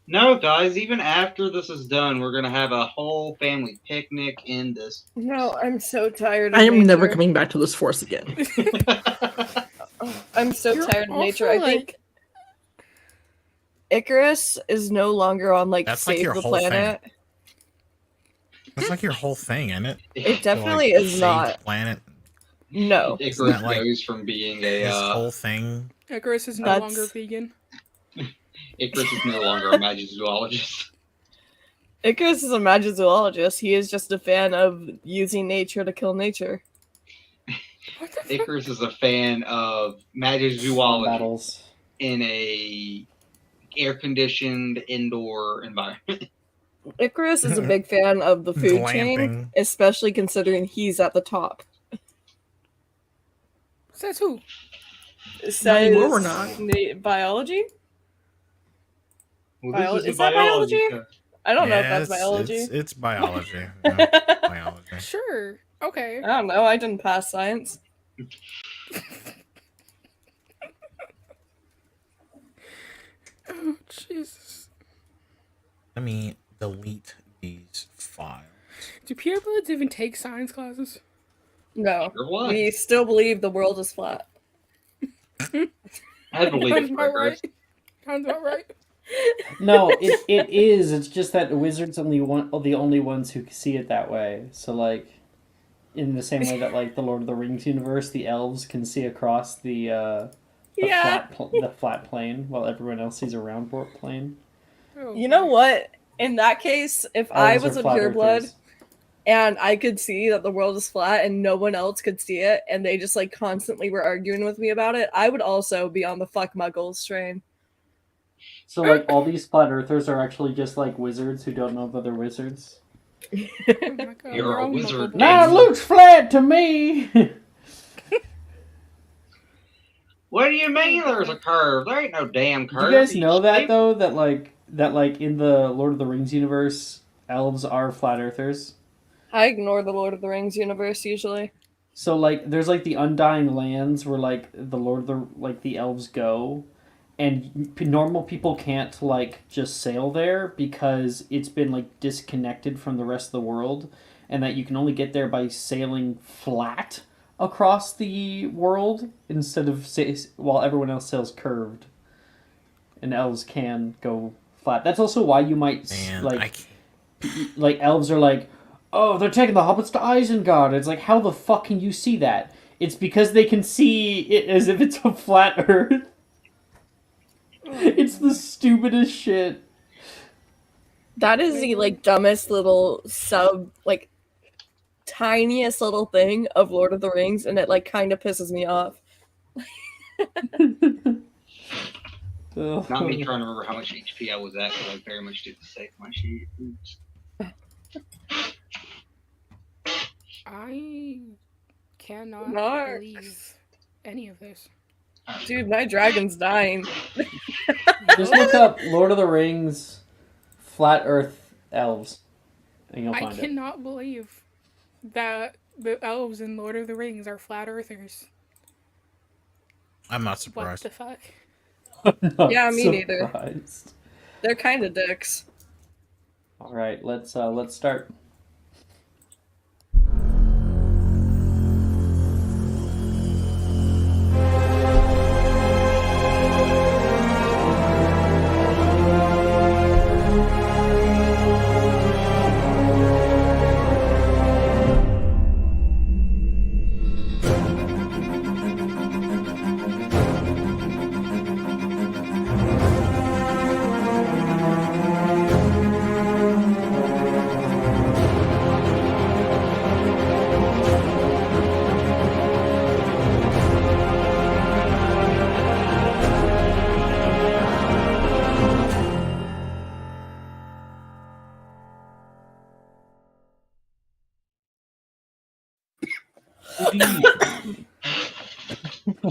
No, guys, even after this is done, we're going to have a whole family picnic in this. No, I'm so tired of I am nature. never coming back to this force again. I'm so You're tired of nature. also, I think Icarus is no longer on That's save your the whole planet. thing. That's your whole thing, isn't it? It definitely to, is save not. The planet. No. Icarus goes from being his whole thing. Icarus is no longer vegan. Icarus is no longer a magizoologist. Icarus is a magizoologist. He is just a fan of using nature to kill nature. Icarus is a fan of magizoology in a air-conditioned indoor environment. Icarus is a big fan of the food chain, especially considering he's at the top. Says who? Says we're not. Biology? Well, is that biology? I don't know if that's biology. It's biology. Biology. Sure. Okay. I don't know. I didn't pass science. Oh, Jesus. Let me delete these files. Do purebloods even take science classes? No. We still believe the world is flat. I believe it's right. Sounds about right. No, it is. It's just that the wizards are the only ones who see it that way. So, like, in the same way that, like, the Lord of the Rings universe, the elves can see across the flat plane, while everyone else sees a round plane. You know what? In that case, if I was a pureblood and I could see that the world is flat and no one else could see it, and they just like constantly were arguing with me about it, I would also be on the fuck muggles train. So, like, all these flat earthers are actually just like wizards who don't know that they're wizards. You're a wizard. Now it looks flat to me. What do you mean there's a curve? There ain't no damn curve. Do you guys know that though? That in the Lord of the Rings universe, elves are flat earthers. I ignore the Lord of the Rings universe usually. So like, there's like the Undying Lands where like the elves go, and normal people can't like just sail there because it's been like disconnected from the rest of the world, and that you can only get there by sailing flat across the world instead of while everyone else sails curved, and elves can go flat. That's also why you might like elves are like, oh, they're taking the hobbits to Isengard. It's like, how the fuck can you see that? It's because they can see it as if it's a flat earth. It's the stupidest shit. That is the like dumbest little tiniest little thing of Lord of the Rings, and it like kind of pisses me off. Not me trying to remember how much HP I was at, because I very much did save my sheet. Oops. I cannot believe any of this. Dude, my dragon's dying. Just look up Lord of the Rings flat earth elves, and you'll find I cannot believe that the elves in Lord of the Rings are flat earthers. I'm not surprised. What the fuck? Yeah, me neither. They're kind of dicks. All right, let's start.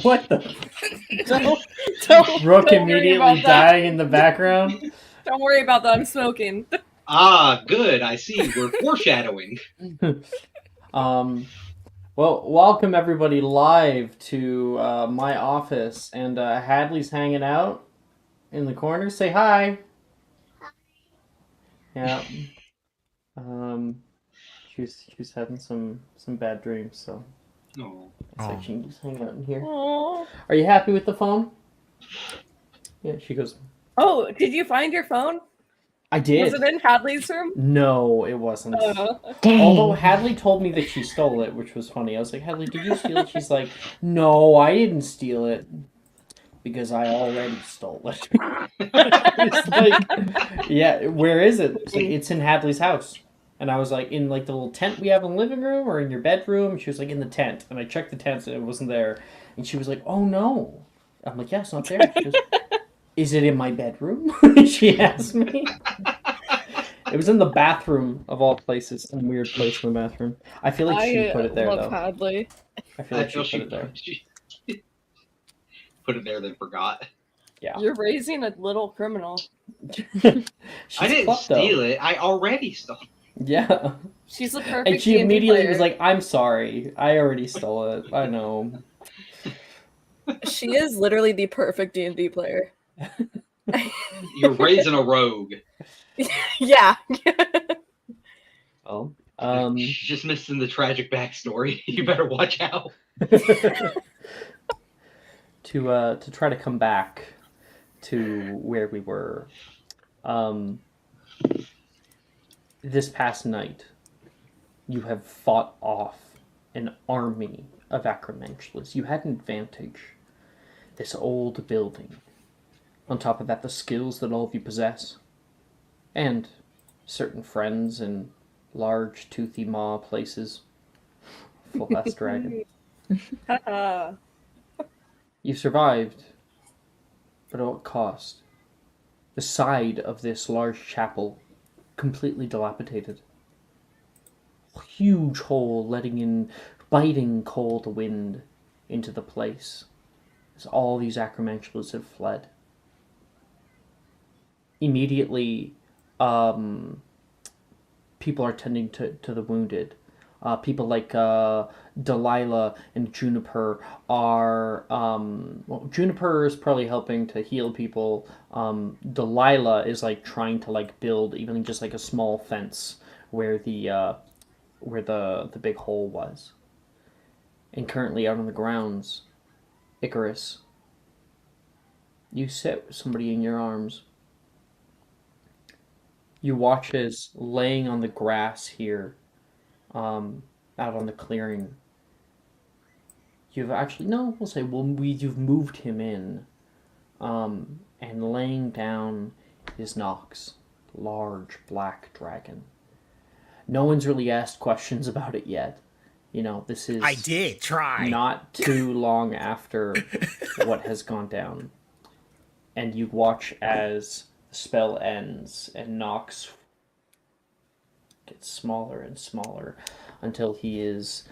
What the? Don't Brooke immediately dying in the background. Don't worry about that. I'm smoking. Ah, good. I see. We're foreshadowing. Well, welcome everybody live to my office, and Hadley's hanging out in the corner. Say hi. Hi. Yeah. She was having some bad dreams, so Oh. it's like she can just hang out in here. Aww. Are you happy with the phone? Yeah, she goes, Oh, did you find your phone? I Was did. it in Hadley's room? No, it wasn't. Although Hadley told me that she stole it, which was funny. I was like, Hadley, did you steal it? She's like, no, I didn't steal it. Because I already stole it. It's like, yeah, where is it? It's like, it's in Hadley's house. And I was like, in like the little tent we have in the living room or in your bedroom? She was like, in the tent. And I checked the tent and it wasn't there. And she was like, oh no. I'm like, yeah, it's not there. She goes, is it in my bedroom? She asked me. It was in the bathroom of all places. Some weird place in the bathroom. I feel like she put it there love though. Hadley. I feel like she put it there. She put it there, then forgot. Yeah. You're raising a little criminal. I didn't steal it. I already stole it. Yeah. She's the perfect And she D&D immediately player. was like, I'm sorry. I already stole it. I know. She is literally the perfect D&D player. You're raising a rogue. Yeah. Oh. She's just missing the tragic backstory. You better watch out. To try to come back to where we were. This past night, you have fought off an army of acromantulas. You had an advantage. This old building. On top of that, the skills that all of you possess. And certain friends in large, toothy maw places. Full-ass dragon. You survived, but at what cost? The side of this large chapel, completely dilapidated. Huge hole letting in biting cold wind into the place, as all these acromantulas have fled. Immediately, people are tending to the wounded. People like Delilah and Juniper are... Juniper is probably helping to heal people. Delilah is like trying to like build even just like a small fence where the big hole was. And currently out on the grounds, Icarus, you sit with somebody in your arms. You watch as laying on the grass here, out on the clearing. You've actually you've moved him in, and laying down is Nox, large black dragon. No one's really asked questions about it yet. You know, this is I did try. Not too long after what has gone down, and you watch as the spell ends and Nox gets smaller and smaller until he is,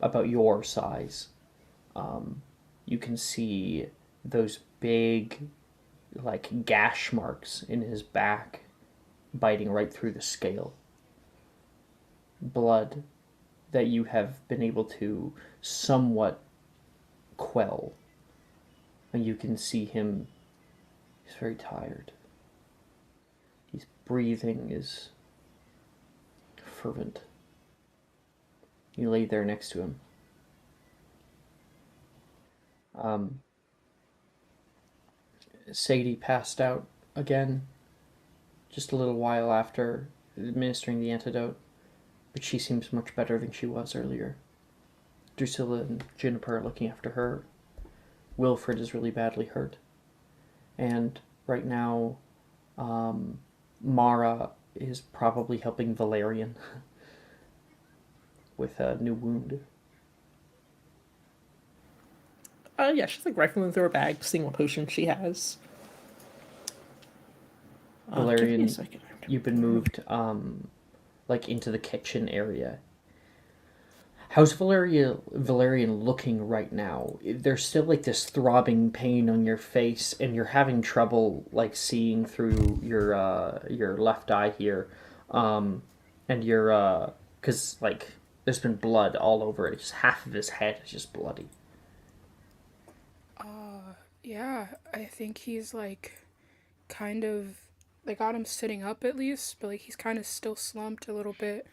about your size. You can see those big, like, gash marks in his back biting right through the scale. Blood that you have been able to somewhat quell. And you can see him, he's very tired. His breathing is fervent. You lay there next to him. Sadie passed out again just a little while after administering the antidote, but she seems much better than she was earlier. Drusilla and Juniper are looking after her. Wilfred is really badly hurt. And right now, Mara is probably helping Valerian with a new wound. Yeah, she's like rifling through her bag, seeing what potion she has. Valerian, you've been moved, like into the kitchen area. How's Valerian looking right now? There's still like this throbbing pain on your face, and you're having trouble like seeing through your left eye here, and your because like there's been blood all over it. Just half of his head is just bloody. Yeah, I think he's like kind of they got him sitting up at least, but like he's kind of still slumped a little bit.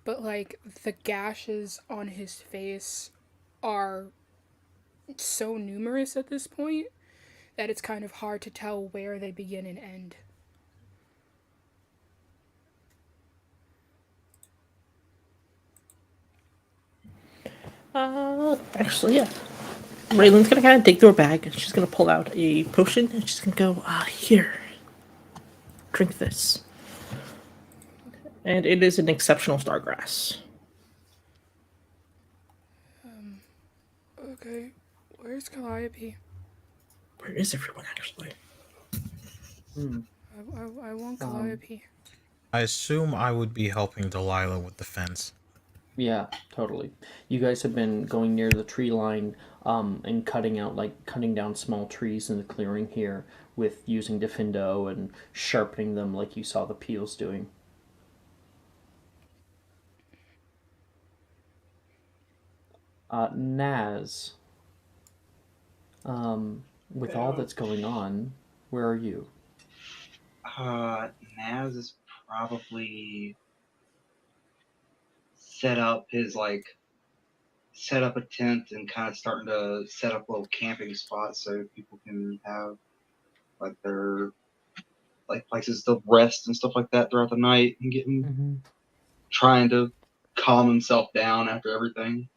But like the gashes on his face are so numerous at this point that it's kind of hard to tell where they begin and end. Actually, yeah. Raylan's gonna kind of dig through her bag and she's gonna pull out a potion and she's gonna go, here. Drink this. And it is an exceptional stargrass. Okay, where's Calliope? Where is everyone, actually? I want Calliope. I assume I would be helping Delilah with the fence. Yeah, totally. You guys have been going near the tree line and cutting down small trees in the clearing here with using Defendo and sharpening them like you saw the Peels doing. Naz, with all that's going on, where are you? Naz is probably set up a tent and kind of starting to set up little camping spots so people can have like their places to rest and stuff like that throughout the night and trying to calm himself down after everything.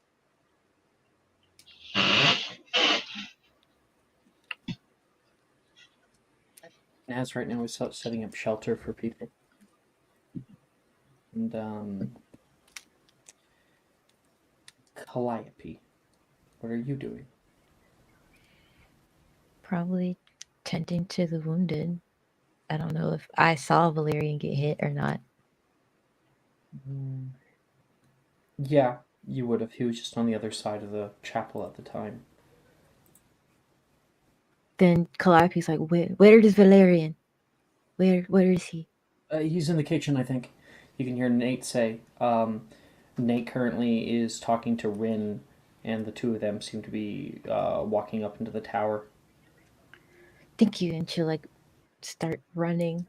Naz right now is setting up shelter for people. And Calliope, what are you doing? Probably tending to the wounded. I don't know if I saw Valerian get hit or not. Yeah, you would have. He was just on the other side of the chapel at the time. Then Calliope's like, where is Valerian? Where is he? He's in the kitchen, I think. You can hear Nate say. Nate currently is talking to Rin, and the two of them seem to be walking up into the tower. Thank you. And she'll like start running,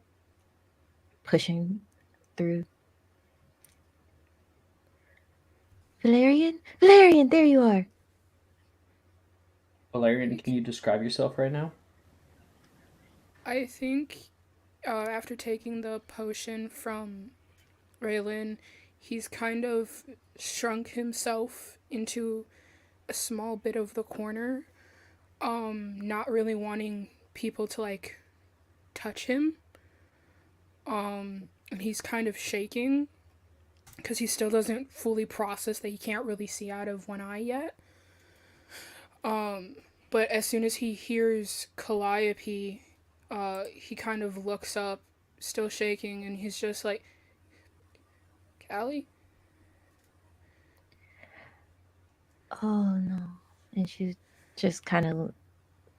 pushing through. Valerian, there you are. Valerian, can you describe yourself right now? I think after taking the potion from Raylan, he's kind of shrunk himself into a small bit of the corner, not really wanting people to like touch him. And he's kind of shaking because he still doesn't fully process that he can't really see out of one eye yet. But as soon as he hears Calliope, he kind of looks up, still shaking, and he's just like, Callie? Oh no. And she just kind of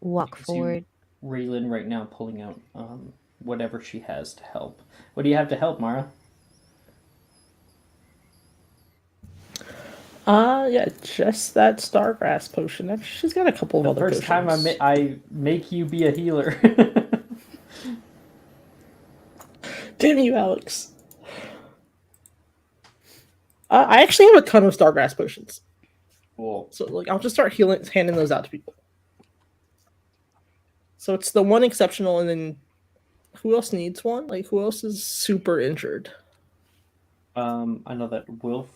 walk forward. Raylan right now pulling out whatever she has to help. What do you have to help, Mara? Yeah, just that stargrass potion. She's got a couple of other First potions. time I make you be a healer. Damn you, Alex. I actually have a ton of stargrass potions. Cool. So like, I'll just start handing those out to people. So it's the one exceptional, and then who else needs one? Like, who else is super injured? I know that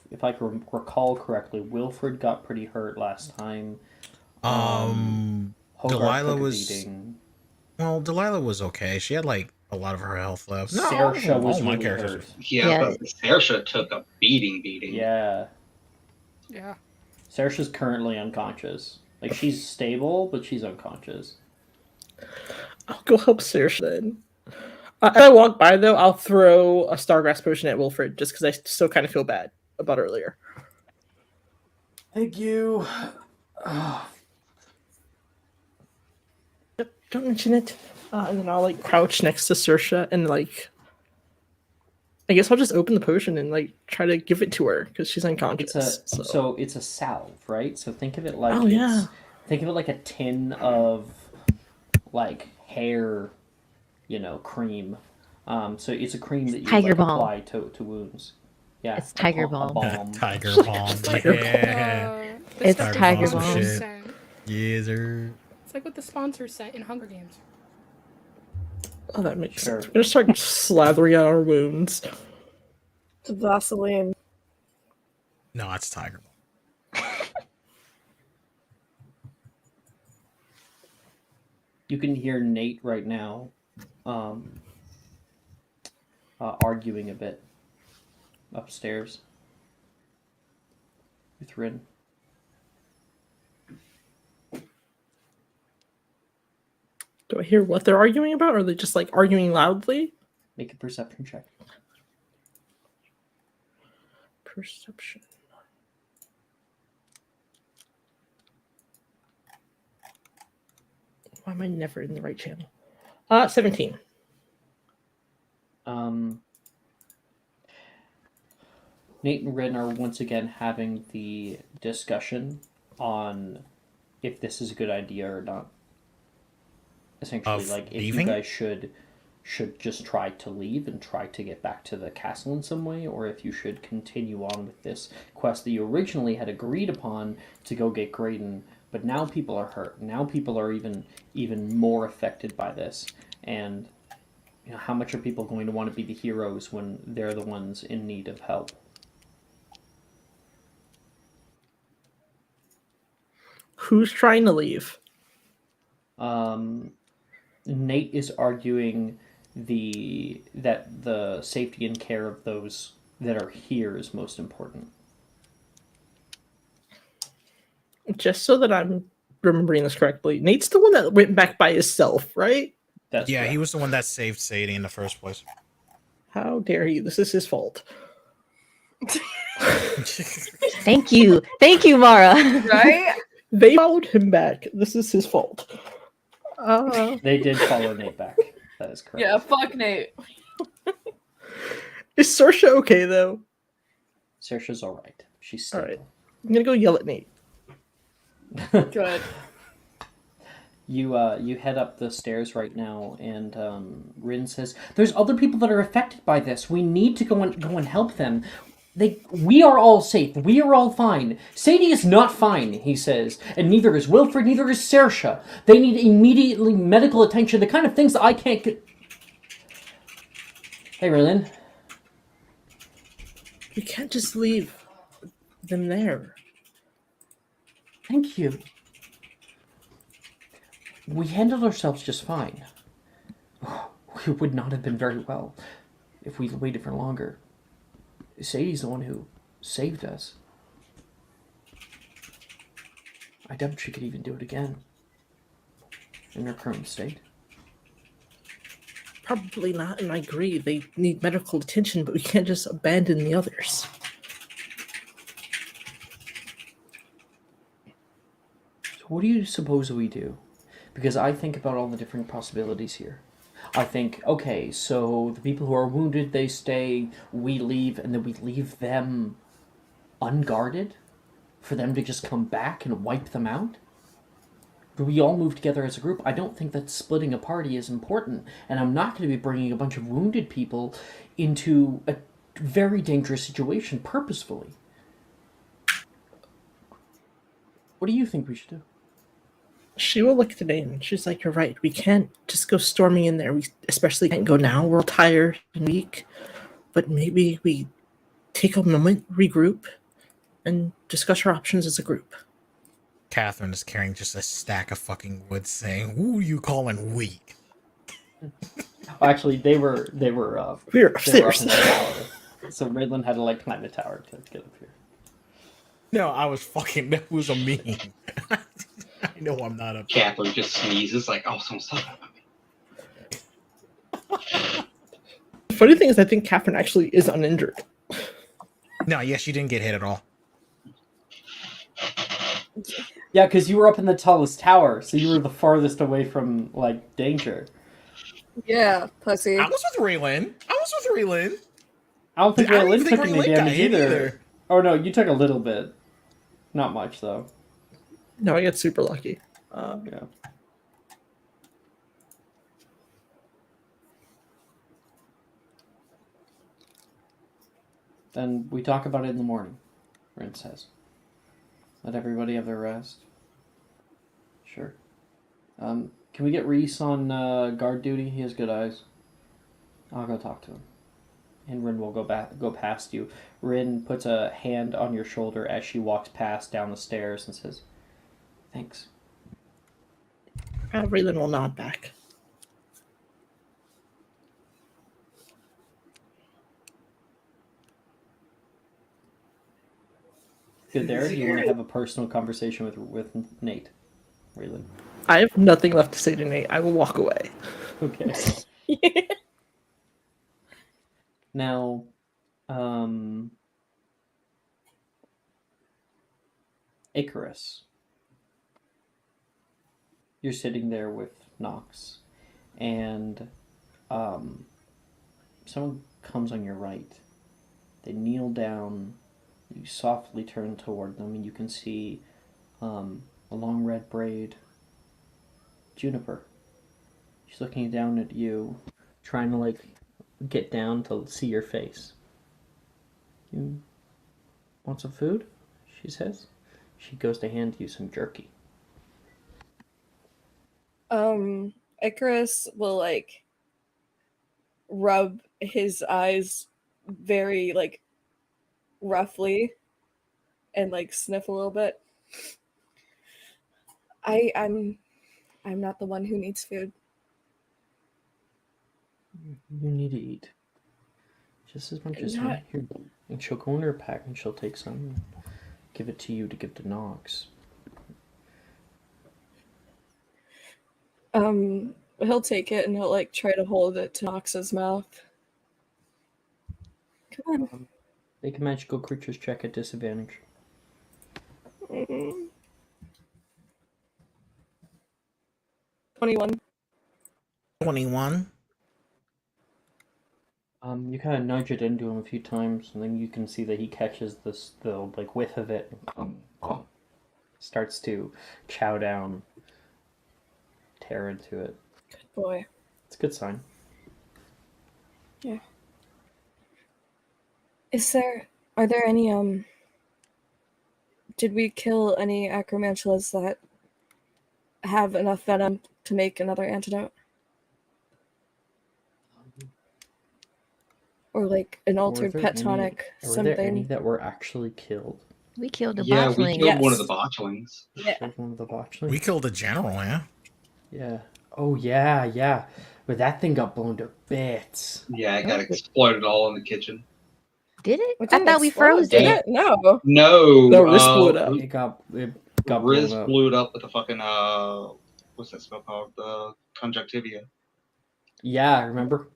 if I can recall correctly, Wilfred got pretty hurt last time. Delilah was. Well, Delilah was okay. She had like a lot of her health left. No, Saoirse was my really characters. hurt. Yeah, but Saoirse took a beating. Yeah. Yeah. Saoirse's currently unconscious. Like, she's stable, but she's unconscious. I'll go help Saoirse then. As I walk by, though, I'll throw a stargrass potion at Wilfred, just because I still kind of feel bad about earlier. Thank you. Don't mention it. And then I'll like crouch next to Saoirse and like, I guess I'll just open the potion and like try to give it to her because she's unconscious. So it's a salve, right? So think of it like think of it like a tin of like hair, cream, So it's a cream that you Tiger like balm. apply to wounds. Yeah, It's tiger a balm. balm. Tiger balm. Tiger balm. Yeah. The It's stuff the tiger sponsors balm. Shit. sent. Yeah, sir. It's like what the sponsors sent in Hunger Games. Oh, that makes Sure. sense. We're gonna start slathering on our wounds. It's Vaseline. No, it's tiger balm. You can hear Nate right now arguing a bit upstairs with Rin. Do I hear what they're arguing about, or are they just like arguing loudly? Make a perception check. Perception. Why am I never in the right channel? 17. Nate and Rin are once again having the discussion on if this is a good idea or not. Essentially, Of like if leaving? you guys should just try to leave and try to get back to the castle in some way, or if you should continue on with this quest that you originally had agreed upon to go get Graydon, but now people are hurt. Now people are even more affected by this, and you know, how much are people going to want to be the heroes when they're the ones in need of help? Who's trying to leave? Nate is arguing that the safety and care of those that are here is most important. Just so that I'm remembering this correctly, Nate's the one that went back by himself, right? That's Yeah, correct. he was the one that saved Sadie in the first place. How dare he? This is his fault. Thank you, Mara. Right? They followed him back. This is his fault. They did follow Nate back. That is correct. Yeah, fuck Nate. Is Saoirse okay though? Saoirse's all right. She's All stable. right. I'm gonna go yell at Nate. Good. You head up the stairs right now, and Rin says, "There's other people that are affected by this. We need to go and help them. We are all safe. We are all fine. Sadie is not fine," he says, "and neither is Wilfred, neither is Saoirse. They need immediately medical attention, the kind of things that I can't get." Hey, Raylan. We can't just leave them there. Thank you. We handled ourselves just fine. We would not have been very well if we'd waited for longer. Sadie's the one who saved us. I doubt she could even do it again in her current state. Probably not, and I agree. They need medical attention, but we can't just abandon the others. So what do you suppose we do? Because I think about all the different possibilities here. I think, okay, so the people who are wounded, they stay, we leave, and then we leave them unguarded? For them to just come back and wipe them out? Do we all move together as a group? I don't think that splitting a party is important, and I'm not going to be bringing a bunch of wounded people into a very dangerous situation purposefully. What do you think we should do? She will look at the name and she's like, "You're right. We can't just go storming in there. We especially can't go now. We're tired and weak. But maybe we take a moment, regroup, and discuss our options as a group." Catherine is carrying just a stack of fucking wood, saying, "Who are you calling weak?" Actually, they were We're up in upstairs. the tower, so Raylan had to like climb the tower to get up here. No, I was fucking. That was a meme. I know I'm not a. Catherine just sneezes like, oh, someone's talking about me. The funny thing is, I think Catherine actually is uninjured. No, yeah, she didn't get hit at all. Yeah, because you were up in the tallest tower, so you were the farthest away from like danger. Yeah, pussy. I was with Raylan. I don't think I don't Raylan even took think any Raylan got damage hit either. Oh no, you took a little bit. Not much though. No, I got super lucky. Yeah. Then we talk about it in the morning, Rin says. Let everybody have their rest. Sure. Can we get Reese on guard duty? He has good eyes. I'll go talk to him. And Rin will go past you. Rin puts a hand on your shoulder as she walks past down the stairs and says, "Thanks." Raylan will nod back. Good there. Do you want to have a personal conversation with Nate, Raylan? I have nothing left to say to Nate. I will walk away. Okay. Now, Icarus. You're sitting there with Nox, and someone comes on your right. They kneel down. You softly turn toward them, and you can see a long red braid. Juniper. She's looking down at you, trying to get down to see your face. "You want some food?" she says. She goes to hand you some jerky. Icarus will rub his eyes very roughly and sniff a little bit. I'm not the one who needs food. You need to eat. Just as much as me. Here. And she'll go in her pack and she'll take some and give it to you to give to Nox. He'll take it and he'll try to hold it to Nox's mouth. Come on. Make a magical creatures check at disadvantage. 21. 21. You kind of nudge it into him a few times, and then you can see that he catches the whiff of it and starts to chow down, tear into it. Good boy. It's a good sign. Yeah. Are there any, did we kill any acromantulas that have enough venom to make another antidote? Or an altered pet tonic, something. Were there any that were actually killed? We killed a Yeah, botchling. we killed one of the botchlings. Yeah. One of the botchlings? We killed a general, yeah? Yeah. Oh, yeah. But that thing got blown to bits. Yeah, it got exploded all in the kitchen. Did it? It I didn't thought we explode, froze did it. No. No, Riz blew it up. It got Riz blown up. blew it up with the fucking, what's that spell called? The conjunctivia. Yeah, remember?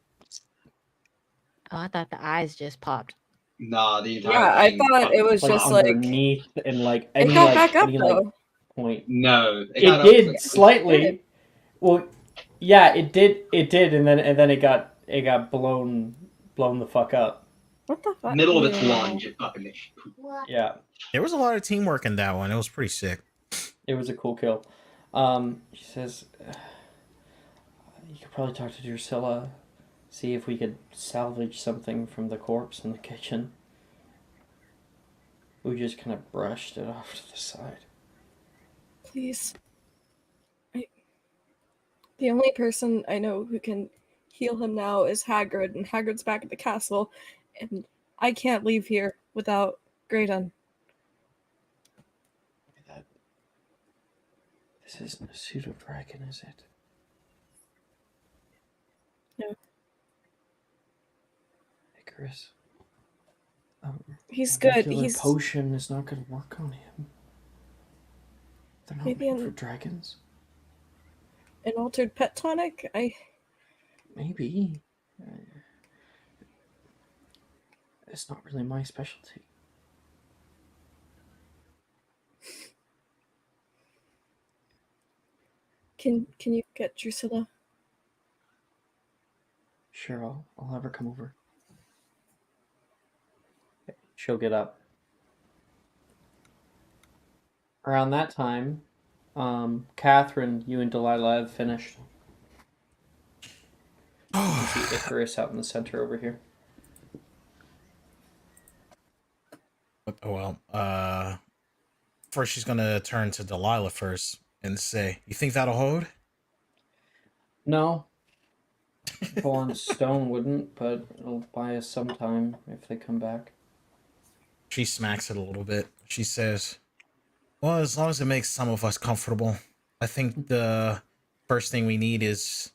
Oh, I thought the eyes just popped. Nah, the entire Yeah, I thing thought it was fucking just underneath and it got back up though. point. No, It did slightly. Well, yeah, it did, and then it got blown the fuck up. What the fuck? Middle of its lunge, it fucking. Yeah, there was a lot of teamwork in that one. It was pretty sick. it was a cool kill. She says, you could probably talk to Drusilla, see if we could salvage something from the corpse in the kitchen. We just kind of brushed it off to the side. Please. The only person I know who can heal him now is Hagrid, and Hagrid's back at the castle, and I can't leave here without Graydon. This isn't a pseudo dragon, is it? No. Icarus. He's A good. regular He's potion is not going to work on him. They're not Maybe made for dragons. an altered pet tonic. Maybe. It's not really my specialty. Can you get Drusilla? Sure, I'll have her come over. She'll get up. Around that time, Catherine, you and Delilah have finished. You can see Icarus out in the center over here. Well, first she's gonna turn to Delilah first and say, "You think that'll hold?" No, Born Stone wouldn't, but it'll buy us some time if they come back. She smacks it a little bit. She says, "Well, as long as it makes some of us comfortable, I think the first thing we need is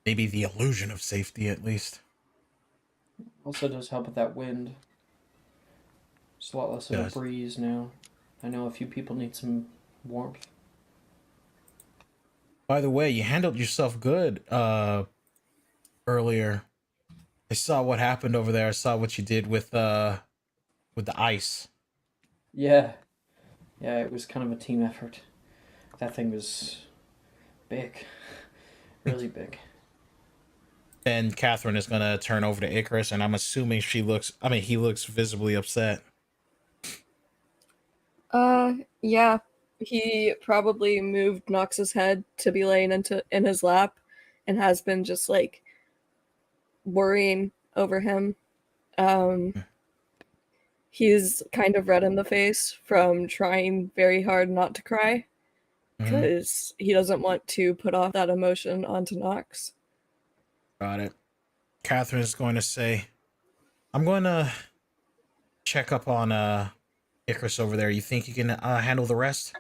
maybe the illusion of safety, at least." Also does help with that wind. It's a lot less of a Does. breeze now. I know a few people need some warmth. By the way, you handled yourself good earlier. I saw what happened over there. I saw what you did with the ice. Yeah, yeah, it was kind of a team effort. That thing was big, really big. And Catherine is gonna turn over to Icarus, and I'm assuming he looks visibly upset. Yeah. He probably moved Nox's head to be laying in his lap and has been just like worrying over him. He's kind of red in the face from trying very hard not to cry because he doesn't want to put off that emotion onto Nox. Got it. Catherine is going to say, "I'm going to check up on Icarus over there. You think you can handle the rest?"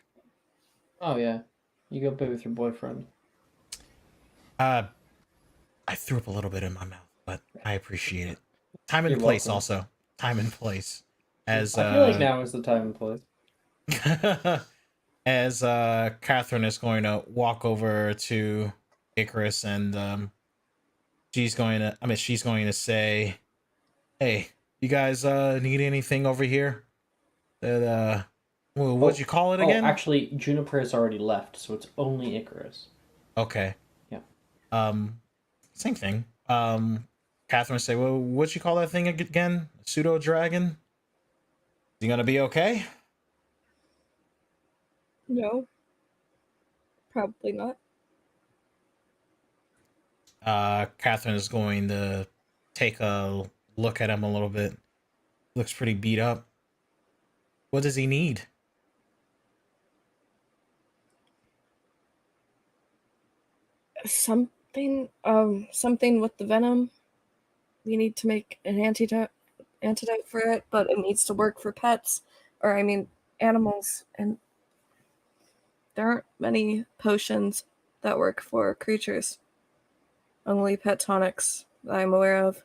Oh yeah, you go play with your boyfriend. I threw up a little bit in my mouth, but I appreciate it. Time and You're place, welcome. also. Time and place. As I feel like now is the time and place. as Catherine is going to walk over to Icarus, and she's going to say, "Hey, you guys need anything over here? That what'd you call it again?" Oh, actually, Juniper has already left, so it's only Icarus. Okay. Yeah. Same thing. Catherine say, "Well, what'd you call that thing again? Pseudo dragon? Is he gonna be okay?" No, probably not. Catherine is going to take a look at him a little bit. Looks pretty beat up. What does he need? Something with the venom. We need to make an antidote for it, but it needs to work for pets, or I mean, animals, and there aren't many potions that work for creatures. Only pet tonics that I'm aware of.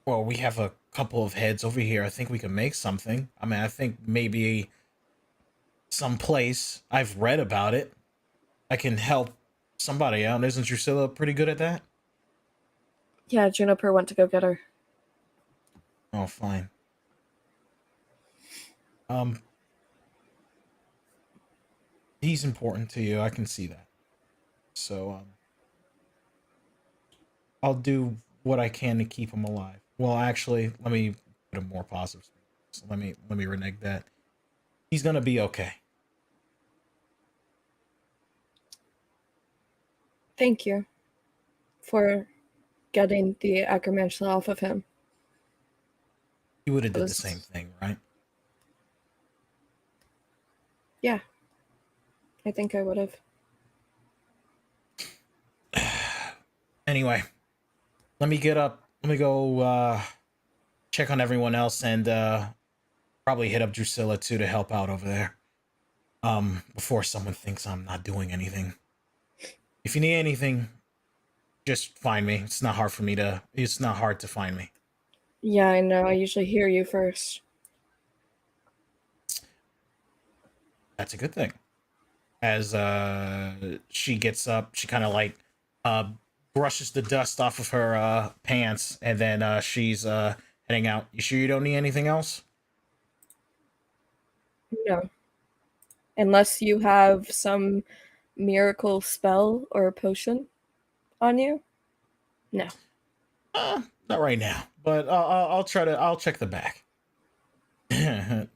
Well, we have a couple of heads over here. I think we can make something. I mean, I think maybe someplace I've read about it. I can help somebody out. Isn't Drusilla pretty good at that? Yeah, Juniper went to go get her. Oh, fine. He's important to you. I can see that. So, I'll do what I can to keep him alive. Well, actually, let me put a more positive spin. So let me renege that. He's gonna be okay. Thank you for getting the acromantula off of him. He would have did the same thing, right? Yeah, I think I would have. Anyway, let me get up. Let me go check on everyone else and probably hit up Drusilla too to help out over there. Before someone thinks I'm not doing anything. If you need anything, just find me. It's not hard to find me. Yeah, I know. I usually hear you first. That's a good thing. As she gets up, she kind of like brushes the dust off of her pants, and then she's heading out. You sure you don't need anything else? No. Unless you have some miracle spell or potion on you? No. Not right now, but I'll try to. I'll check the back. Time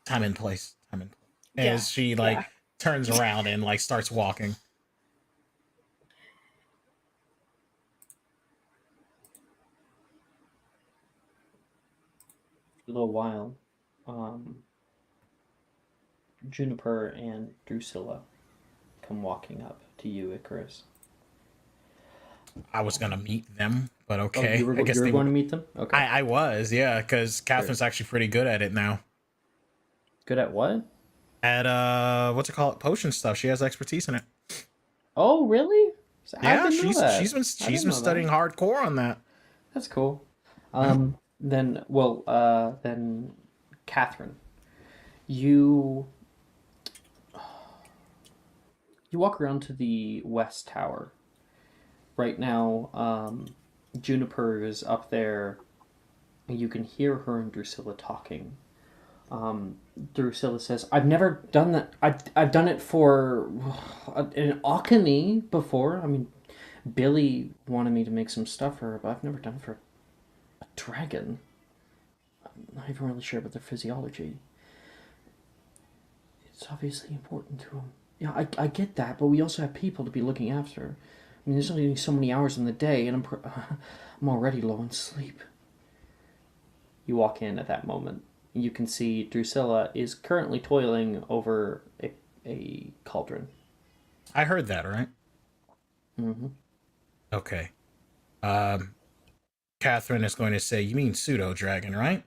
and place. Time and place. As she turns around and like starts walking. a little while, Juniper and Drusilla come walking up to you, Icarus. I was gonna meet them, but Oh, okay. I guess you were they. going to meet them? Okay. I was, yeah, because Catherine's actually pretty good at it now. Good at what? At what's it called? Potion stuff. She has expertise in it. Oh, really? I Yeah, didn't know that. I she's didn't been know that. studying hardcore on that. That's cool. Yeah. Then Catherine, you you walk around to the West Tower. Right now, Juniper is up there. You can hear her and Drusilla talking. Drusilla says, "I've never done that. I've done it for an alchemy before. I mean, Billy wanted me to make some stuff for her, but I've never done it for a dragon. I'm not even really sure about their physiology. It's obviously important to him. Yeah, I get that, but we also have people to be looking after. I mean, there's only so many hours in the day, and I'm already low on sleep." You walk in at that moment. You can see Drusilla is currently toiling over a cauldron. I heard that, right? Mm-hmm. Okay. Um, Catherine is going to say, "You mean pseudo dragon, right?"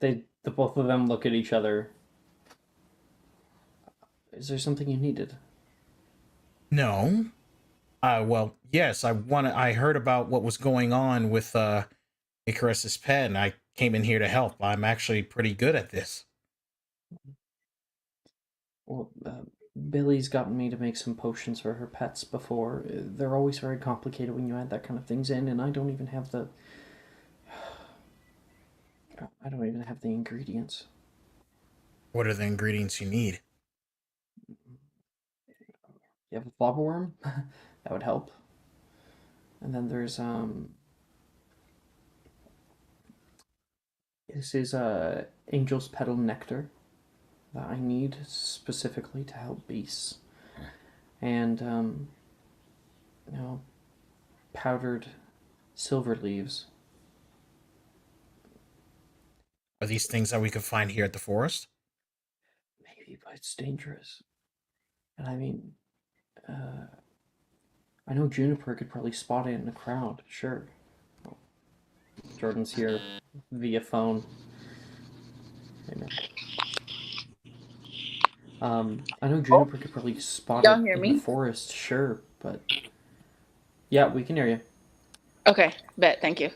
The both of them look at each other. Is there something you needed? No. Well, yes. I heard about what was going on with Icarus's pet, and I came in here to help. I'm actually pretty good at this. Well, Billy's gotten me to make some potions for her pets before. They're always very complicated when you add that kind of things in, and I don't even have the ingredients. What are the ingredients you need? You have a flobberworm? That would help. And then there's this is angel's petal nectar that I need specifically to help beasts. And powdered silver leaves. Are these things that we could find here at the forest? Maybe, but it's dangerous. And I mean, I know Juniper could probably spot it in a crowd, sure. Jordan's here via phone. I know Juniper could probably spot Y'all it hear in me? the forest, sure, but yeah, we can hear you. Okay, bet. Thank you.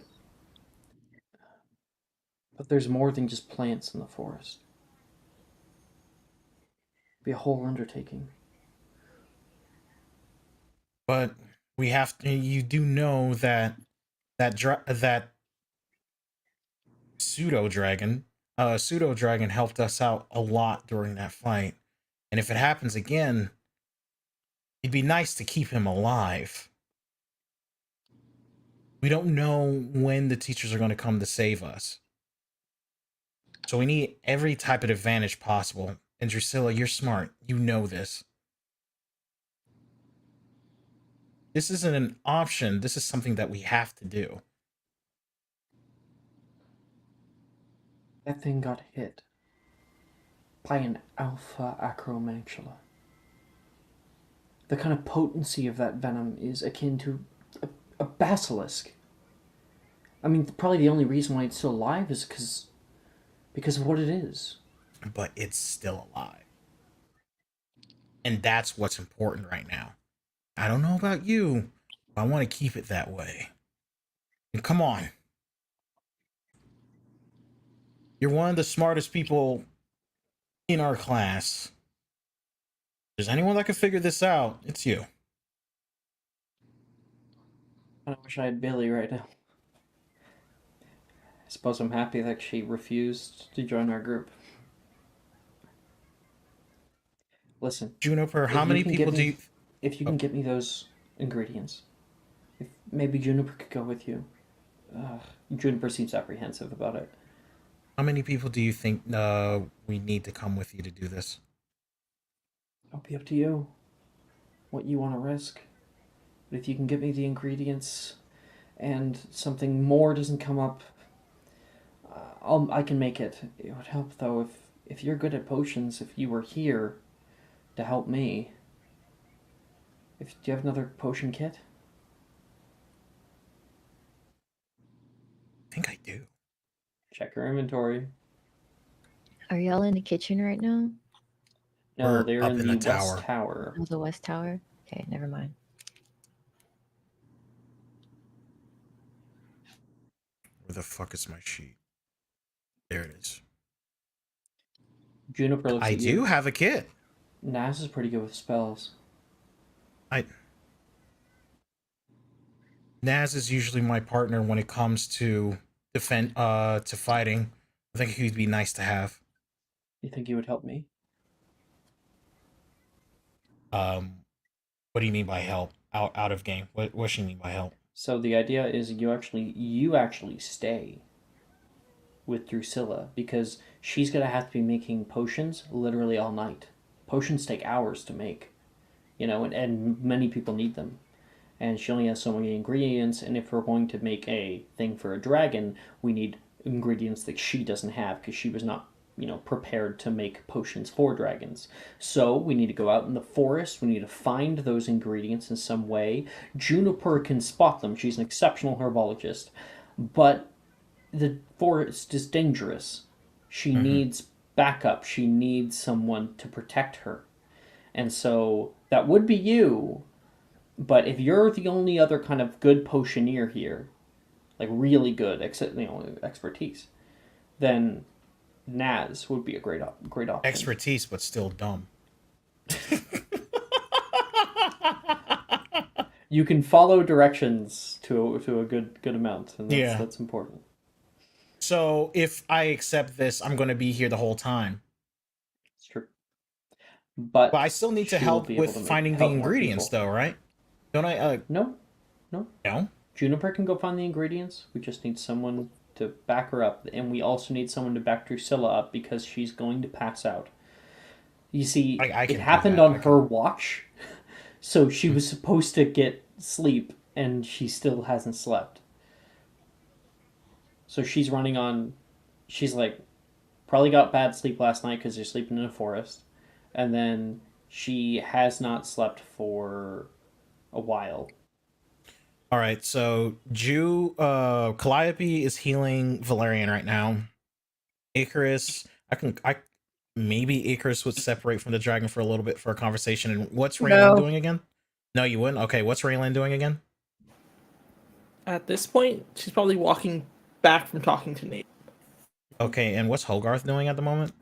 But there's more than just plants in the forest. It'd be a whole undertaking. But we have to. You do know that that pseudo dragon helped us out a lot during that fight. And if it happens again, it'd be nice to keep him alive. We don't know when the teachers are going to come to save us. So we need every type of advantage possible. And Drusilla, you're smart. You know this. This isn't an option. This is something that we have to do. That thing got hit by an alpha acromantula. The kind of potency of that venom is akin to a basilisk. I mean, probably the only reason why it's still alive is because of what it is. But it's still alive. And that's what's important right now. I don't know about you, but I want to keep it that way. And come on. You're one of the smartest people in our class. If there's anyone that can figure this out, it's you. I wish I had Billy right now. I suppose I'm happy that she refused to join our group. Listen, Juniper, how many people do you... If you can get me those ingredients, if maybe Juniper could go with you. Juniper seems apprehensive about it. How many people do you think we need to come with you to do this? It'll be up to you. What you want to risk. But if you can get me the ingredients and something more doesn't come up, I can make it. It would help though if you're good at potions. If you were here to help me. Do you have another potion kit? I think I do. Check your inventory. Are y'all in the kitchen right now? No, We're they're up in in the the West tower. Tower. Oh, the West Tower? Okay, never mind. Where the fuck is my sheet? There it is. Juniper looks I at you. do have a kit. Naz is pretty good with spells. Naz is usually my partner when it comes to to fighting. I think he'd be nice to have. You think he would help me? What do you mean by help? Out of game. What she mean by help? So the idea is you actually stay with Drusilla because she's gonna have to be making potions literally all night. Potions take hours to make, and many people need them. And she only has so many ingredients, and if we're going to make a thing for a dragon, we need ingredients that she doesn't have because she was not prepared to make potions for dragons. So we need to go out in the forest. We need to find those ingredients in some way. Juniper can spot them. She's an exceptional herbologist. But the forest is dangerous. She needs backup. She needs someone to protect her. And so that would be you. But if you're the only other kind of good potioneer here, like really good, expertise, then Naz would be a great option. Expertise, but still dumb. You can follow directions to a good amount, and that's important. So if I accept this, I'm going to be here the whole time. It's true. But I still need to help with finding the ingredients, though, right? Don't I? No. No? Juniper can go find the ingredients. We just need someone to back her up, and we also need someone to back Drusilla up because she's going to pass out. You see, it happened on her watch, so she was supposed to get sleep, and she still hasn't slept. So she's running on. She's like, probably got bad sleep last night because you're sleeping in a forest, and then she has not slept for a while. All right, so Calliope is healing Valerian right now. Icarus, maybe Icarus would separate from the dragon for a little bit for a conversation. And what's Raylan doing again? No, you wouldn't? Okay, what's Raylan doing again? At this point, she's probably walking back from talking to Nate. Okay, and what's Hogarth doing at the moment?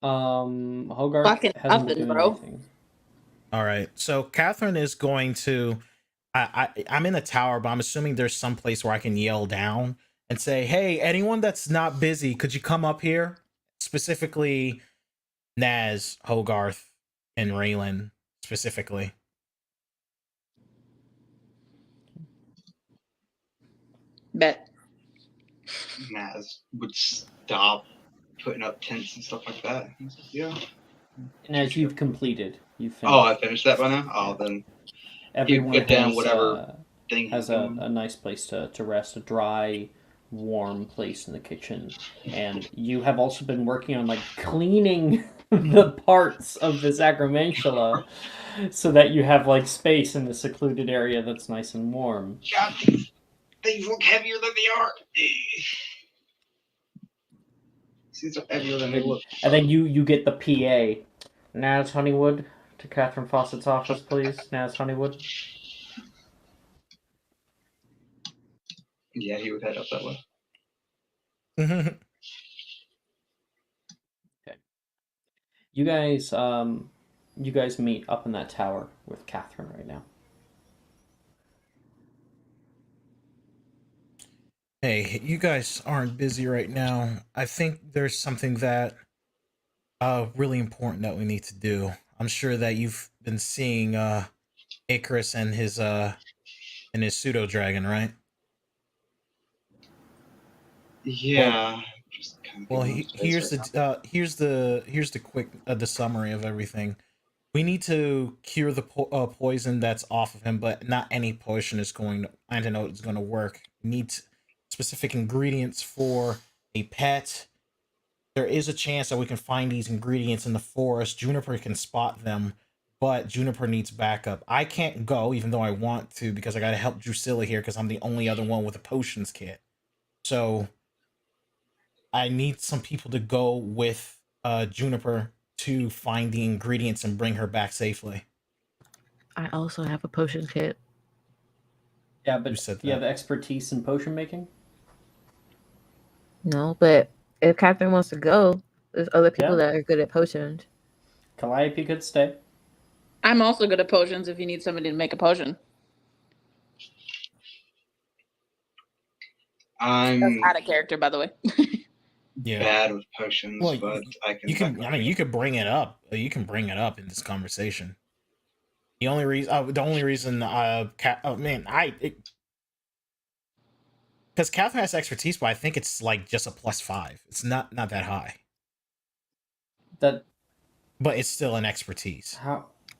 Hogarth hasn't been doing anything. All right, so Catherine is going to. I'm in a tower, but I'm assuming there's some place where I can yell down and say, "Hey, anyone that's not busy, could you come up here?" Specifically, Naz, Hogarth, and Raylan, specifically. Bet. Naz would stop putting up tents and stuff like that. Yeah. And as you've completed, you've finished. Oh, I finished that by now? Oh, then everyone put down whatever thing has a nice place to rest, a dry, warm place in the kitchen. And you have also been working on cleaning the parts of the sacramentula so that you have space in the secluded area that's nice and warm. God, things look heavier than they are. These are heavier than they look. And then you get the PA. Naz Honeywood to Catherine Fawcett's office, please. Naz Honeywood. Yeah, he would head up that way. Okay. You guys meet up in that tower with Catherine right now. Hey, you guys aren't busy right now. I think there's something that really important that we need to do. I'm sure that you've been seeing Icarus and his pseudo dragon, right? Yeah. Well, here's the quick the summary of everything. We need to cure the poison that's off of him, but not any potion antidote is going to work. We need specific ingredients for a pet. There is a chance that we can find these ingredients in the forest. Juniper can spot them, but Juniper needs backup. I can't go, even though I want to, because I got to help Drusilla here, because I'm the only other one with a potions kit. So I need some people to go with Juniper to find the ingredients and bring her back safely. I also have a potion kit. Yeah, but do you have expertise in potion making? No, but if Catherine wants to go, there's other people that are good at potions. Calliope could stay. I'm also good at potions if you need somebody to make a potion. I'm out of character, by the way. bad with potions, well, but I can. You could bring it up. You can bring it up in this conversation. The only reason, because Catherine has expertise, but I think it's like just a +5. It's not that high. But it's still an expertise.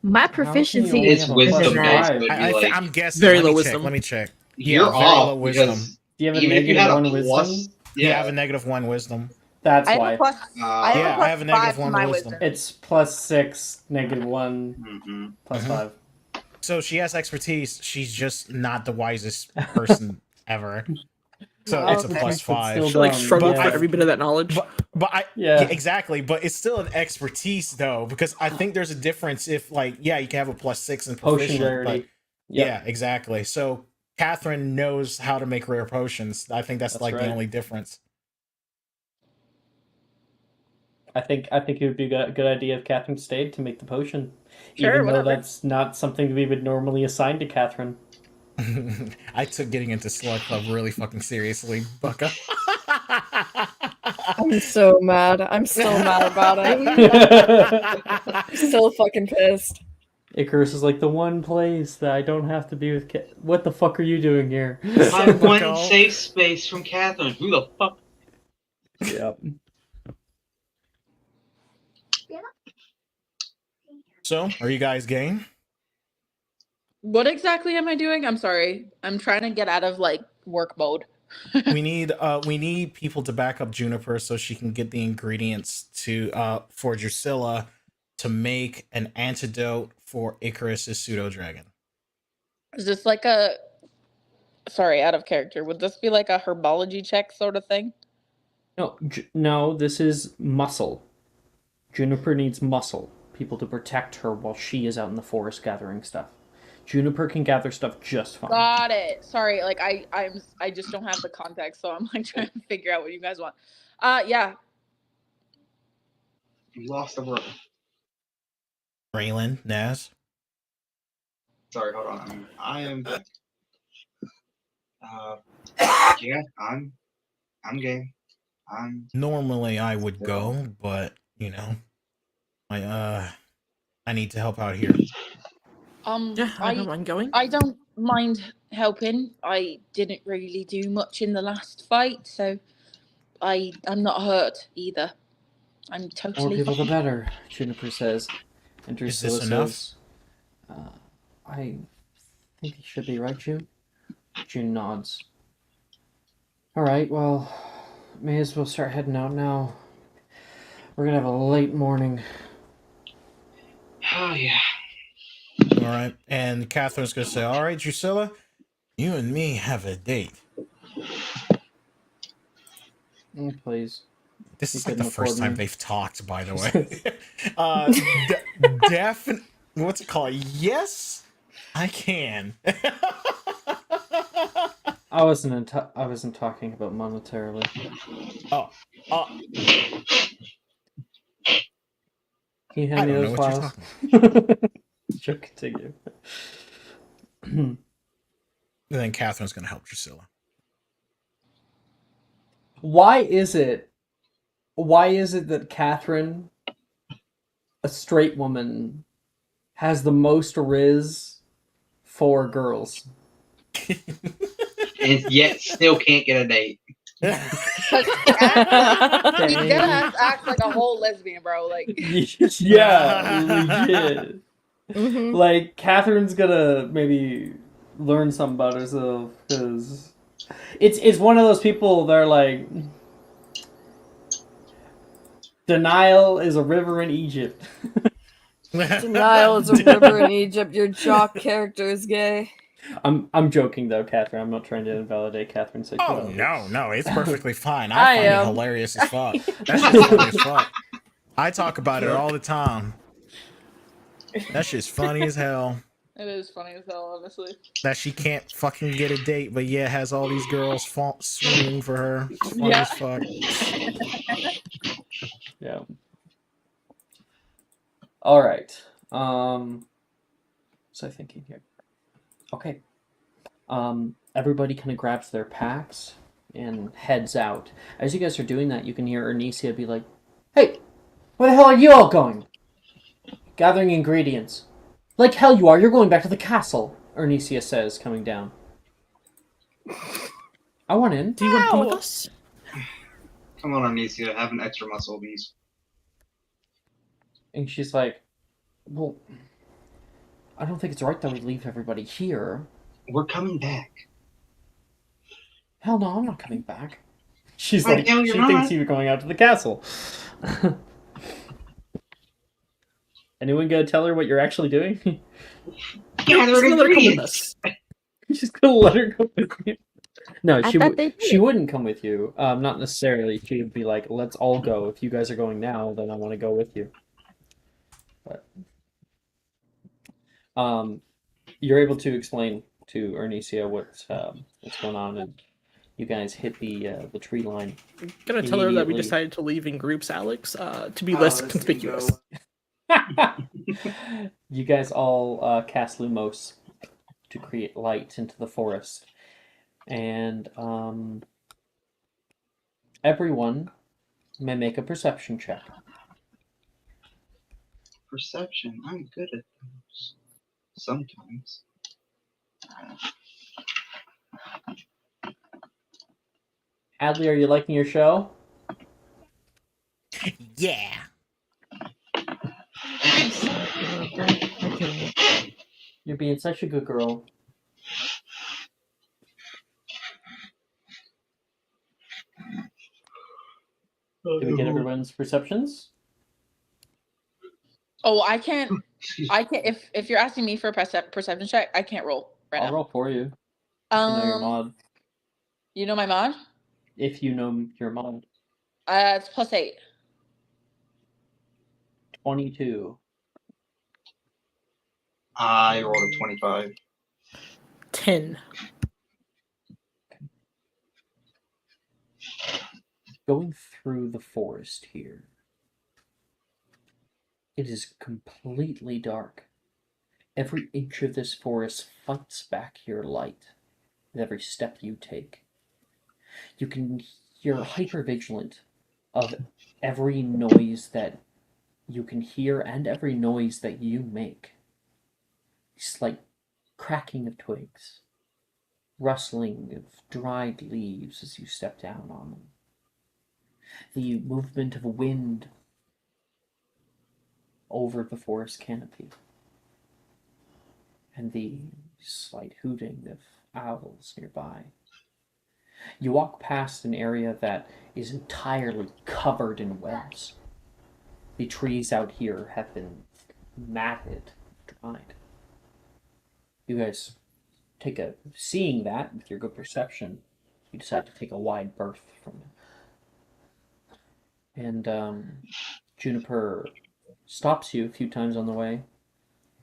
My proficiency is wisdom. I'm guessing. Very low wisdom. Let me check. You're off wisdom. Do you have a -1 wisdom? Yeah, I have a -1 wisdom. That's why. I have a +5 wisdom. It's +6, -1, +5. So she has expertise. She's just not the wisest person ever. So it's a +5. She like struggled for every bit of that knowledge. But exactly. But it's still an expertise though, because I think there's a difference if you can have a +6 in potion rarity. Yeah, exactly. So Catherine knows how to make rare potions. I think that's the only difference. I think it would be a good idea if Catherine stayed to make the potion. Sure, even whatever. though that's not something we would normally assign to Catherine. I took getting into Slug Club really fucking seriously, Bucka. I'm so mad. I'm so mad about it. I'm so fucking pissed. Icarus is like the one place that I don't have to be with. What the fuck are you doing here? I want safe space from Catherine. Who the fuck? Yep. So, are you guys game? What exactly am I doing? I'm sorry. I'm trying to get out of work mode. we need people to back up Juniper so she can get the ingredients for Drusilla to make an antidote for Icarus's pseudo dragon. Is this sorry, out of character. Would this be like a herbology check sort of thing? No, this is muscle. Juniper needs muscle. People to protect her while she is out in the forest gathering stuff. Juniper can gather stuff just fine. Got it. Sorry, I just don't have the context, so I'm trying to figure out what you guys want. Yeah. You lost the word. Raylan, Naz. Sorry, hold on. I am. Yeah, I'm game. Normally I would go, but I need to help out here. Yeah, I don't mind going. I don't mind helping. I didn't really do much in the last fight, so I'm not hurt either. I'm totally More people fine. the better, Juniper says. And Is this enough? I think you should be right, June. June nods. Alright, well, may as well start heading out now. We're gonna have a late morning. Oh, yeah. All right. And Catherine's going to say, all right, Drusilla, you and me have a date. Please. This is like the first time they've talked, by the way. What's it called? Yes, I can. I wasn't talking about monetarily. Oh. Can you hand me those files? Sure, continue. And then Catherine's going to help Drusilla. Why is it that Catherine, a straight woman, has the most riz for girls? And yet still can't get a date. Because he dead ass acts like a whole lesbian, bro. Like, yeah, legit. Mm-hmm. Like, Catherine's gonna maybe learn something about herself, because it's one of those people that are like, denial is a river in Egypt. Denial is a river in Egypt. Your jock character is gay. I'm joking though, Catherine. I'm not trying to invalidate Catherine's Oh sexuality. no, it's perfectly fine. I I find am. it hilarious as fuck. That shit's funny as fuck. I talk about it all the time. That shit's funny as hell. it is funny as hell, honestly. That she can't fucking get a date, but yeah, has all these girls swooning for her. It's funny Yeah. as fuck. Yeah. All right. So I'm thinking here. Okay. Everybody kind of grabs their packs and heads out. As you guys are doing that, you can hear Ernisia be like, "Hey, where the hell are you all going?" "Gathering ingredients." "Like hell you are. You're going back to the castle," Ernisia says, coming down. "I want in." Do you want to come with us? Come on, Arnesia, have an extra muscle beast. And she's like, "Well, I don't think it's right that we leave everybody here." We're coming back. "Hell no, I'm not coming back." She's Wait, like, no, she you're thinks not. he was going out to the castle. Anyone gonna tell her what you're actually doing? Gather Just let her come with ingredients. us. She's gonna let her go with you. No, I thought they she did. wouldn't come with you. Not necessarily. She would be like, "Let's all go. If you guys are going now, then I want to go with you." But you're able to explain to Ernisia what's going on, and you guys hit the tree line. I'm gonna tell her that we Immediately. decided to leave in groups, Alex, to be less conspicuous. You guys all cast Lumos to create light into the forest, and everyone may make a perception check. Perception. I'm good at those. Sometimes. Adley, are you liking your show? Yeah. You're being such a good girl. Did we get everyone's perceptions? Oh, I can't. If you're asking me for a perception check, I can't roll right I'll now. roll for you. If you know your mod. You know my mod? If you know your mod. It's +8. 22. I rolled a 25. 10. Going through the forest here, it is completely dark. Every inch of this forest fights back your light with every step you take. You're hyper-vigilant of every noise that you can hear and every noise that you make. Slight cracking of twigs, rustling of dried leaves as you step down on them, the movement of wind over the forest canopy, and the slight hooting of owls nearby. You walk past an area that is entirely covered in webs. The trees out here have been matted, dried. You guys seeing that with your good perception, you decide to take a wide berth from it. And Juniper stops you a few times on the way.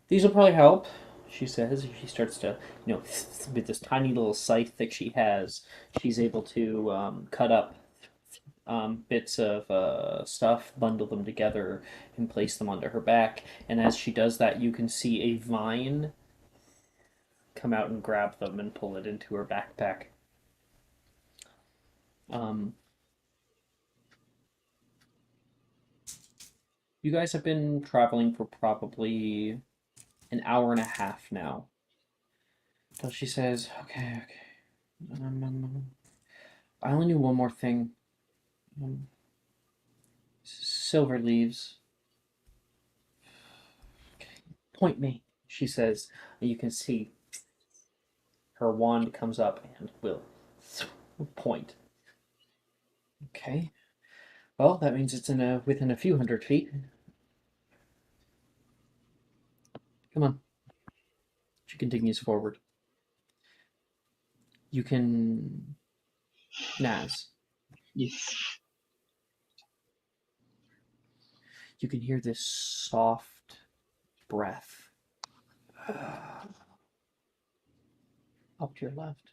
"These will probably help," she says. She starts to, with this tiny little scythe that she has, she's able to cut up bits of stuff, bundle them together, and place them onto her back. And as she does that, you can see a vine come out and grab them and pull it into her backpack. You guys have been traveling for probably an hour and a half now. So she says, okay. I only need one more thing. Silver leaves. Point me, she says. And you can see her wand comes up and will point. Okay. Well, that means it's within a few hundred feet. Come on. She continues forward. You can... Naz. Yes. You can hear this soft breath. Up to your left.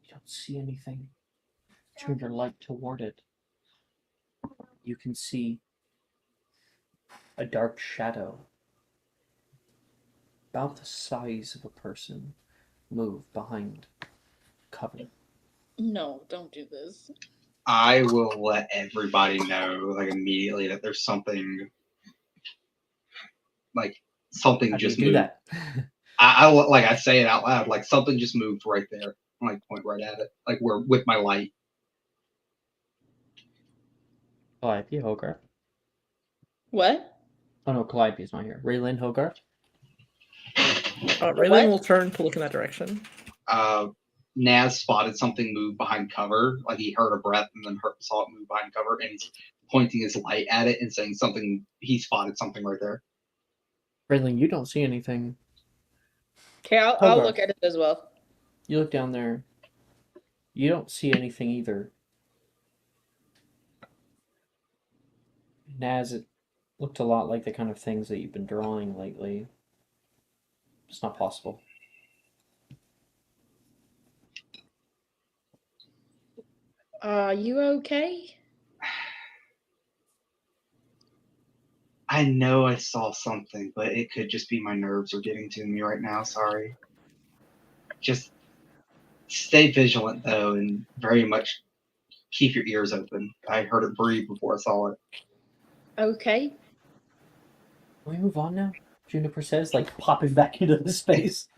You don't see anything. Turn your light toward it. You can see a dark shadow, about the size of a person, move behind cover. No, don't do this. I will let everybody know, like, immediately that there's something, like, something How do you just do moved. that? I say it out loud, like, something just moved right there. I like point right at it, like, we're with my light. Calliope, Hogarth. What? Oh no, Calliope's not here. Raylan, Hogarth. Raylan What? will turn to look in that direction. Naz spotted something move behind cover, like he heard a breath and then saw it move behind cover, and he's pointing his light at it and saying something. He spotted something right there. Raylan, you don't see anything. Okay, I'll look at it as well. You look down there. You don't see anything either. Naz, it looked a lot like the kind of things that you've been drawing lately. It's not possible. Are you okay? I know I saw something, but it could just be my nerves are getting to me right now. Sorry. Just stay vigilant, though, and very much keep your ears open. I heard it breathe before I saw it. Okay. Can we move on now? Juniper says, like, popping back into the space.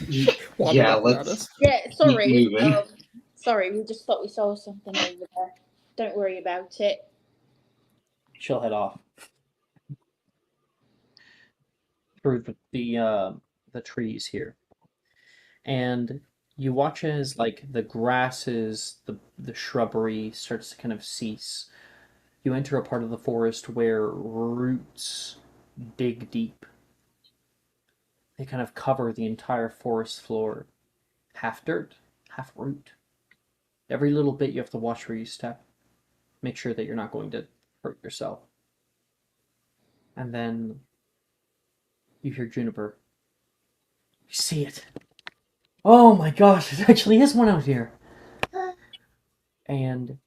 Yeah, let's Yeah, sorry. keep moving. Sorry, we just thought we saw something over there. Don't worry about it. She'll head off through the trees here, and you watch as like the grasses, the shrubbery starts to kind of cease. You enter a part of the forest where roots dig deep. They kind of cover the entire forest floor, half dirt, half root. Every little bit you have to watch where you step. Make sure that you're not going to hurt yourself. And then you hear Juniper. You see it. Oh my gosh, it actually is one out here. And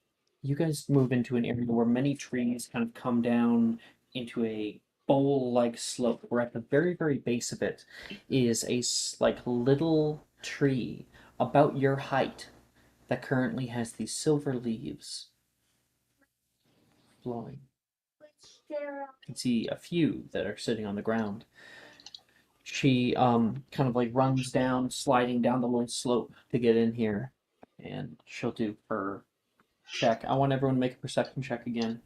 you guys move into an area where many trees kind of come down into a bowl-like slope, where at the very, very base of it is a like little tree about your height that currently has these silver leaves blowing. You can see a few that are sitting on the ground. She kind of like runs down, sliding down the little slope to get in here, and she'll do her check. I want everyone to make a perception check again.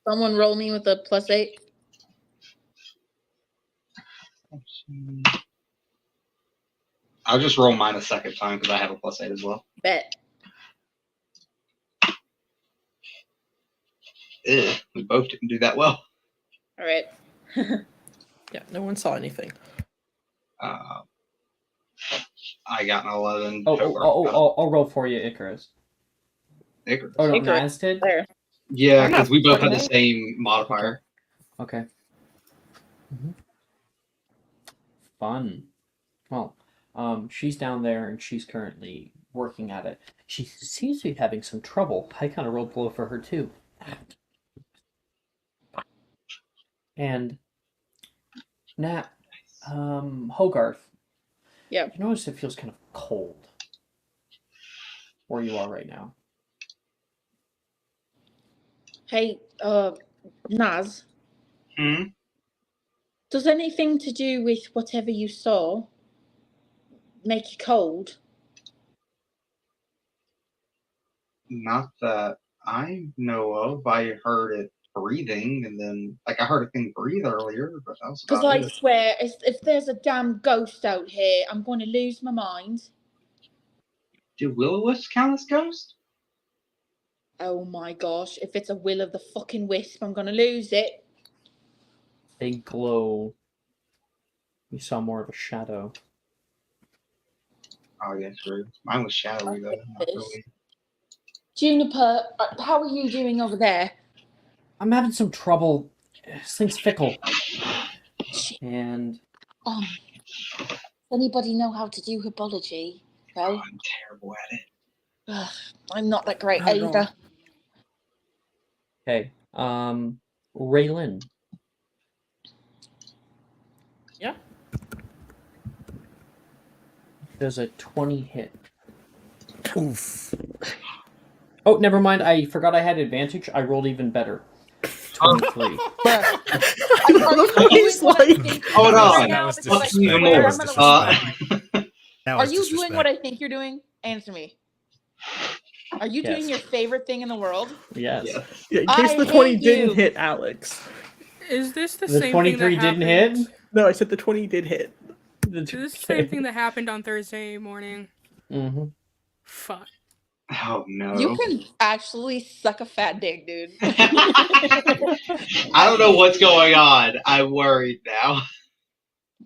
Someone roll me with a +8. I'll just roll mine a second time because I have a +8 as well. Bet. Ugh, we both didn't do that well. All right. Yeah, no one saw anything. I got an 11. I'll roll for you, Icarus. Icarus. Oh no, Icarus. Naz did? There. Yeah, because we both had the same modifier. Okay. Fun. Well, she's down there and she's currently working at it. She seems to be having some trouble. I kind of rolled low for her too. And Nat, Hogarth. Yeah. You notice it feels kind of cold where you are right now. Hey, Naz. Hmm? Does anything to do with whatever you saw make you cold? Not that I know of. I heard it breathing, and then like I heard a thing breathe earlier, but that was Because about I it. swear, if there's a damn ghost out here, I'm going to lose my mind. Do will-o-wisps count as ghost? Oh my gosh, if it's a will of the fucking wisp, I'm going to lose it. They glow. You saw more of a shadow. Oh yeah, true. Mine was shadowy though. Not really. Juniper, how are you doing over there? I'm having some trouble. This thing's fickle. And Does anybody know how to do herbology? Oh, No? I'm terrible at it. Ugh, I'm not that great Not at all. either. okay, Raylan. Yeah. Does a 20 hit? Oof. Oh, never mind. I forgot I had advantage. I rolled even better. 23. He's like, Hold on. That was Fuck disrespect. you That more. was disrespect. That Are was you doing what disrespect. I think you're doing? Answer me. Are you Yes. doing your favorite thing in the world? Yes. Yeah. yeah, in case I the 20 hate didn't you. hit Alex. Is this the The same thing that 23 didn't happened? hit? No, I said the 20 did hit. Is this the same thing that happened on Thursday morning? Mm-hmm. Fuck. Oh no. You can actually suck a fat dick, dude. I don't know what's going on. I'm worried now.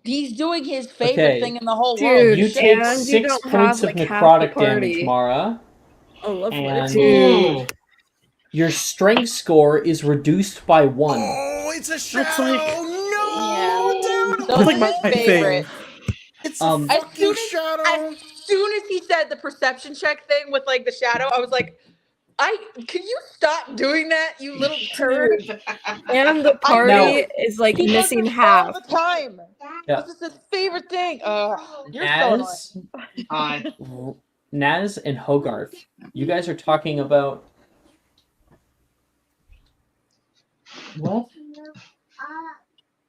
He's doing his favorite Okay. thing in the whole Dude, world. You Shit. take and you 6 don't points have, of like, half the necrotic damage, party. Mara. Oh, lovely. And Dude. your strength score is reduced by 1. Oh, it's a shadow! That's like- No, dude! Those like are my his favorite. It's a Um, fucking shadow! As soon as he said the perception check thing with like the shadow, I was like, can you stop doing that, you little turd? Dude. And the party Now- is like He does missing this half. all the time. Yeah. This is his favorite thing. You're so annoying. Naz, Hi. Naz and Hogarth, you guys are talking about... What?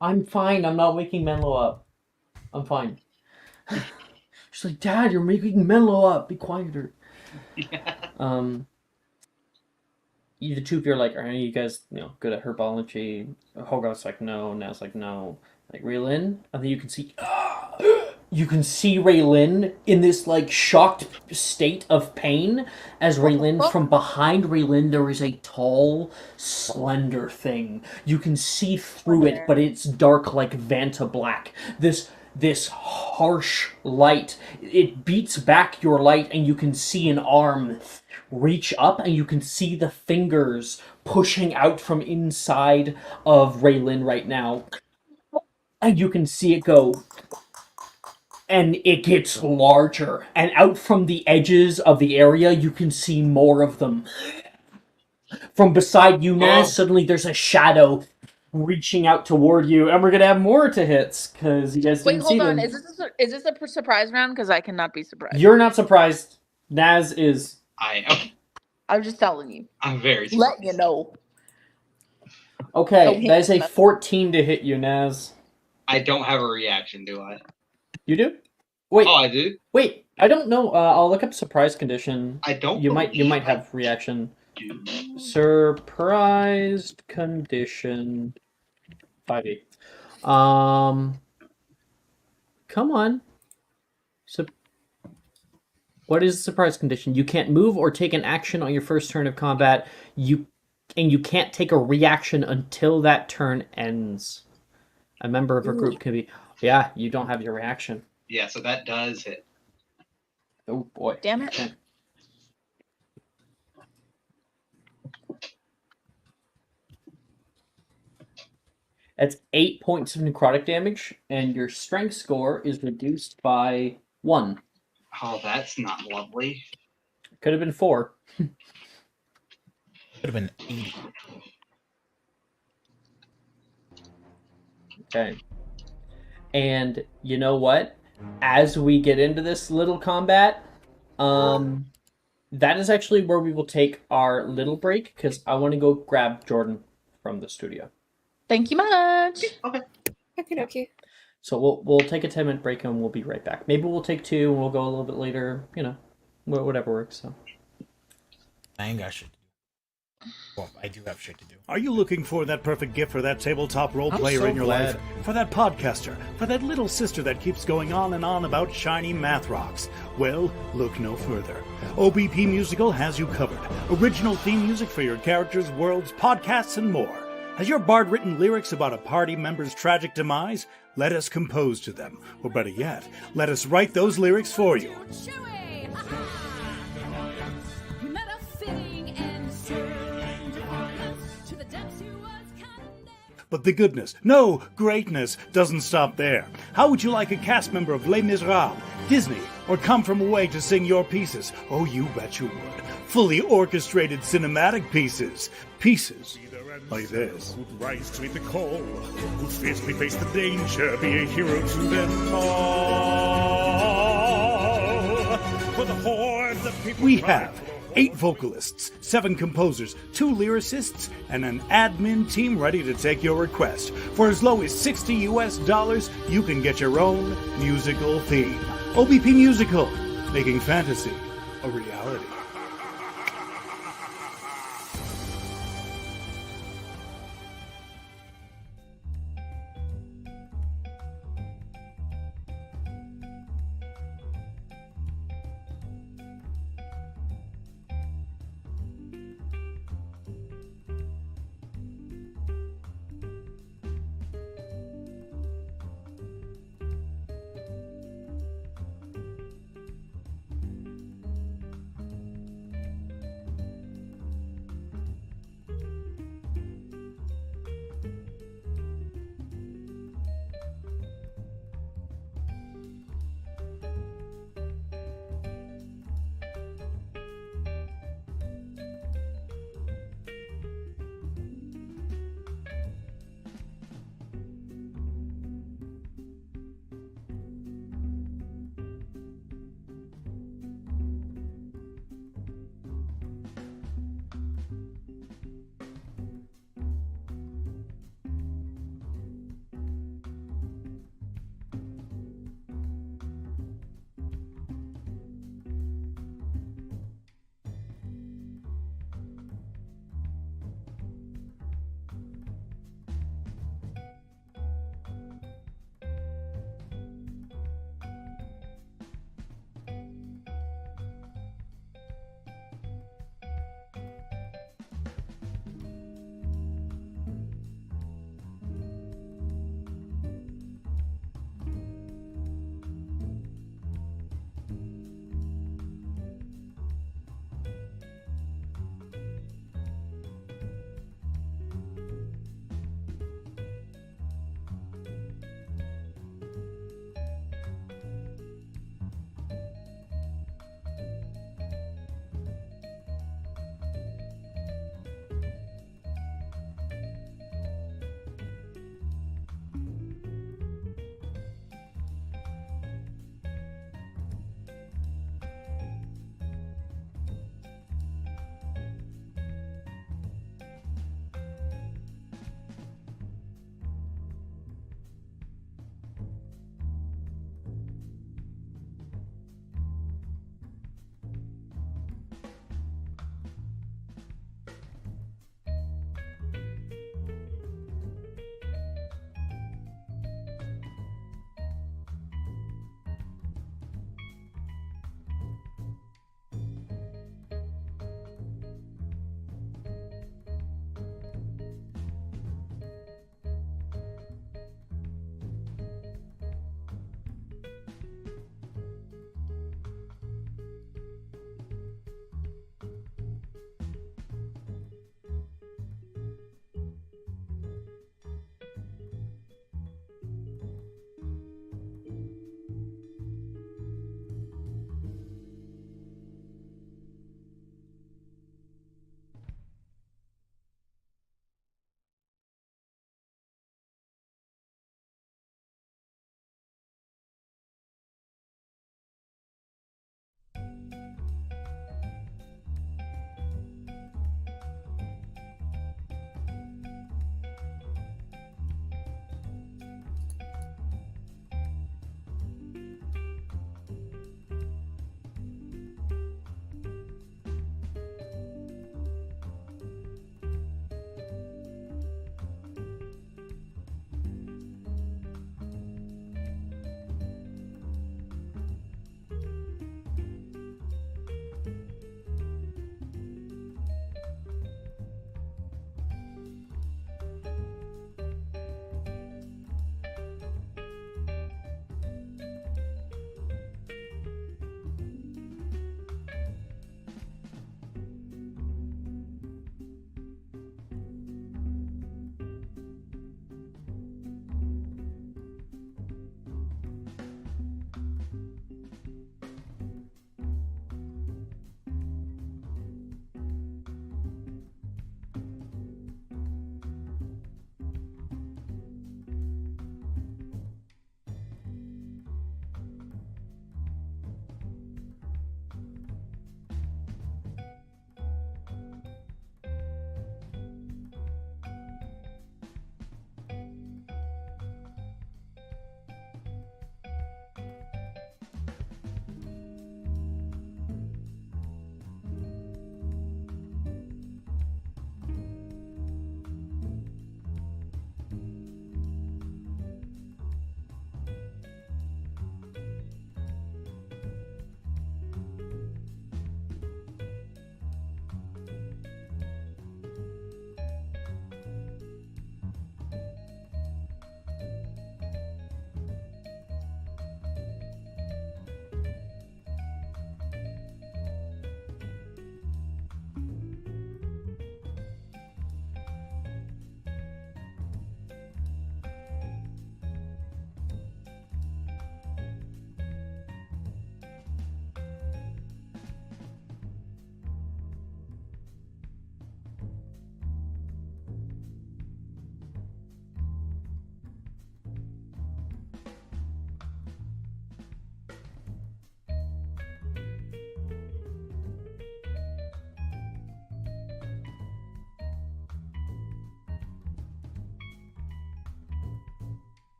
I'm fine. I'm not waking Menlo up. I'm fine. She's like, Dad, you're making Menlo up. Be quieter. The two of you are like, are any of you guys, good at herbology? Hogarth's like, no. Naz like, no. Like, Raylin? And then you can see... You can see Raylin in this, like, shocked state of pain as Raylin, from behind Raylin, there is a tall, slender thing. You can see through it, but it's dark like Vanta Black. This harsh light, it beats back your light, and you can see an arm reach up, and you can see the fingers pushing out from inside of Raylin right now. And you can see it go... And it gets larger. And out from the edges of the area, you can see more of them. From beside you, Naz, suddenly there's a shadow reaching out toward you. And we're going to have more to hits, because you guys didn't see them. Is this a surprise round? Because I cannot be surprised. You're not surprised. Naz is. I am. I'm just telling you. I'm very surprised. Letting you know. Okay, that is a 14 to hit you, Naz. I don't have a reaction, do I? You do? Wait. Oh, I do? Wait, I don't know. I'll look up surprise condition. I don't. You might have reaction. Do. Surprised condition 5e. Come on. What is the surprise condition? You can't move or take an action on your first turn of combat. You can't take a reaction until that turn ends. A member of a group can be. Yeah, you don't have your reaction. Yeah, so that does hit. Oh boy. Damn it. Okay. That's 8 points of necrotic damage, and your strength score is reduced by 1. Oh, that's not lovely. Could have been 4. Could have been 80. Okay. And you know what? As we get into this little combat, that is actually where we will take our little break, because I want to go grab Jordan from the studio. Thank you much. Okay. So we'll take a 10-minute break and we'll be right back. Maybe we'll take 2 and we'll go a little bit later. Whatever works. So. thing. I should. Well, I do have shit to do. Are you looking for that perfect gift for that tabletop role I'm player so in your glad. life? For that podcaster? For that little sister that keeps going on and on about shiny math rocks? Well, look no further. OBP Musical has you covered. Original theme music for your characters, worlds, podcasts, and more. Has your bard written lyrics about a party member's tragic demise? Let us compose to them. Or better yet, let us write those lyrics for you. But the goodness, no, greatness, doesn't stop there. How would you like a cast member of Les Miserables, Disney, or Come From Away to sing your pieces? Oh, you bet you would. Fully orchestrated cinematic pieces. Pieces like this. Who'd rise to meet the call, who'd fiercely face the danger, be a hero to them all. For the hordes of people. We have 8 vocalists, 7 composers, 2 lyricists, and an admin team ready to take your request. For as low as $60 US, you can get your own musical theme. OBP Musical, making fantasy a reality.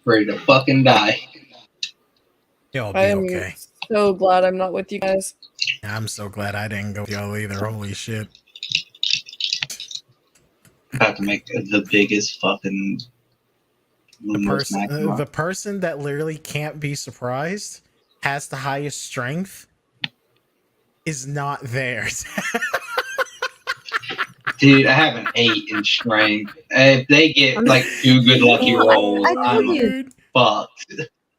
ready to fucking die. You'll I be am okay. so glad I'm not with you guys. I'm so glad I didn't go with y'all either. Holy shit. About to make the biggest fucking The person that literally can't be surprised, has the highest strength, is not theirs. Dude, I have an 8 in strength. If they get like 2 good lucky rolls, I told I'm you. fucked.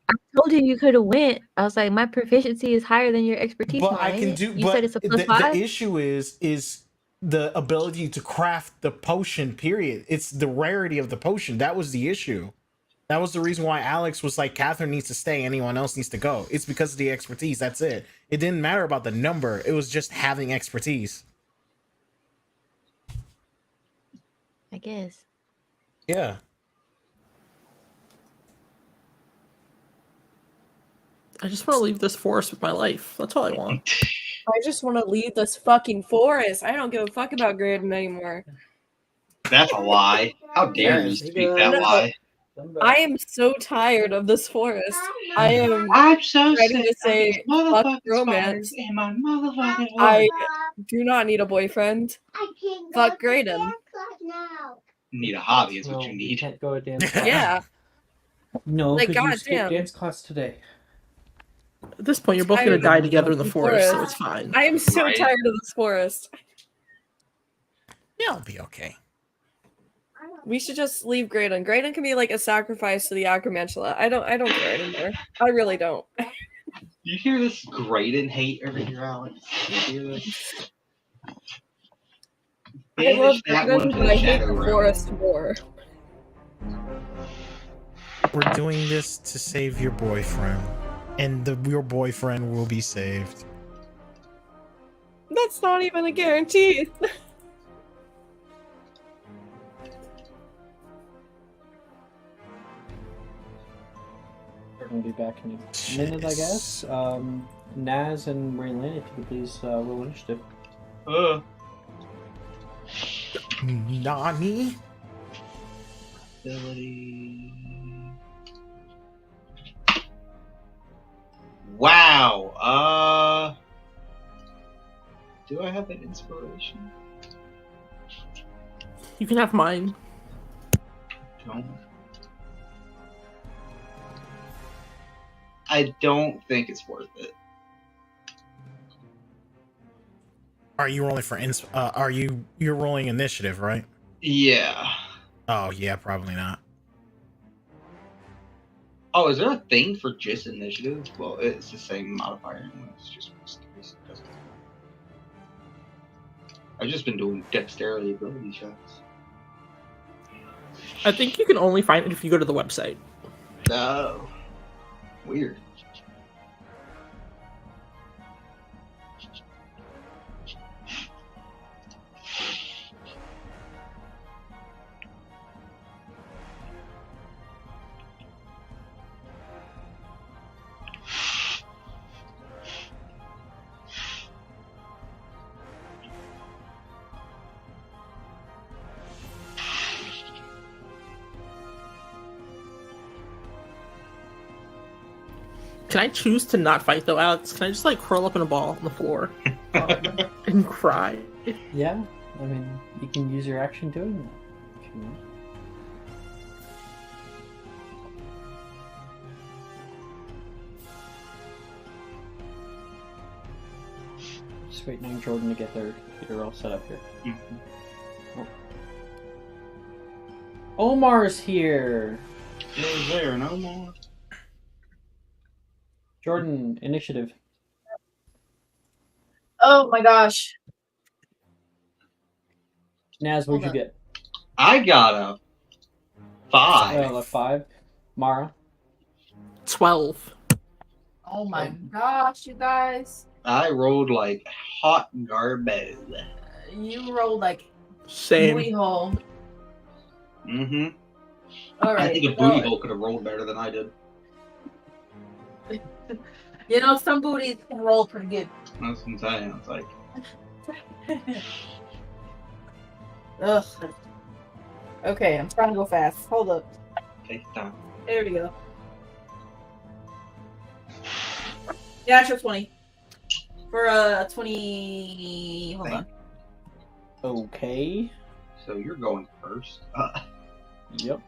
I told you could have went. I was like, my proficiency is higher than your expertise. But I can do. You But said it's a +5. the issue is the ability to craft the potion. Period. It's the rarity of the potion. That was the issue. That was the reason why Alex was like, Catherine needs to stay, anyone else needs to go. It's because of the expertise. That's it. It didn't matter about the number. It was just having expertise. I guess. Yeah. I just want to leave this forest with my life. That's all I want. I just want to leave this fucking forest. I don't give a fuck about Graydon anymore. That's a lie. How dare you speak that lie? I am so tired of this forest. I'm so ready sick to say of these fuck motherfucking romance. spiders in my motherfucking I life. do not need a boyfriend. Fuck Graydon. You need a hobby is what No, you you need. can't go to dance class. Yeah. No, Like, because you skipped goddamn. dance class today. At this point, you're both going to die together in the forest, so it's fine. I am so Right. tired of this forest. Yeah, I'll be okay. We should just leave Graydon. Graydon can be like a sacrifice to the Acromantula. I don't care anymore. I really don't. You hear this Graydon hate over here, Alex? You hear this? I love Banish that Graydon, one to but the I hate shadow the realm. forest more. We're doing this to save your boyfriend, and your boyfriend will be saved. That's not even a guarantee. We're going to be back in a minute, I guess. Naz and Raylin, if you could please roll initiative. Nani? Ability. Wow. Do I have an inspiration? You can have mine. Don't. I don't think it's worth it. Are you rolling for you're rolling initiative, right? Yeah. Oh yeah, probably not. Oh, is there a thing for just initiative? Well, it's the same modifier. It's just mysterious. I've just been doing dexterity ability checks. I think you can only find it if you go to the website. Oh. Weird. Can I choose to not fight though, Alex? Can I just like curl up in a ball on the floor and cry? Yeah, I mean, you can use your action doing that if you want. Just waiting on Jordan to get their computer all set up here. Mm-hmm. Oh. Omar's here! Is there no more? Jordan, initiative. Oh my gosh. Naz, what'd you get? I got a 5. A 5. Mara? 12. Oh my gosh, you guys. I rolled like hot garbage. You rolled like Same. booty hole. Mm-hmm. All right. I think a booty hole could have rolled better than I did. You know, some booties can roll pretty good. That's what I'm saying. It's like, Ugh. Okay, I'm trying to go fast. Hold up. take time. There we go. Natural 20. For 20. Hold on. Okay. So you're going first. Yep.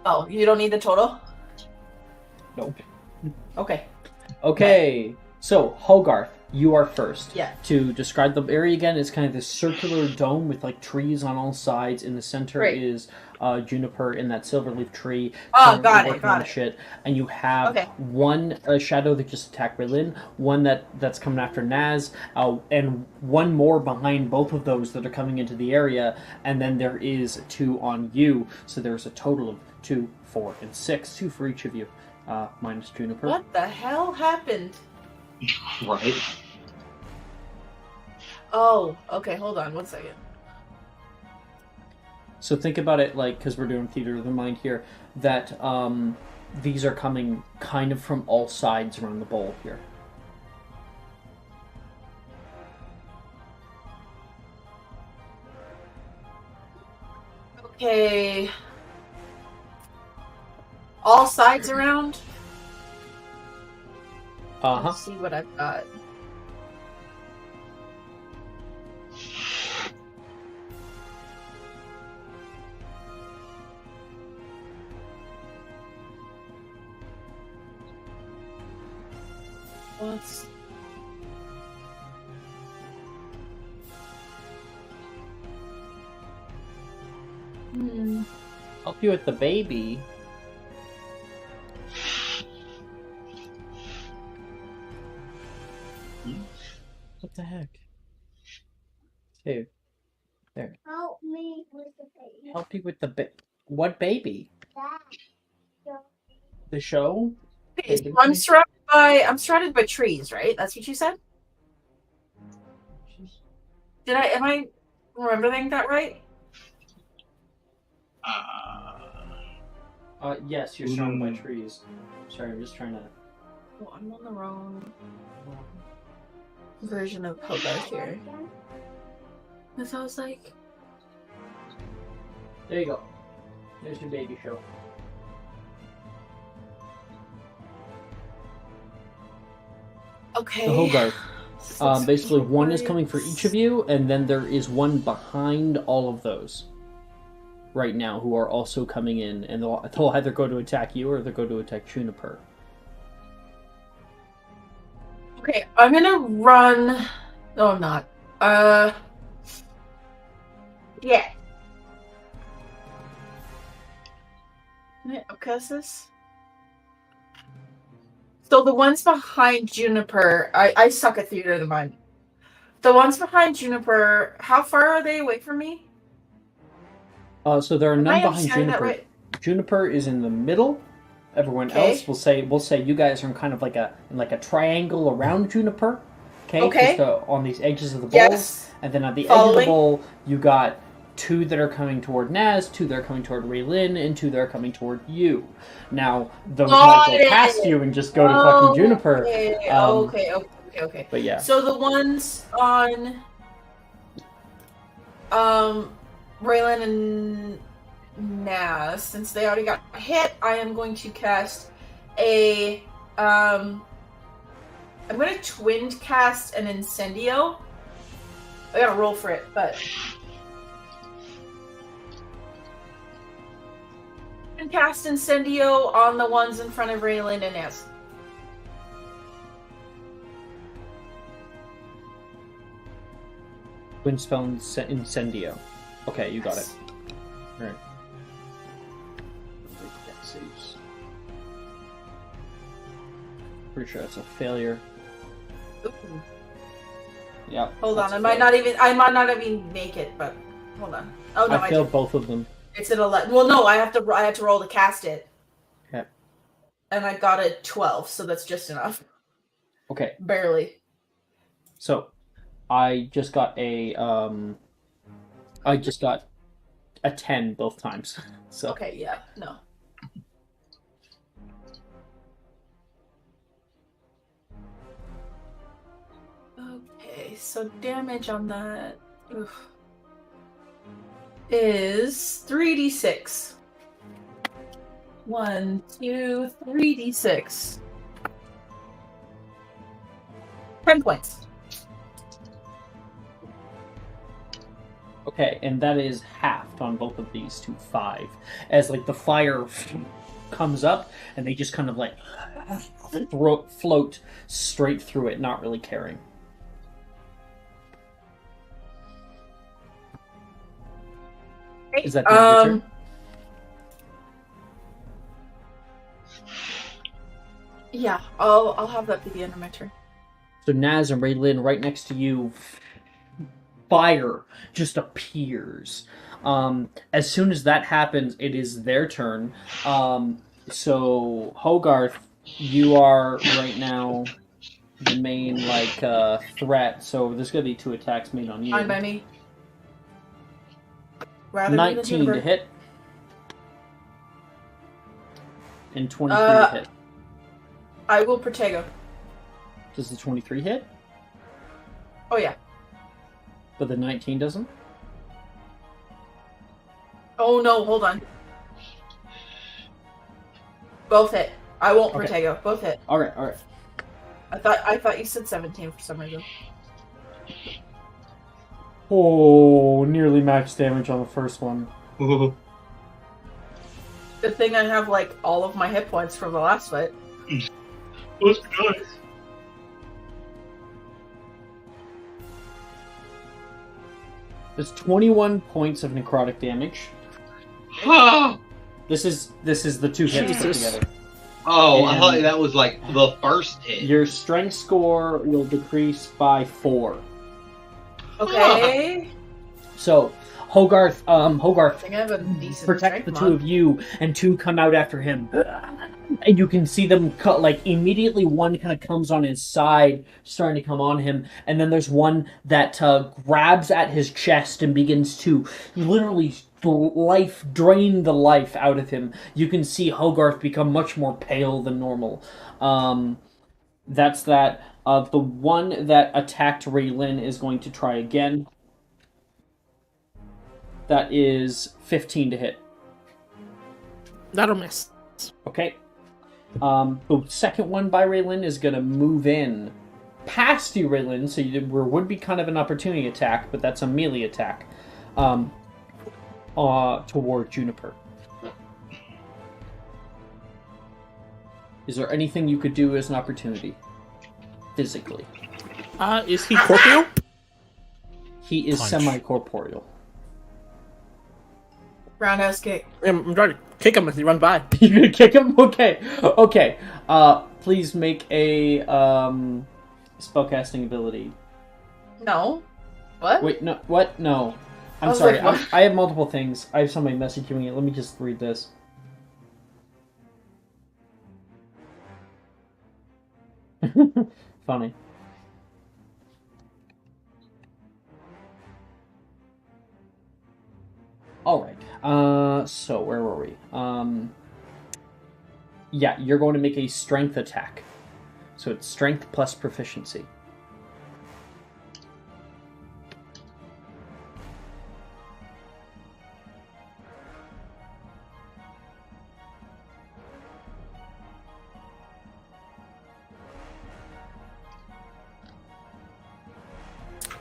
Oh, you don't need the total? Nope. Okay. Okay. So, Hogarth, you are first. Yeah. To describe the area again, it's kind of this circular dome with like trees on all sides. In the center Great. is Juniper in that silverleaf tree. Oh, got working it. on shit. And you have Okay. one shadow that just attacked Berlin, one that's coming after Naz, and one more behind both of those that are coming into the area. And then there is 2 on you. So there's a total of 2, 4, and 6. 2 for each of you, minus Juniper. What the hell happened? Right. Oh, okay. Hold on 1 second. So think about it like, because we're doing theater of the mind here, that these are coming kind of from all sides around the bowl here. Okay. All sides around? Uh-huh. Let's see what I've got. What's... Help you with the baby. What the heck? Here. There. Help me with the baby. Help you with the what baby? That. The show? Okay, so I'm surrounded by trees, right? That's what you said? Am I remembering that right? Yes, you're surrounded by trees. Sorry, I'm just trying to... Oh, I'm on the wrong version of Hogarth here. Because I was like... There you go. There's your baby show. Okay. So Hogarth, basically one is coming for each of you, and then there is one behind all of those right now who are also coming in, and they'll either go to attack you or they'll go to attack Juniper. Okay, I'm gonna run... No, I'm not. Yeah. Can I upcast this? So the ones behind Juniper... I suck at theater of the mind. The ones behind Juniper, how far are they away from me? So there are none behind understanding that Juniper. right? Juniper is in the middle. Everyone else will say you guys are in kind of like a triangle around Juniper. Okay. Just on these edges of the bowl. Yes. And then at the edge of the bowl, you got 2 that are coming toward Naz, 2 that are coming toward Raylin, and 2 that are coming toward you. Now those might go past you and just go to fucking Juniper. Okay. But yeah. So the ones on Raylin and Naz, since they already got hit, I am going to cast a I'm going to twin cast an Incendio. I gotta roll for it, but twin cast Incendio on the ones in front of Raylin and Naz. Twin spell Incendio. Okay, you got it. Alright. Pretty sure that's a failure. Ooh. Yeah. Hold on, I might not even make it, but hold on. Oh no, I failed both of them. It's an 11. Well, no, I had to roll to cast it. Okay. And I got a 12, so that's just enough. Okay. Barely. So, I just got a 10 both times. So. Okay, yeah, no. Okay, so damage on that is 3d6. 1, 2, 3d6. 10 points. Okay, and that is halved on both of these to 5. As like the fire comes up, and they just kind of like float straight through it, not really caring. Is that the end of your turn? Yeah, I'll have that be the end of my turn. So Naz and Raylin right next to you, fire just appears. As soon as that happens, it is their turn. So Hogarth, you are right now the main threat. So there's gonna be 2 attacks made on you. Fine by me. Rather 19 to hit. And 23 to hit. I will Protego. Does the 23 hit? Oh yeah. But the 19 doesn't? Oh no, hold on. Both hit. I won't Okay. Protego. Both hit. Alright. I thought you said 17 for some reason. Oh, nearly max damage on the first one. Good thing I have like all of my hit points from the last fight. Let's go. There's 21 points of necrotic damage. This is the 2 hits put together. Oh, I thought that was like the first hit. Your strength score will decrease by 4. Okay. So Hogarth I think I have a decent protect the strength 2 mod. of you, and 2 come out after him. And you can see them cut, like, immediately one kind of comes on his side, starting to come on him, and then there's one that grabs at his chest and begins to literally drain the life out of him. You can see Hogarth become much more pale than normal. That's that. The one that attacked Raylin is going to try again. That is 15 to hit. That'll miss. Okay. The second one by Raylin is going to move in past you, Raylin, so there would be kind of an opportunity attack, but that's a melee attack toward Juniper. Is there anything you could do as an opportunity? Physically. Is he corporeal? He is Punch. semi-corporeal. Roundhouse kick. I'm trying to kick him as he runs by. You're gonna kick him? Okay. Please make a spellcasting ability. No. What? Wait, no. What? No. I I'm was sorry. like, what? I have multiple things. I have somebody messaging me. Let me just read this. Funny. Alright. So where were we? Yeah, you're going to make a strength attack. So it's strength plus proficiency.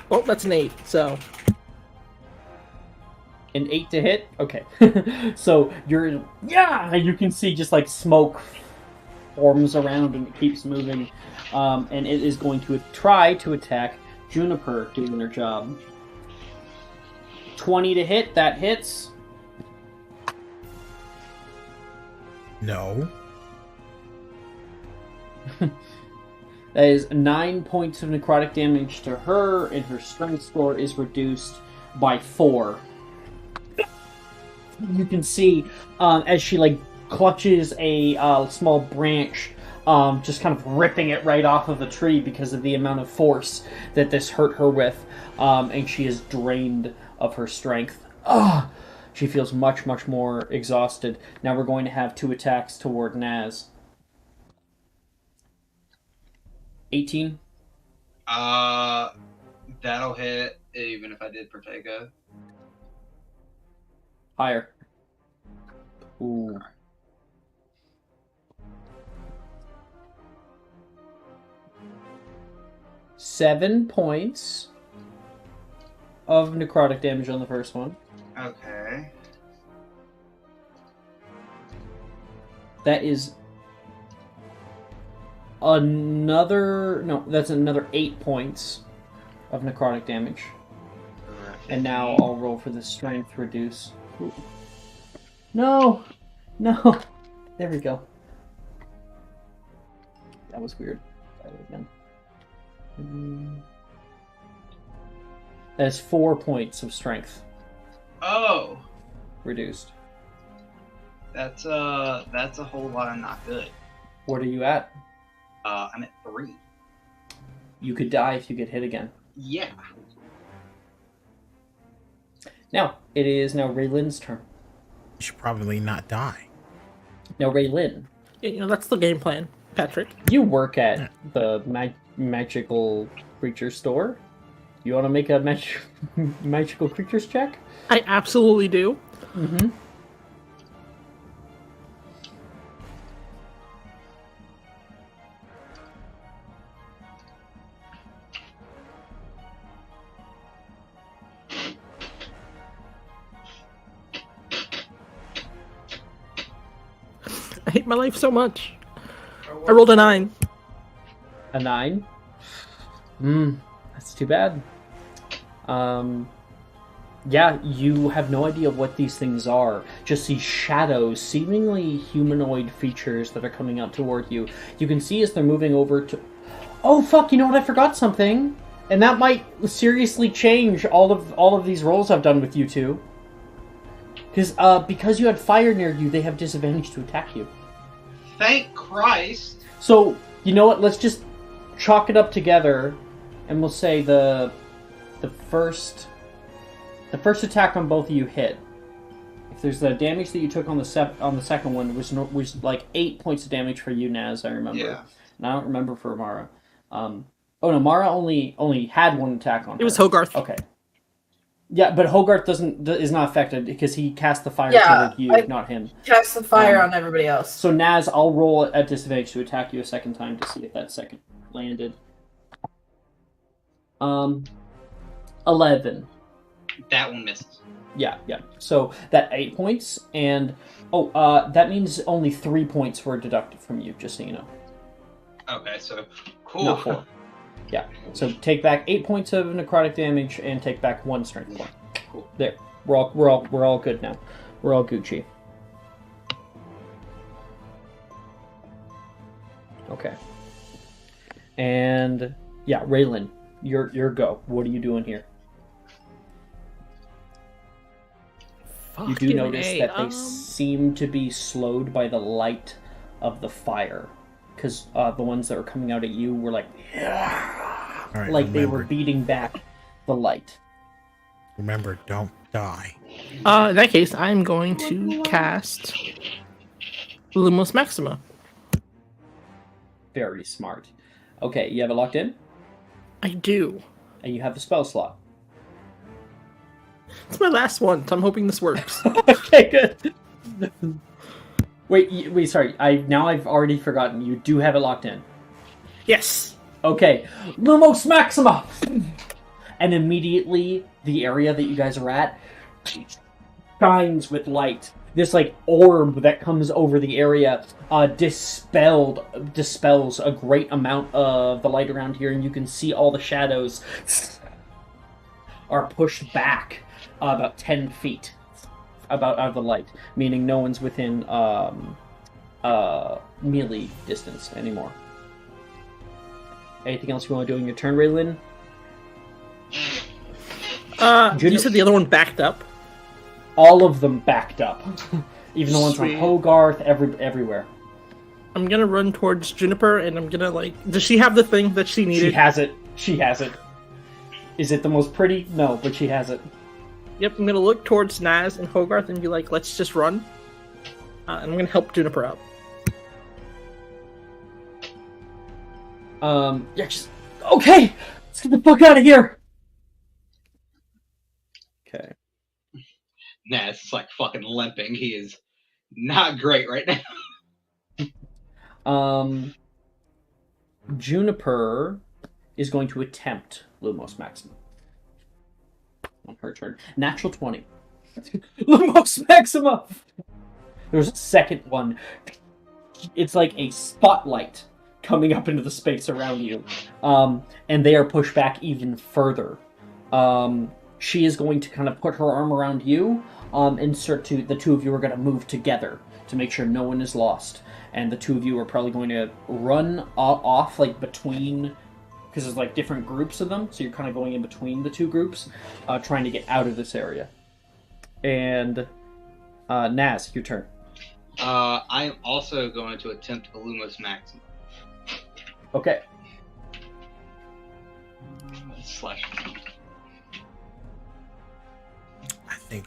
Well, that's an 8, so... An 8 to hit? Okay. So you're... Yeah! You can see just like smoke forms around and it keeps moving. And it is going to try to attack Juniper doing their job. 20 to hit, that hits. No. That is 9 points of necrotic damage to her, and her strength score is reduced by 4. You can see as she like clutches a small branch, just kind of ripping it right off of the tree because of the amount of force that this hurt her with, and she is drained of her strength. She feels much, much more exhausted. Now we're going to have 2 attacks toward Naz. 18? That'll hit even if I did Protego. Higher. Ooh. 7 points of necrotic damage on the first one. Okay. That is another... No, that's another 8 points of necrotic damage. And now I'll roll for the strength reduce. Ooh. No! No! There we go. That was weird. Try that again. That's 4 points of strength. Oh! Reduced. That's a whole lot of not good. What are you at? I'm at 3. You could die if you get hit again. Yeah. Now, it is now Raylin's turn. You should probably not die. Now, Raylin. That's the game plan, Patrick. You work at the magical creature store. You want to make a magical creatures check? I absolutely do. Mm-hmm. I hate my life so much. I rolled a 9. A 9? That's too bad. Yeah, you have no idea what these things are. Just these shadows, seemingly humanoid features that are coming out toward you. You can see as they're moving over to... Oh, fuck, you know what? I forgot something. And that might seriously change all of these rolls I've done with you two. Because you had fire near you, they have disadvantage to attack you. Thank Christ! So, you know what? Let's just chalk it up together, and we'll say the first attack on both of you hit. If there's the damage that you took on the second one, was like 8 points of damage for you, Naz. I remember. Yeah. And I don't remember for Mara. Oh no, Mara only had one attack on her. It was Hogarth. Okay. Yeah, but Hogarth is not affected because he cast the fire toward you, not him. Cast the fire on everybody else. So Naz, I'll roll at disadvantage to attack you a second time to see if that second landed. 11. That one misses. Yeah. So that 8 points, and that means only 3 points were deducted from you. Just so you know. Okay, so cool. Not 4. Yeah. So take back 8 points of necrotic damage and take back 1 strength point. Cool. There. We're all good now. We're all Gucci. Okay. And yeah, Raylin, your go. What are you doing here? You do notice that they seem to be slowed by the light of the fire. Because the ones that were coming out at you were like, yeah, right, like they were beating back the light. Remember, don't die. In that case, I'm going to cast Lumos Maxima. Very smart. Okay, you have it locked in? I do. And you have the spell slot. It's my last one, so I'm hoping this works. Okay, good. Wait, sorry. I've already forgotten. You do have it locked in. Yes. Okay. Lumos Maxima! And immediately, the area that you guys are at shines with light. This, orb that comes over the area dispels a great amount of the light around here, and you can see all the shadows are pushed back about 10 feet out of the light, meaning no one's within melee distance anymore. Anything else you want to do in your turn, Raylin? You said the other one backed up? All of them backed up. Even the ones on Sweet. Hogarth, everywhere. I'm gonna run towards Juniper, and I'm gonna, does she have the thing that she needed? She has it. Is it the most pretty? No, but she has it. Yep, I'm gonna look towards Naz and Hogarth and be like, let's just run. And I'm gonna help Juniper out. Yeah, okay! Let's get the fuck out of here! Okay. Nah, it's fucking limping. He is not great right now. Juniper, is going to attempt Lumos Maxima. On her turn. Natural 20. Lumos Maxima! There's a second one. It's like a spotlight coming up into the space around you. And they are pushed back even further. She is going to kind of put her arm around you, and the two of you are going to move together to make sure no one is lost. And the two of you are probably going to run off, like, between, because there's, like, different groups of them, so you're kind of going in between the two groups, trying to get out of this area. And, Naz, your turn. I'm also going to attempt a Lumos Maxima. Okay. Slash. I think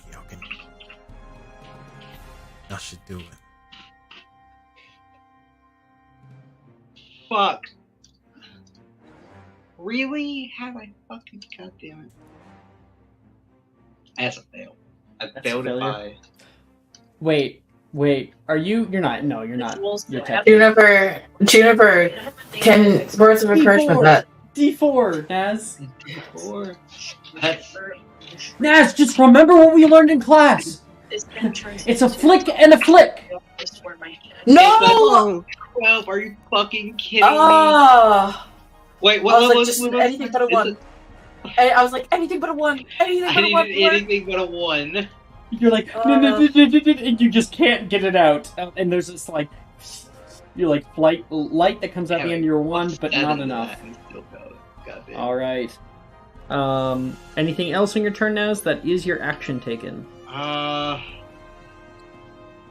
y'all should do it. Fuck. Really? Have I fucking goddamn it? That's a fail. I failed it by. Wait. Are you? You're not. No, you're not. You're Juniper can words of encouragement that. D4, Naz. D4. That's. Naz, just remember what we learned in class. It's a flick and a flick. No! 12. Are you fucking kidding me? Wait, what was like, anything but a 1. I was like, anything but a 1. Anything but a 1. You're like, no, and you just can't get it out. And there's this, like, you're like, light that comes out the end of your wand, but not enough. Alright. Anything else on your turn, Naz? That is your action taken.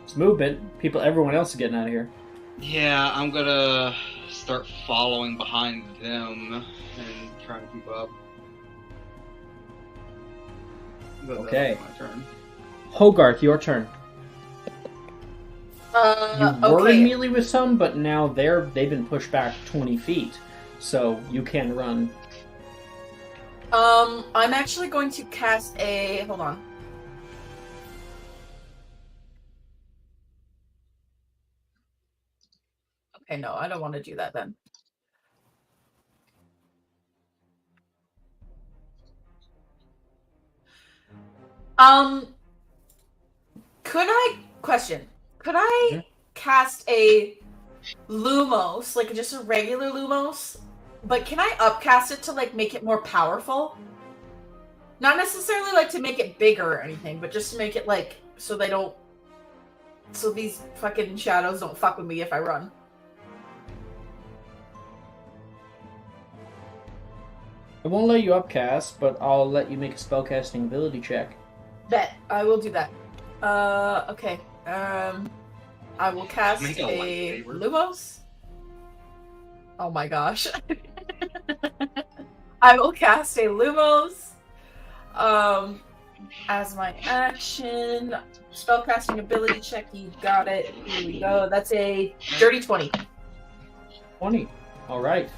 It's movement. Everyone else is getting out of here. Yeah, I'm gonna start following behind them and trying to keep up. Okay. My turn. Hogarth, your turn. You were okay. in melee with some, but now they've been pushed back 20 feet, so you can run. I'm actually going to cast a... Hold on. Okay, no, I don't want to do that then. Could I cast a Lumos, like just a regular Lumos, but can I upcast it to like make it more powerful? Not necessarily like to make it bigger or anything, but just to make it like so these fucking shadows don't fuck with me if I run. I won't let you upcast, but I'll let you make a spellcasting ability check. Bet. I will do that. Okay. I will cast a Lumos. Oh my gosh. I will cast a Lumos. As my action. Spellcasting ability check, you got it. Here we go. That's a dirty 20. 20. Alright.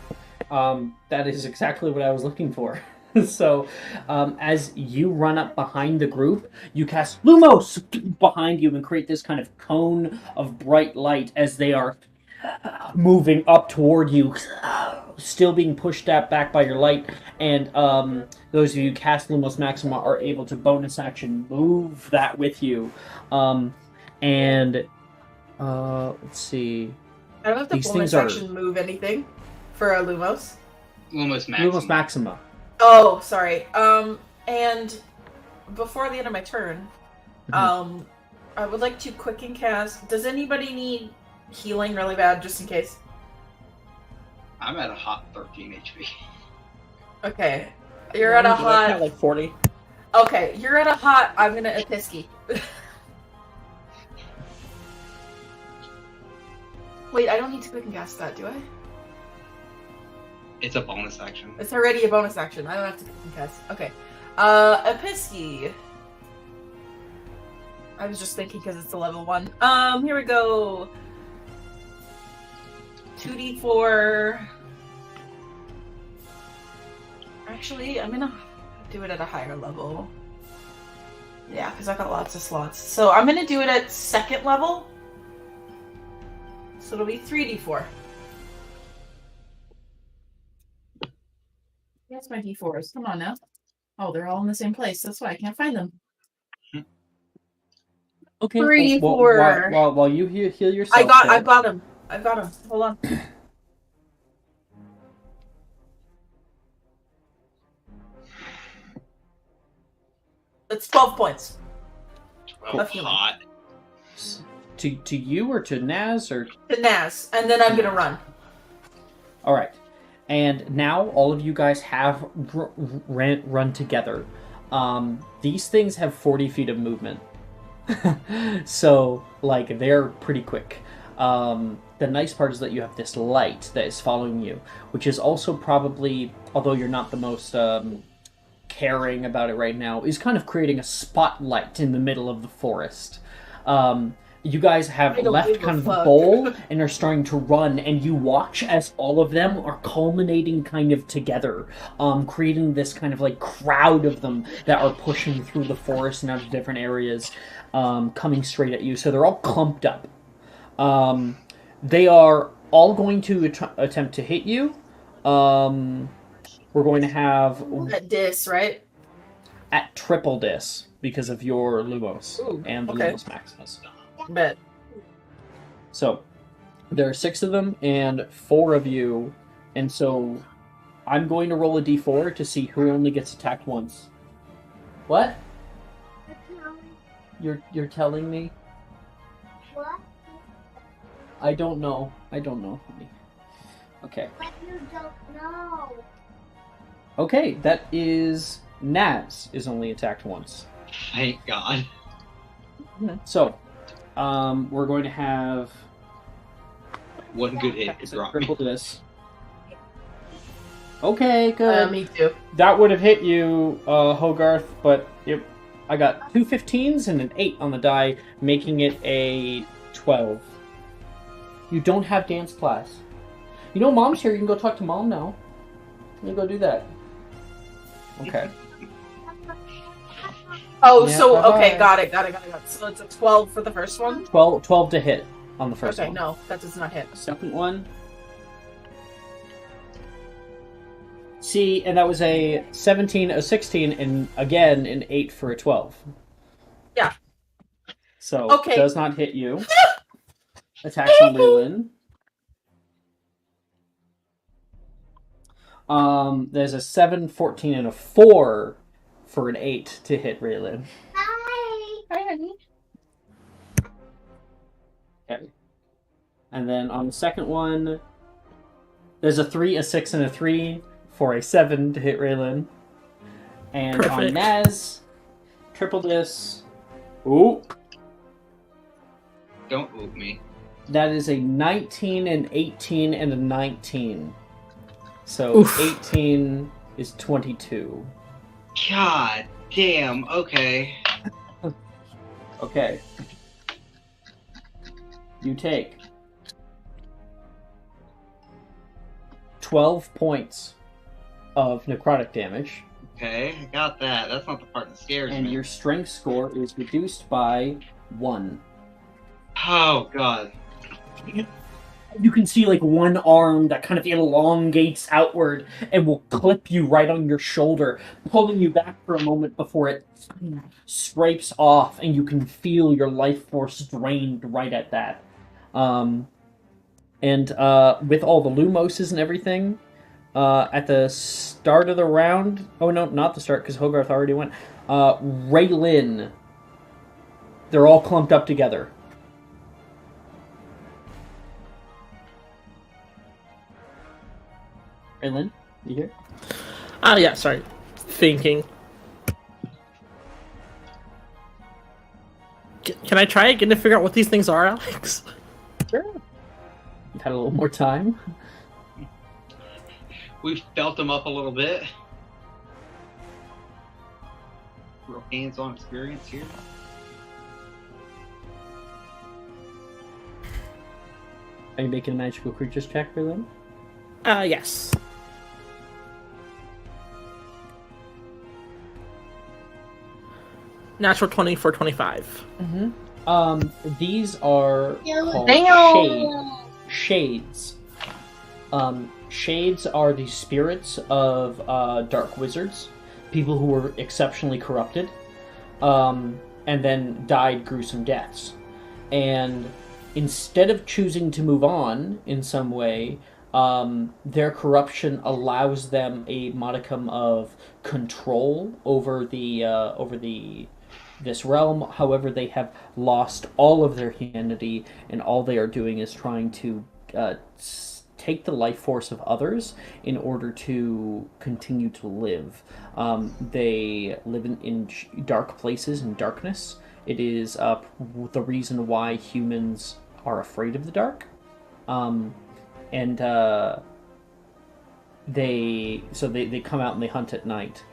That is exactly what I was looking for. So, as you run up behind the group, you cast Lumos behind you and create this kind of cone of bright light as they are moving up toward you, still being pushed back by your light. And those of you who cast Lumos Maxima are able to bonus action move that with you. Let's see. I don't have to bonus action move anything for a Lumos. Lumos Maxima. Lumos Maxima. Oh, sorry. And before the end of my turn, I would like to quicken cast. Does anybody need healing really bad, just in case? I'm at a hot 13 HP. Okay. You're at a hot... like 40. Okay, you're at a hot... I'm gonna Episky. Wait, I don't need to quicken cast that, do I? It's a bonus action. It's already a bonus action. I don't have to quicken cast. Okay. Episky. I was just thinking because it's a level 1. Here we go. 2d4. Actually, I'm gonna do it at a higher level. Yeah, because I got lots of slots. So I'm gonna do it at 2nd level. So it'll be 3d4. That's my D4s. Come on now. Oh, they're all in the same place. That's why I can't find them. Okay. 3, well, 4. While you heal yourself. I've got him. Hold on. That's 12 points. Cool. Hot. To you or to Naz or To Naz, and then I'm gonna run. all right. And now all of you guys have run together. These things have 40 feet of movement. So, like, they're pretty quick. The nice part is that you have this light that is following you, which is also probably, although you're not the most caring about it right now, is kind of creating a spotlight in the middle of the forest. You guys have left kind of the bowl and are starting to run, and you watch as all of them are culminating kind of together, creating this kind of like crowd of them that are pushing through the forest and out of different areas, coming straight at you. So they're all clumped up. They are all going to attempt to hit you. We're going to have At dis, right? at triple dis because of your Lumos and the okay. Lumos Maximus. Bet. So there are 6 of them and 4 of you, and so I'm going to roll a d4 to see who only gets attacked once. What? You're telling me? What? I don't know, honey. Okay. But you don't know. Okay, that is Naz is only attacked once. Thank God. So, we're going to have one good hit to drop triple this. Okay, good. Me too. That would have hit you, Hogarth, but I got 2 15s and an 8 on the die, making it a 12. You don't have dance class. You know, Mom's here. You can go talk to Mom now. You go do that. Okay. Oh, Yeah, so bye-bye. okay, got it. So it's a 12 for the first one. 12 to hit on the first Okay, one. no, that does not hit. Second one. See, and that was a 17, a 16, and again an 8 for a 12. Yeah. So Okay. does not hit you. Attacks on Leland. There's a 7, 14, and a 4 for an 8 to hit Raylan. Hi. Hi, honey. Okay. And then on the second one, there's a 3, a 6, and a 3 for a 7 to hit Raylan. And on Perfect. Naz, triple this. Ooh. Don't oop me. That is a 19, an 18, and a 19. So Oof. 18 is 22. God damn. Okay. Okay. You take 12 points of necrotic damage. Okay, I got that. That's not the part that scares And me. your strength score is reduced by 1. Oh God. You can see like one arm that kind of elongates outward and will clip you right on your shoulder, pulling you back for a moment before it scrapes off, and you can feel your life force drained right at that. And with all the Lumoses and everything, at the start of the round... Oh, no, not the start, because Hogarth already went. Raylin. They're all clumped up together. Raylin, you here? Yeah, sorry. Thinking. Can I try again to figure out what these things are, Alex? Sure. You've had a little more time. We've felt them up a little bit. Real hands-on experience here. Are you making a magical creatures check for them? Yes. Natural 20 for 25. These are called shades. Shades are the spirits of dark wizards, people who were exceptionally corrupted, and then died gruesome deaths. And instead of choosing to move on in some way, their corruption allows them a modicum of control over this realm. However, they have lost all of their humanity, and all they are doing is trying to take the life force of others in order to continue to live. They live in dark places and darkness. It is the reason why humans are afraid of the dark. And they come out and they hunt at night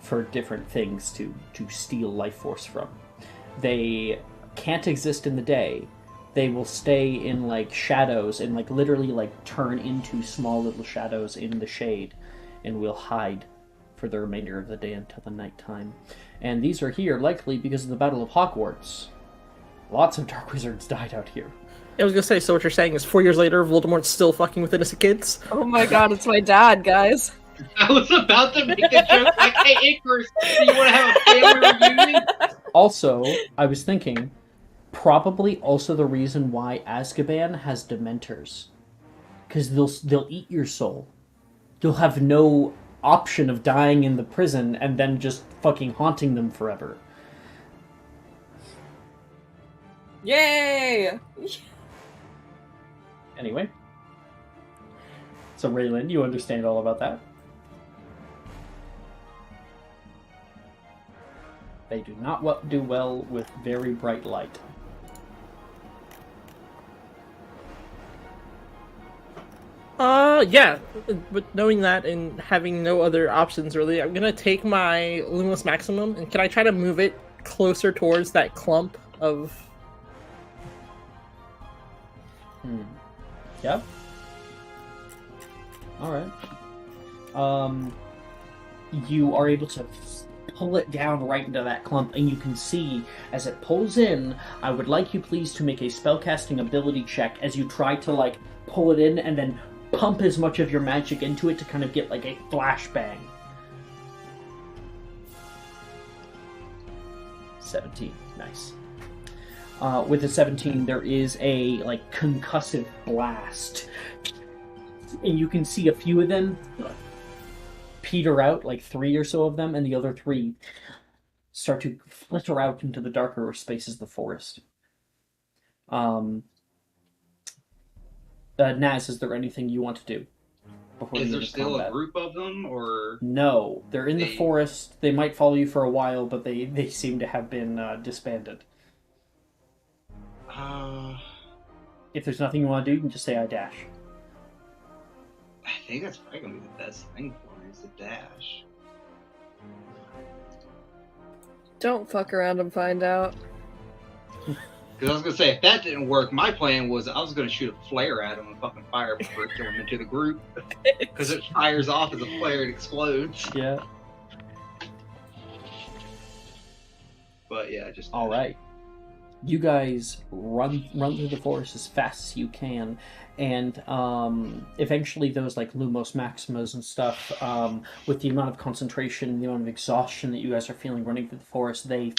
for different things to steal life force from. They can't exist in the day. They will stay in like shadows and like literally like turn into small little shadows in the shade, and will hide for the remainder of the day until the nighttime. And these are here likely because of the Battle of Hogwarts. Lots of dark wizards died out here. I was gonna say, so what you're saying is 4 years later, Voldemort's still fucking with innocent kids? Oh my god, it's my dad, guys. I was about to make a joke like, hey, Icarus, do you want to have a family reunion? Also, I was thinking, probably also the reason why Azkaban has Dementors. Because they'll eat your soul. You'll have no option of dying in the prison and then just fucking haunting them forever. Yay! Anyway. So Raylan, you understand all about that? They do not do well with very bright light. Yeah. But knowing that and having no other options really, I'm gonna take my Lumos Maximum, and can I try to move it closer towards that clump of... Yep. Alright. You are able to pull it down right into that clump, and you can see as it pulls in. I would like you please to make a spellcasting ability check as you try to like pull it in and then pump as much of your magic into it to kind of get like a flashbang. 17. Nice. With a 17, there is a like concussive blast, and you can see a few of them peter out, like 3 or so of them, and the other 3 start to flitter out into the darker spaces of the forest. Naz, is there anything you want to do? Is there still a group of them, or...? No, they're in the forest. They might follow you for a while, but they seem to have been disbanded. If there's nothing you want to do, you can just say I dash. I think that's probably going to be the best thing for me, is the dash. Don't fuck around and find out. Because I was going to say, if that didn't work, my plan was I was going to shoot a flare at him and fucking fire before it kill him into the group. Because it fires off as a flare and explodes. Yeah. But yeah, just... Alright. You guys run through the forest as fast as you can, and eventually those like Lumos Maximas and stuff, with the amount of concentration and the amount of exhaustion that you guys are feeling running through the forest, they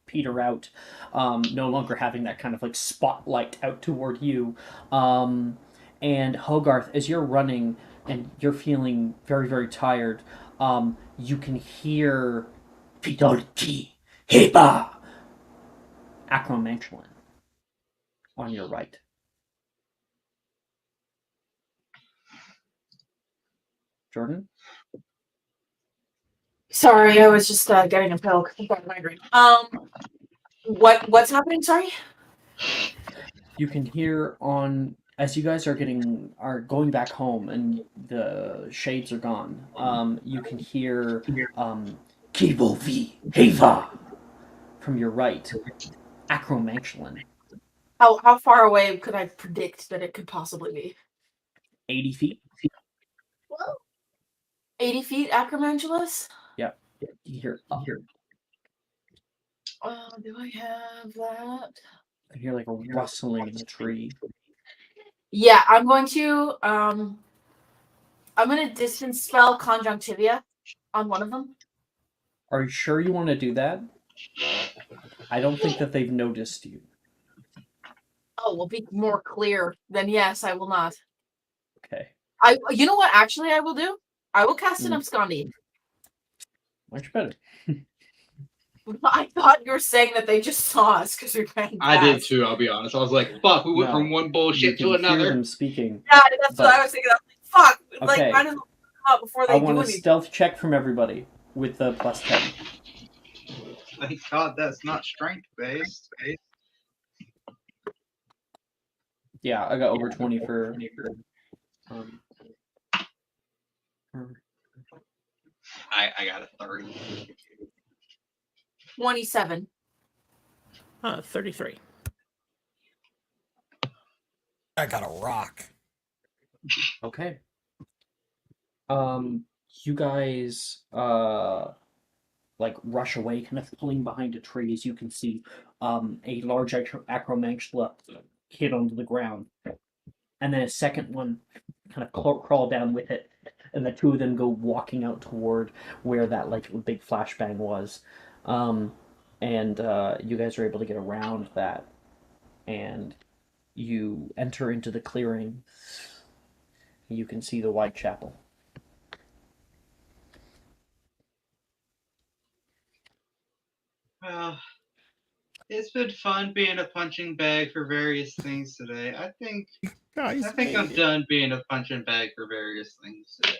peter out, no longer having that kind of like spotlight out toward you. And Hogarth, as you're running and you're feeling very, very tired, you can hear Pidolki Heba Acromantulin on your right. Jordan? Sorry, I was just getting a pill because I've got a migraine. What's happening? Sorry. You can hear on as you guys are going back home and the shades are gone. You can hear Kibo V Heva from your right. Acromantulin. How far away could I predict that it could possibly be? 80 feet. Whoa. 80 feet, Acromantulus? Yeah. You hear. Do I have that? You hear like a rustling in the tree. Yeah, I'm going to I'm gonna distance spell conjunctivia on one of them. Are you sure you want to do that? I don't think that they've noticed you. Oh, we'll be more clear. Then yes, I will not. Okay. You know what? Actually, I will do. I will cast an abscondi. Much better. I thought you were saying that they just saw us because we ran past. I did too. I'll be honest. I was like, "Fuck, we went from one bullshit to another." Hear them speaking. Yeah, that's what I was thinking. I was like, "Fuck!" Okay. Like, might as well come up before they I do want a anything. stealth check from everybody with the +10. Thank God that's not strength based. Yeah, I got over 20 for. I got a 30. 27. 33. I got a rock. Okay. You guys like rush away, kind of pulling behind a tree as you can see a large acromantula hit onto the ground, and then a second one kind of crawl down with it, and the two of them go walking out toward where that like big flashbang was, and you guys are able to get around that, and you enter into the clearing. You can see the Whitechapel. Well, it's been fun being a punching bag for various things today. I think I'm done being a punching bag for various things today.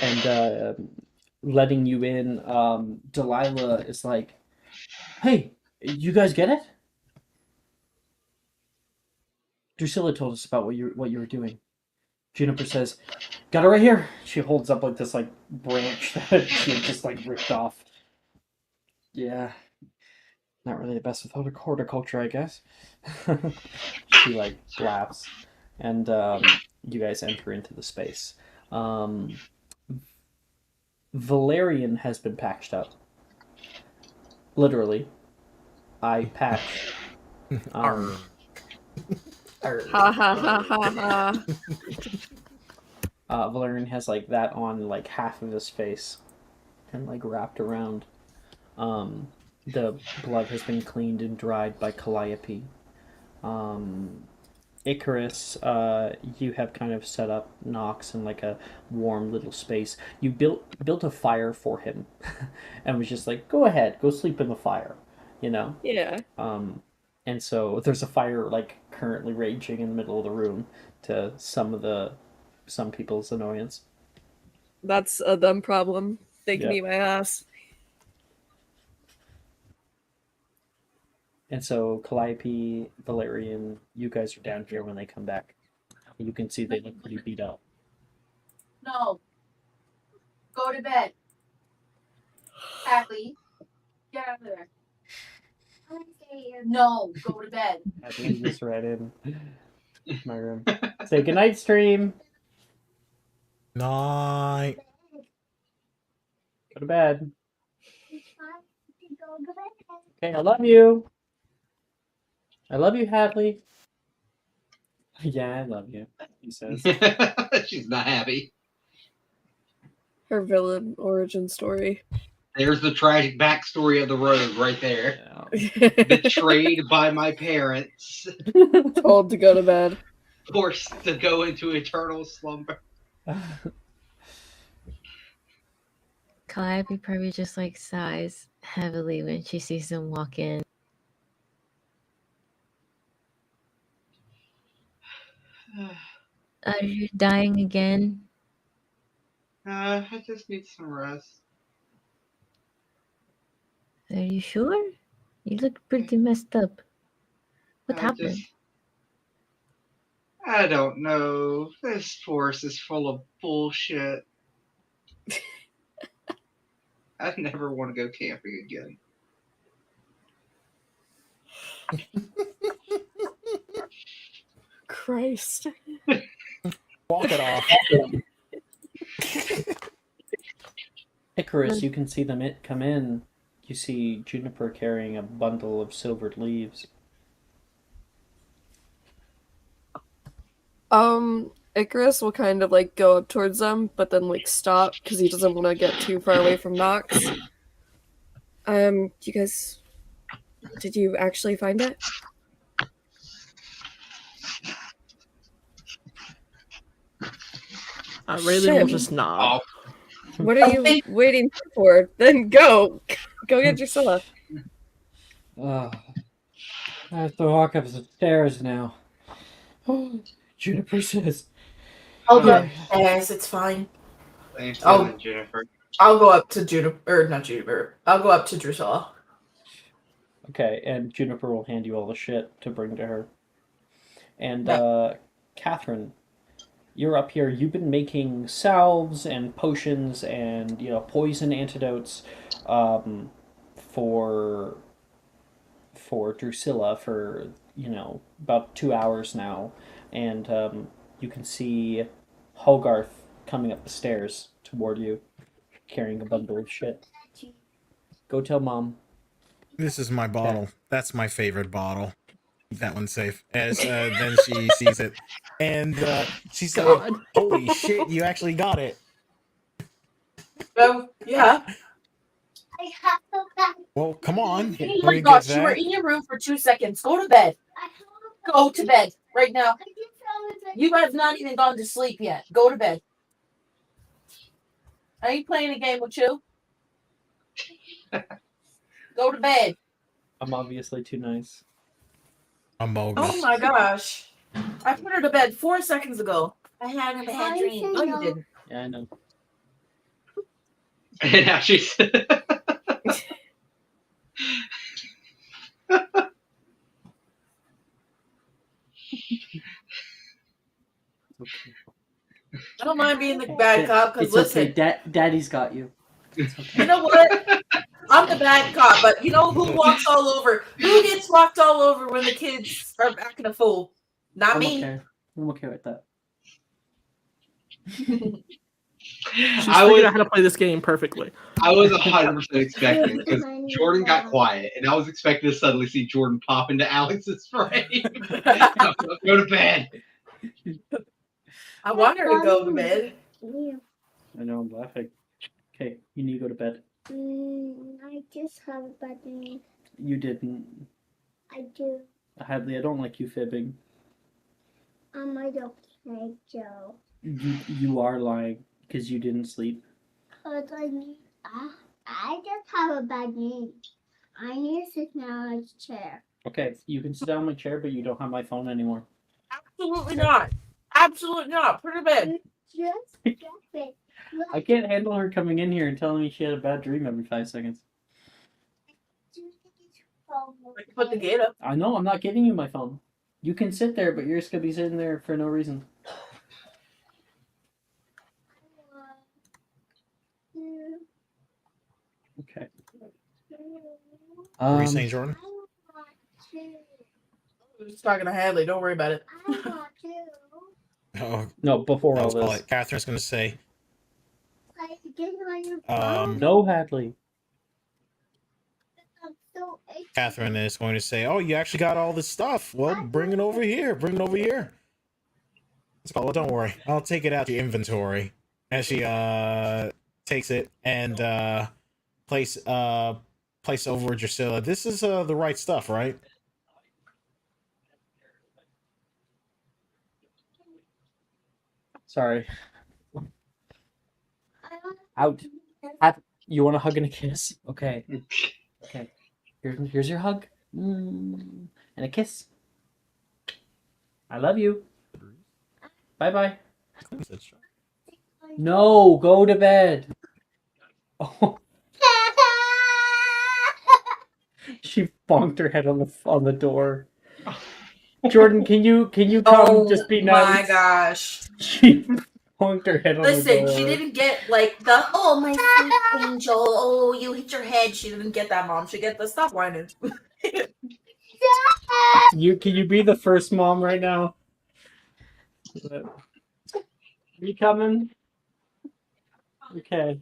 And letting you in, Delilah is like, "Hey, you guys get it? Drusilla told us about what you were doing." Juniper says, "Got it right here." She holds up like this like branch that she had just like ripped off. Yeah, not really the best with horticulture, I guess. She like laughs, and you guys enter into the space. Valerian has been patched up. Literally, I patched. Ha ha ha ha ha. Valerian has like that on like half of his face, and like wrapped around. The blood has been cleaned and dried by Calliope. Icarus, you have kind of set up Nox in like a warm little space. You built a fire for him, and was just like, "Go ahead, go sleep in the fire," you know. Yeah. And so there's a fire like currently raging in the middle of the room to some people's annoyance. That's a them problem. They can Yeah. eat my ass. And so Calliope, Valerian, you guys are down here when they come back. You can see they look pretty beat up. No. Go to bed. Hadley, get out of there. No, go to bed. Hadley just right in my room. Say goodnight, stream. Night. Go to bed. Okay, I love you. I love you, Hadley. Yeah, I love you, he says. She's not happy. Her villain origin story. There's the tragic backstory of the road right there. Yeah. Betrayed by my parents. Told to go to bed. Forced to go into eternal slumber. Calliope probably just like sighs heavily when she sees them walk in. Are you dying again? I just need some rest. Are you sure? You look pretty messed up. What happened? I don't know. This forest is full of bullshit. I never want to go camping again. Christ. Walk it off. Icarus, you can see them come in. You see Juniper carrying a bundle of silvered leaves. Icarus will kind of like go up towards them, but then like stop because he doesn't want to get too far away from Nox. You guys, did you actually find it? Raylan will just nod. What are you waiting for? Then go get Drusilla. I have to walk up the stairs now. Juniper says, I'll go upstairs. It's fine. Jennifer. I'll go up to Juniper, or not Juniper. I'll go up to Drusilla. Okay, and Juniper will hand you all the shit to bring to her. And Catherine, you're up here. You've been making salves and potions and poison antidotes for Drusilla for about 2 hours now, and you can see Hogarth coming up the stairs toward you, carrying a bundle of shit. Go tell Mom. This is my bottle. Okay. That's my favorite bottle. Keep that one safe. As then she sees it, and she said, "Holy shit! You actually got it." Well, yeah. I have to bed. Well, come on. Oh my gosh, you were in your room for 2 seconds. Go to bed. Go to bed right now. You have not even gone to sleep yet. Go to bed. Are you playing a game with you? Go to bed. I'm obviously too nice. I'm bogus. Oh my gosh. I put her to bed 4 seconds ago. I had a bad dream. No, you didn't. Yeah, I know. And now she's... I don't mind being the bad cop because listen, okay. Daddy's got you. Okay. You know what? I'm the bad cop, but you know who walks all over? Who gets walked all over when the kids are acting a fool? Not me. Okay. I'm okay with that. She's figured out how to play this game perfectly. I was 100% expecting because Jordan got quiet, and I was expecting to suddenly see Jordan pop into Alex's frame. Go to bed. I want her to go to bed. I know, I'm laughing. Okay, you need to go to bed. I just have a bad dream. You didn't. I do. Hadley, I don't like you fibbing. I don't care, Joe. You are lying because you didn't sleep. Because I just have a bad dream. I need to sit down on a chair. Okay, you can sit down on my chair, but you don't have my phone anymore. Absolutely not. Absolutely not. Put her to bed. Just get it. I can't handle her coming in here and telling me she had a bad dream every 5 seconds. Put the gate up. I know, I'm not giving you my phone. You can sit there, but you're just going to be sitting there for no reason. Okay. What are you saying, Jordan? I'm just talking to Hadley. Don't worry about it. Oh, no, before all this. Catherine's going to say... no, Hadley. Catherine is going to say, "Oh, you actually got all this stuff. Well, bring it over here. Bring it over here." Let's go. Well, don't worry. I'll take it out the inventory. As she takes it and place over Drusilla. This is the right stuff, right? Sorry. Out. You want a hug and a kiss? Okay. Okay. Here's your hug. And a kiss. I love you. Bye-bye. No, go to bed. Oh. She bonked her head on the door. Jordan, can you come just be nice? Oh my gosh. She bonked her head on the door. Listen, she didn't get like the "oh my sweet angel, oh you hit your head." She didn't get that, Mom. She get the "stop whining." Can you be the first mom right now? Are you coming? Okay.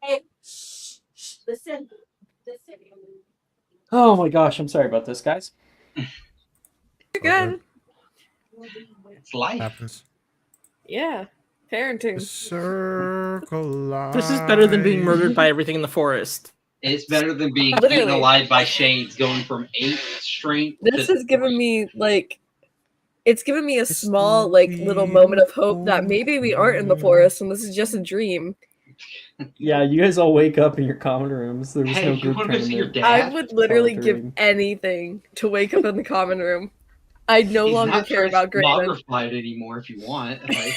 Hey, shh, listen. Oh my gosh, I'm sorry about this, guys. You're good. It's life. Happens. Yeah. Parenting. Circle life. This is better than being murdered by everything in the forest. It's better than being Literally. eaten alive by shades, going from 8 strength. This to has given 3. me like, it's given me a It's small the like little moment of hope that beautiful maybe we aren't in the forest and this is just a dream. Yeah, you guys all wake up in your common rooms. There was Hey, no if you group want to go see your tournament. I dad, would literally give dream. anything to wake up in the common room. I no he's longer not care about Graydon. transmogrified anymore. If you want, like,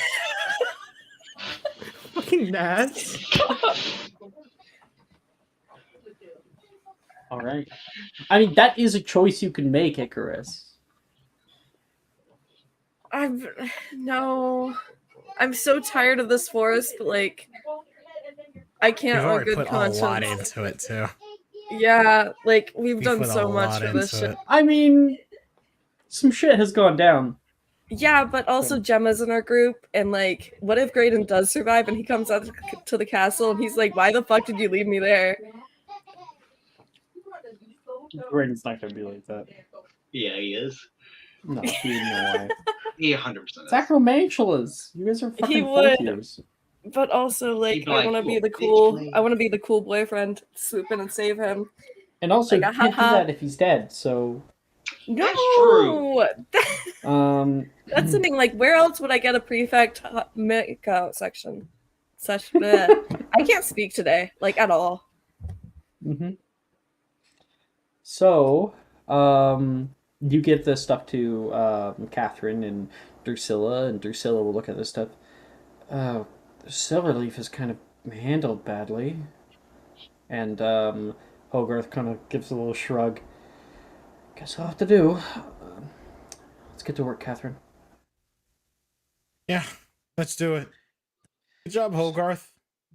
Fucking Naz. All right. I mean, that is a choice you can make, Icarus. No. I'm so tired of this forest. Like, I can't We've on already good put conscience. a lot into it too. Yeah, like we've We done put a so much lot for this into shit. it. I mean, some shit has gone down. Yeah, but also Gemma's in our group, and like, what if Graydon does survive and he comes out to the castle and he's like, "Why the fuck did you leave me there?" Graydon's not gonna be like that. yeah, he is. No, he didn't know why. He 100% is. Sacromantulas. You guys are fucking He fourth would. years. But also, like, He'd be I like, want to "You be a the bitch, cool. Blade." I want to be the cool boyfriend, swoop in and save him. And also, Like, you can't do that if he's dead. So, No, That's true. That's the thing. Like, where else would I get a prefect makeout section? I can't speak today, like at all. Mm-hmm. So, you give this stuff to Catherine and Drusilla will look at this stuff. Silverleaf is kind of handled badly. And Hogarth kind of gives a little shrug. Guess I'll have to do. Let's get to work, Catherine. Yeah, let's do it. Good job, Hogarth.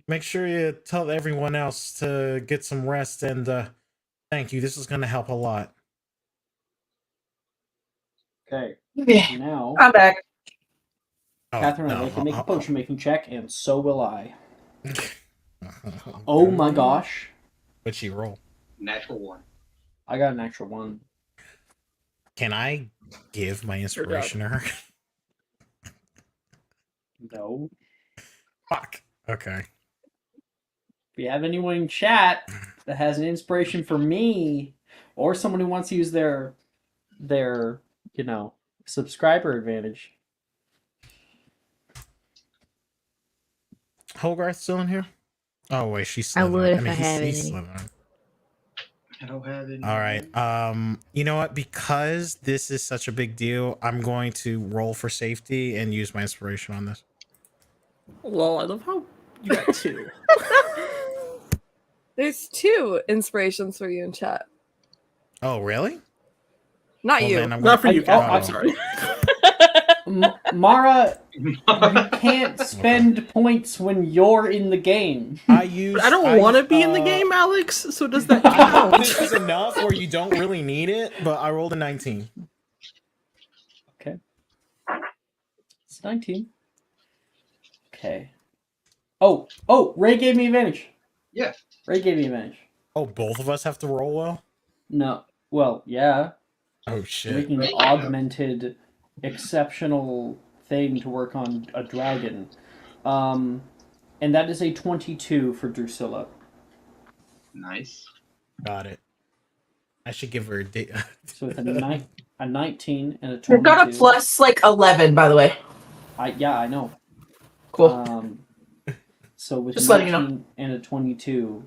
Make sure you tell everyone else to get some rest, and thank you. This is going to help a lot. Okay. Yeah. Now, I'm back. Catherine, I'd like to make a potion making check, and so will I. Oh my gosh. What'd she roll? Natural 1. I got an extra 1. Can I give my inspiration to her? No. Fuck. Okay. If you have anyone in chat that has an inspiration for me, or someone who wants to use their subscriber advantage. Hogarth still in here? Oh wait, she's I Slytherin. would if I had he's any. Slytherin. I don't have any. All right. You know what? Because this is such a big deal, I'm going to roll for safety and use my inspiration on this. Lol, I love how you got 2. There's 2 inspirations for you in chat. Oh, really? Not Well, you. then I'm Not for gonna- you, Catherine. I'm sorry. Mara, you can't spend points when you're in the game. I use. I don't want to be in the game, Alex. So does that I know count? this is enough where you don't really need it, but I rolled a 19. Okay. It's 19. Okay. Oh, Ray gave me advantage. Yeah. Ray gave me advantage. Oh, both of us have to roll well? No. Well, yeah. Oh, shit. Making an augmented, exceptional thing to work on a dragon. And that is a 22 for Drusilla. Nice. Got it. I should give her a date. So with a 19 and a 22. We've got a plus like 11, by the way. I know. Cool. So with Just 19 letting you know. and a 22,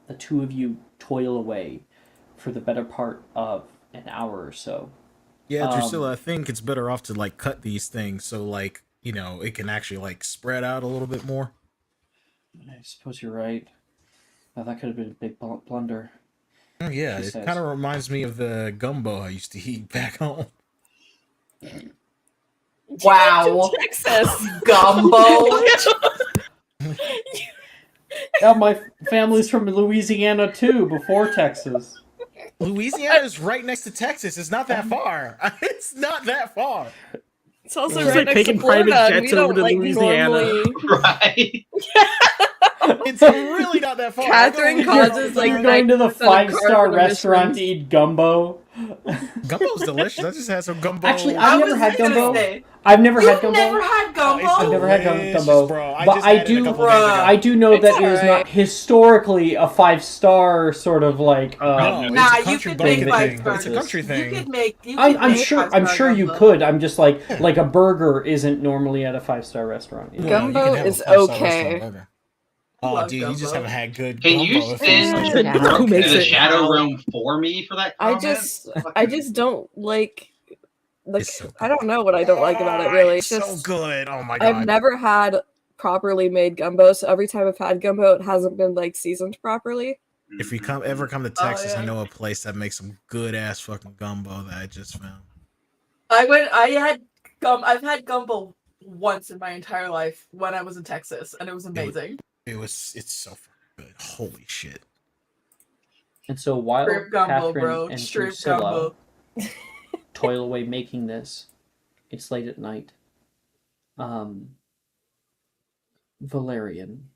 the two of you toil away for the better part of an hour or so. Yeah, Drusilla, I think it's better off to like cut these things so like, you know, it can actually like spread out a little bit more. I suppose you're right. Now, that could have been a big blunder. Oh, yeah, She it says. kind of reminds me of the gumbo I used to eat back home. Wow. Texas. Gumbo. Yeah, my family's from Louisiana too, before Texas. Louisiana is right next to Texas. It's not that far. It's not that far. It's also Just, right like, next to taking private Florida, and jets we over don't to like Louisiana. normally. Right. It's really not that far. Catherine I go all the causes time. like You're going to the 90% of cars 5-star that are restaurant misruns. to eat gumbo. Gumbo's delicious. I just had some gumbo. Actually, I I've never was had gonna gumbo. say, I've never had you've gumbo. never had gumbo? It's I've never had delicious, gumbo, bro. I but just I had it a do. couple days ago. I do know It's that it is not alright. historically a 5-star sort of like. No, Nah, it's a you country could bucket make thing. five It's a stars. country You thing. could make. You I'm, could I'm make sure. I'm five-star sure you gumbo. could. I'm just like a burger isn't normally at a 5-star restaurant. You know? Well, you Gumbo can have a is 5-star okay. restaurant burger. I Oh, love dude, you just gumbo. haven't had good Can you gumbo. send Shadow. Who makes the it? Shadow Realm for me for that I comment? just don't like. It's so I don't know what I don't like about it. Oh, Really, it's it's so just good. Oh my I've god. never had properly made gumbo, so every time I've had gumbo, it hasn't been like seasoned properly. If we ever come to Oh, Texas, yeah. I know a place that makes some good ass fucking gumbo that I just found. I've had gumbo once in my entire life when I was in Texas, and it was amazing. It's so fucking good. Holy shit. And so while Shrimp gumbo, Catherine bro. and Shrimp Drusilla gumbo. toil away making this, it's late at night. Valerian.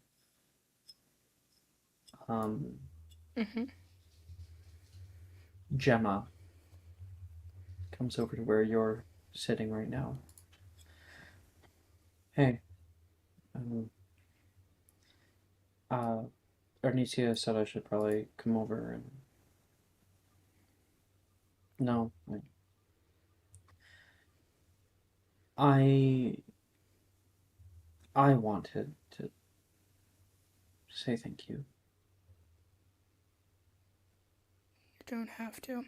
Gemma comes over to where you're sitting right now. Hey. Arnicia said I should probably come over and... No. I wanted to say thank you. You don't have to.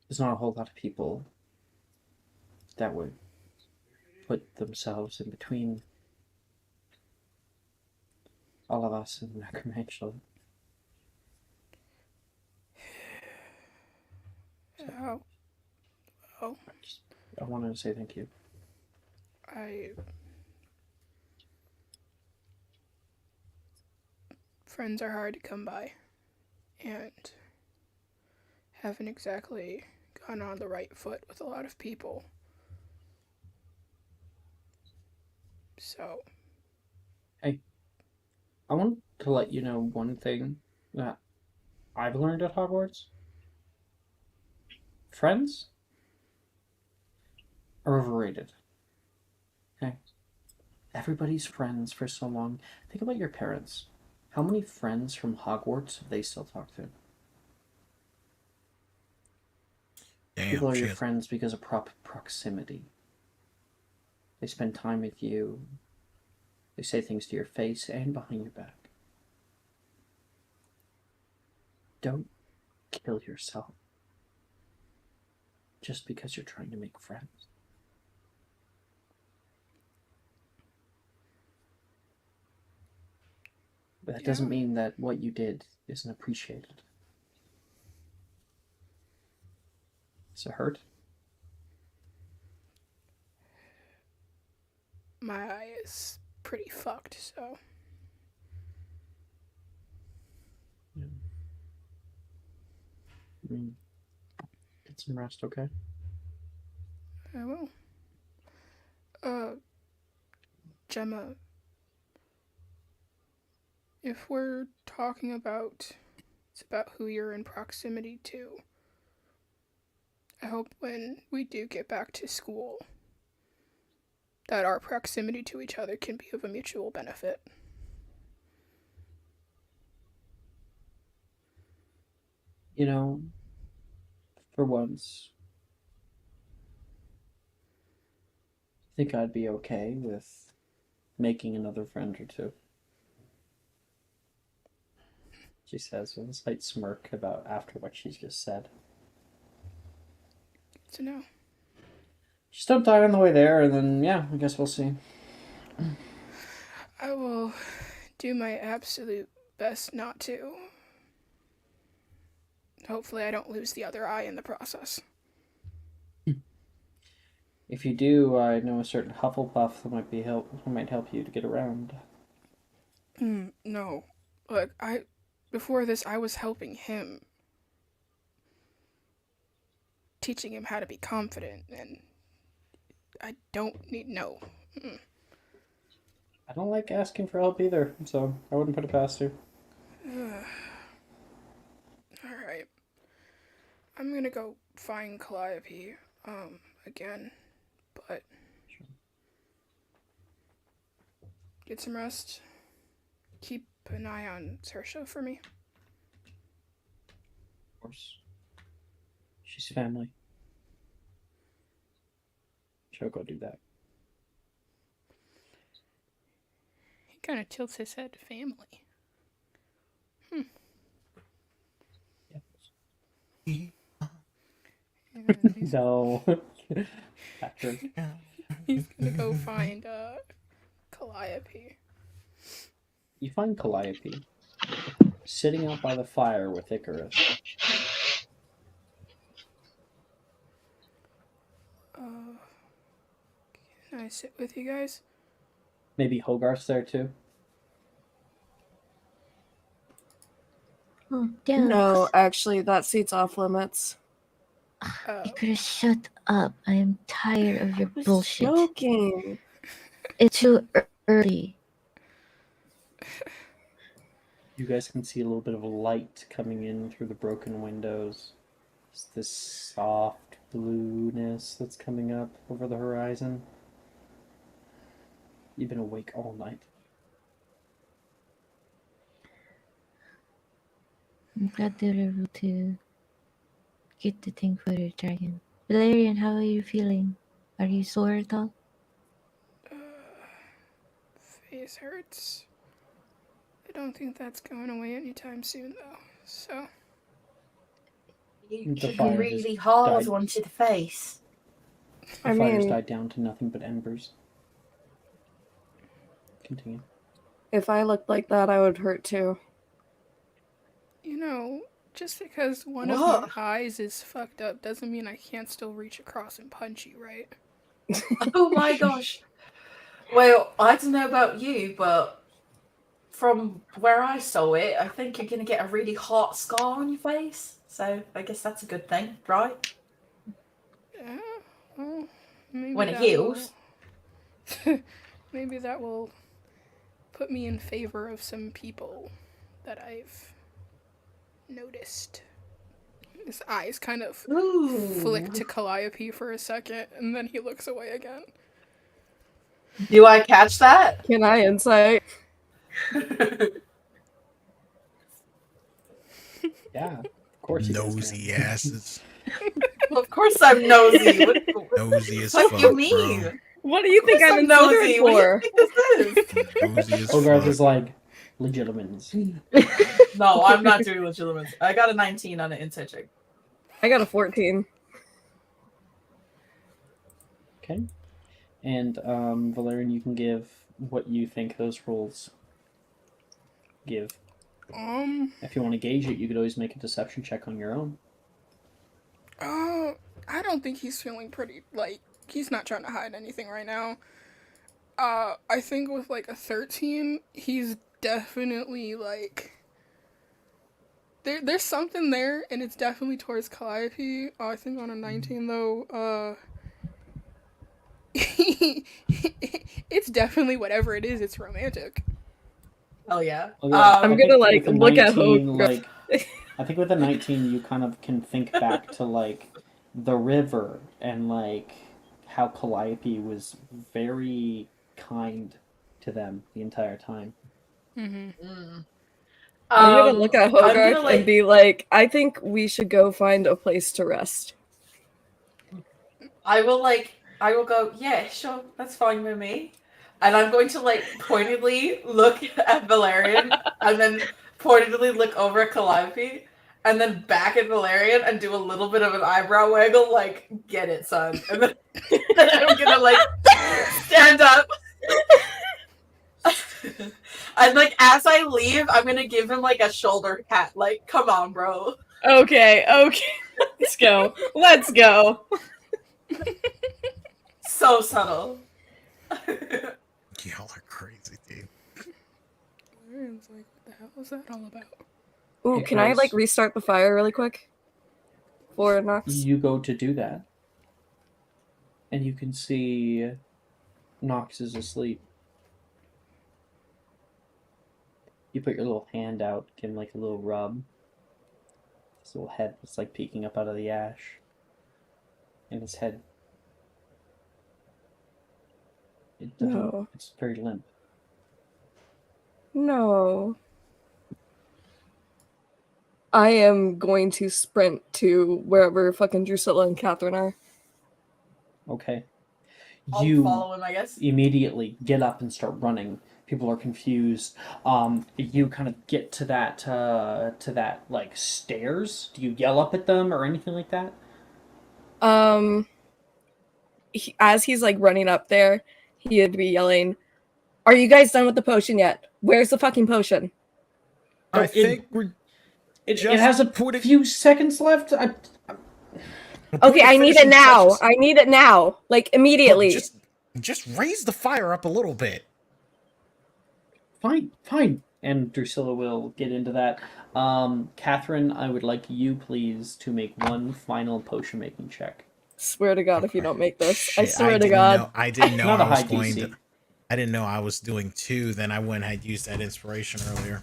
There's not a whole lot of people that would put themselves in between all of us and Necromantia. I wanted to say thank you. Friends are hard to come by, and haven't exactly gone on the right foot with a lot of people. So. Hey, I want to let you know one thing that I've learned at Hogwarts. Friends are overrated. Okay? Everybody's friends for so long. Think about your parents. How many friends from Hogwarts have they still talk to? Damn, People are shit. your friends because of proximity. They spend time with you. They say things to your face and behind your back. Don't kill yourself just because you're trying to make friends. But that doesn't mean that what you did isn't appreciated. Does it hurt? My eye is pretty fucked, so. Yeah. Get some rest, okay? I will. Gemma, if we're talking about it's about who you're in proximity to, I hope when we do get back to school that our proximity to each other can be of a mutual benefit. You know, for once, I think I'd be okay with making another friend or two. She says with a slight smirk about after what she's just said. Good to know. Just don't die on the way there, and then, yeah, I guess we'll see. I will do my absolute best not to. Hopefully I don't lose the other eye in the process. If you do, I know a certain Hufflepuff that might help you to get around. No. Look, before this, I was helping him. Teaching him how to be confident and I don't need no. Mm. I don't like asking for help either, so I wouldn't put it past you. Alright. I'm gonna go find Calliope, again, but get some rest. Keep an eye on Saoirse for me. Of course. She's family. She'll go do that. He kind of tilts his head to family. No. Patrick. He's gonna go find Calliope. You find Calliope sitting out by the fire with Icarus. Can I sit with you guys? Maybe Hogarth's there too. Oh, yeah. No, actually, that seat's off limits. Icarus, shut up. I am tired of your bullshit. Joking. It's too early. You guys can see a little bit of a light coming in through the broken windows. It's this soft blueness that's coming up over the horizon. You've been awake all night. I'm glad they were able to get the thing for the dragon. Valerian, how are you feeling? Are you sore at all? Face hurts. I don't think that's going away anytime soon, though. So. You The took a fire really has hard died. one to the face. The fire's died down to nothing but embers. Continue. If I looked like that, I would hurt too. You know, just because one Whoa. of my eyes is fucked up doesn't mean I can't still reach across and punch you, right? Oh my gosh. Well, I don't know about you, but from where I saw it, I think you're going to get a really hot scar on your face. So I guess that's a good thing, right? Yeah, well, maybe When it that heals. maybe that will put me in favor of some people that I've noticed. His eyes kind of flick to Calliope for a second, and then he looks away again. Do I catch that? Can I insight? Yeah, of course you guys Nosy can. asses. Of course I'm nosy. Nosy as What fuck, do you mean? bro. What do you think I'm nosy? nosy What do you for? think this is? Nosy as Hogarth fuck. is like, legitimate. No, I'm not doing legitimate. I got a 19 on an insight check. I got a 14. Okay. And Valerian, you can give what you think those rolls give. If you want to gauge it, you could always make a deception check on your own. I don't think he's feeling pretty, he's not trying to hide anything right now. I think with, a 13, he's definitely, there's something there, and it's definitely towards Calliope. I think on a 19, though, it's definitely whatever it is, it's romantic. Oh, yeah. Oh, yeah. I'm gonna, look at Hogarth. I think with a 19, you kind of can think back to, the river and, how Calliope was very kind to them the entire time. I'm gonna look at Hogarth and be like, I think we should go find a place to rest. I will go, yeah, sure, that's fine with me. And I'm going to pointedly look at Valerian and then pointedly look over at Calliope and then back at Valerian and do a little bit of an eyebrow waggle, get it, son. And then I'm gonna stand up. And as I leave, I'm gonna give him a shoulder pat. Come on, bro. Okay. Let's go. So subtle. Y'all are crazy, dude. Valerian's what the hell is that all about? Ooh, can I restart the fire really quick? For Nox? You go to do that. and you can see Nox is asleep. You put your little hand out, give him like a little rub. His little head was like peeking up out of the ash. And his head. It doesn't. No. It's very limp. No. I am going to sprint to wherever fucking Drusilla and Catherine are. Okay. I'll You follow him, I guess. immediately get up and start running. People are confused. You kind of get to that like stairs. Do you yell up at them or anything like that? As he's like running up there, he'd be yelling, "Are you guys done with the potion yet? Where's the fucking potion?" I think we're. It has a few seconds left. Okay, I need it now. I need it now, like immediately. Look, just raise the fire up a little bit. Fine. And Drusilla will get into that. Catherine, I would like you, please, to make one final potion making check. Swear to God, if you don't make this, Shit, I swear to God. I didn't know Not a I was high going DC. to. I didn't know I was doing 2. Then I went and had used that inspiration earlier.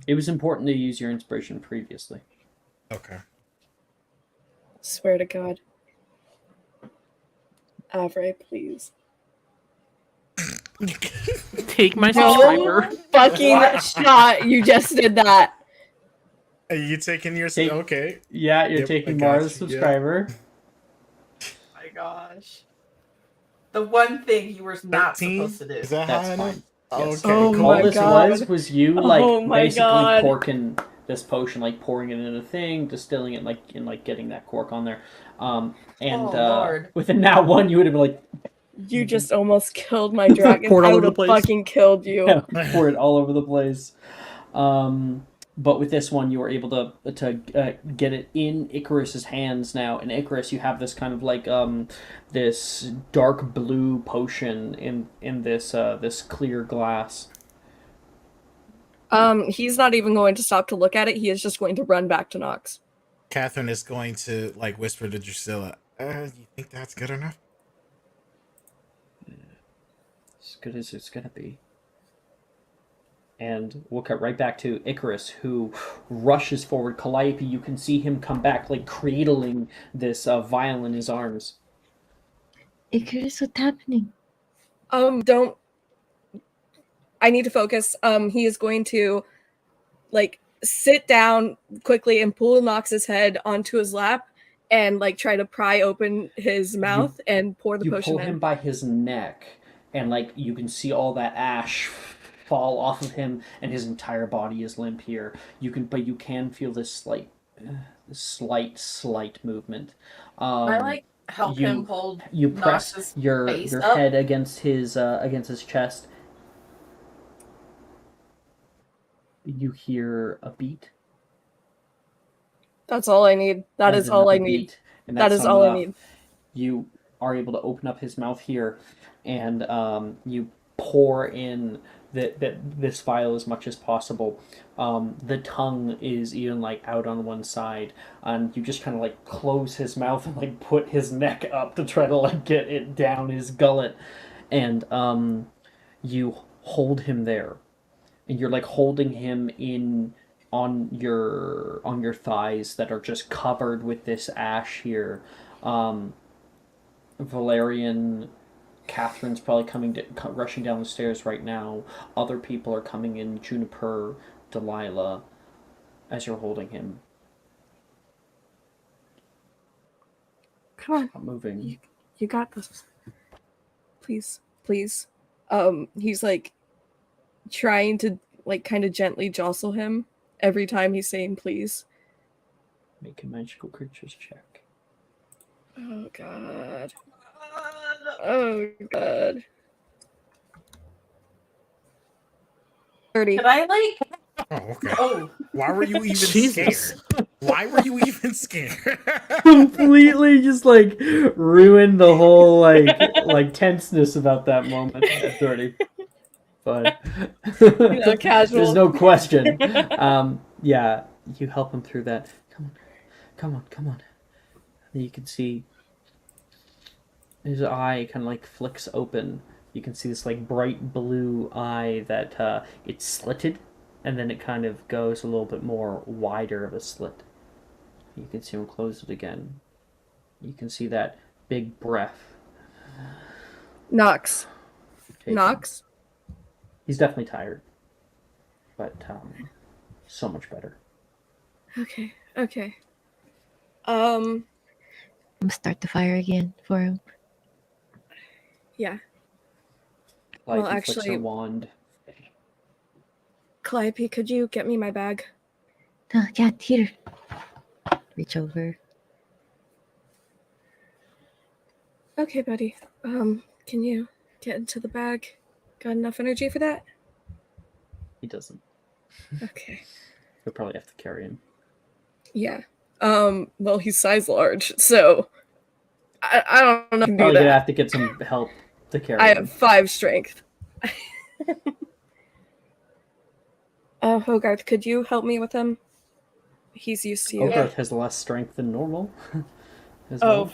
It was important to use your inspiration previously. Okay. Swear to God. Avray, please. Take my No subscriber. fucking shot. You just did that. Are you taking your... okay. Yeah, you're Yep, taking I got Mara's you, yeah. subscriber. Oh my gosh. The one thing you were not 13? supposed to do. Is that That's high enough? fine. Yes. Okay. Oh All my this God. was you like Oh my basically God. corking this potion, like pouring it in a thing, distilling it, like getting that cork on there. Oh, Lord. With a nat 1, you would have been like, You just almost killed my dragon. Poured all I over would the have place. fucking killed you. yeah, pour it all over the place. But with this one, you were able to get it in Icarus's hands now. And Icarus, you have this kind of like this dark blue potion in this clear glass. He's not even going to stop to look at it. He is just going to run back to Nox. Catherine is going to like whisper to Drusilla, you think that's good enough? As good as it's gonna be. And we'll cut right back to Icarus, who rushes forward. Calliope, you can see him come back, like cradling this vial in his arms. Icarus, what's happening? Don't. I need to focus. He is going to, like, sit down quickly and pull Nox's head onto his lap and, like, try to pry open his mouth and pour the You potion pull in. him by his neck, and like you can see all that ash fall off of him, and his entire body is limp here. But you can feel this slight movement. I like help him hold. You press Nox's your face up. head against his chest. You hear a beat. That's all I need. That is all I need. That is all I need. You are able to open up his mouth here, and you pour in this vial as much as possible. The tongue is even like out on one side, and you just kind of like close his mouth and like put his neck up to try to like get it down his gullet, and you hold him there, and you're like holding him on your thighs that are just covered with this ash here. Valerian, Catherine's probably rushing down the stairs right now. Other people are coming in. Juniper, Delilah, as you're holding him. Come on. Stop moving. You got this. Please. He's like trying to like kind of gently jostle him every time he's saying please. Make a magical creatures check. Oh God. Oh God. 30. Could I like? Oh, okay. Oh, Why were you even Jesus. scared? Why were you even scared? Completely just like ruined the whole like tenseness about that moment at 30. But casual. There's no question. Yeah, you help him through that. Come on. And you can see his eye kind of like flicks open. You can see this like bright blue eye that it's slitted, and then it kind of goes a little bit more wider of a slit. You can see him close it again. You can see that big breath. Knox. taken. Knox. He's definitely tired, but so much better. Okay. Okay. I'm gonna start the fire again for him. Yeah. Like, Well, he flicks her actually, wand. Calliope, could you get me my bag? Yeah, here. Reach over. Okay, buddy. Can you get into the bag? Got enough energy for that? He doesn't. Okay. You'll probably have to carry him. Yeah. Well, he's size large, so I don't know if I can do Probably that. gonna have to get some help to carry I him. have 5 strength. Hogarth, could you help me with him? He's used to you. Hogarth has less strength than normal. as Oh, well.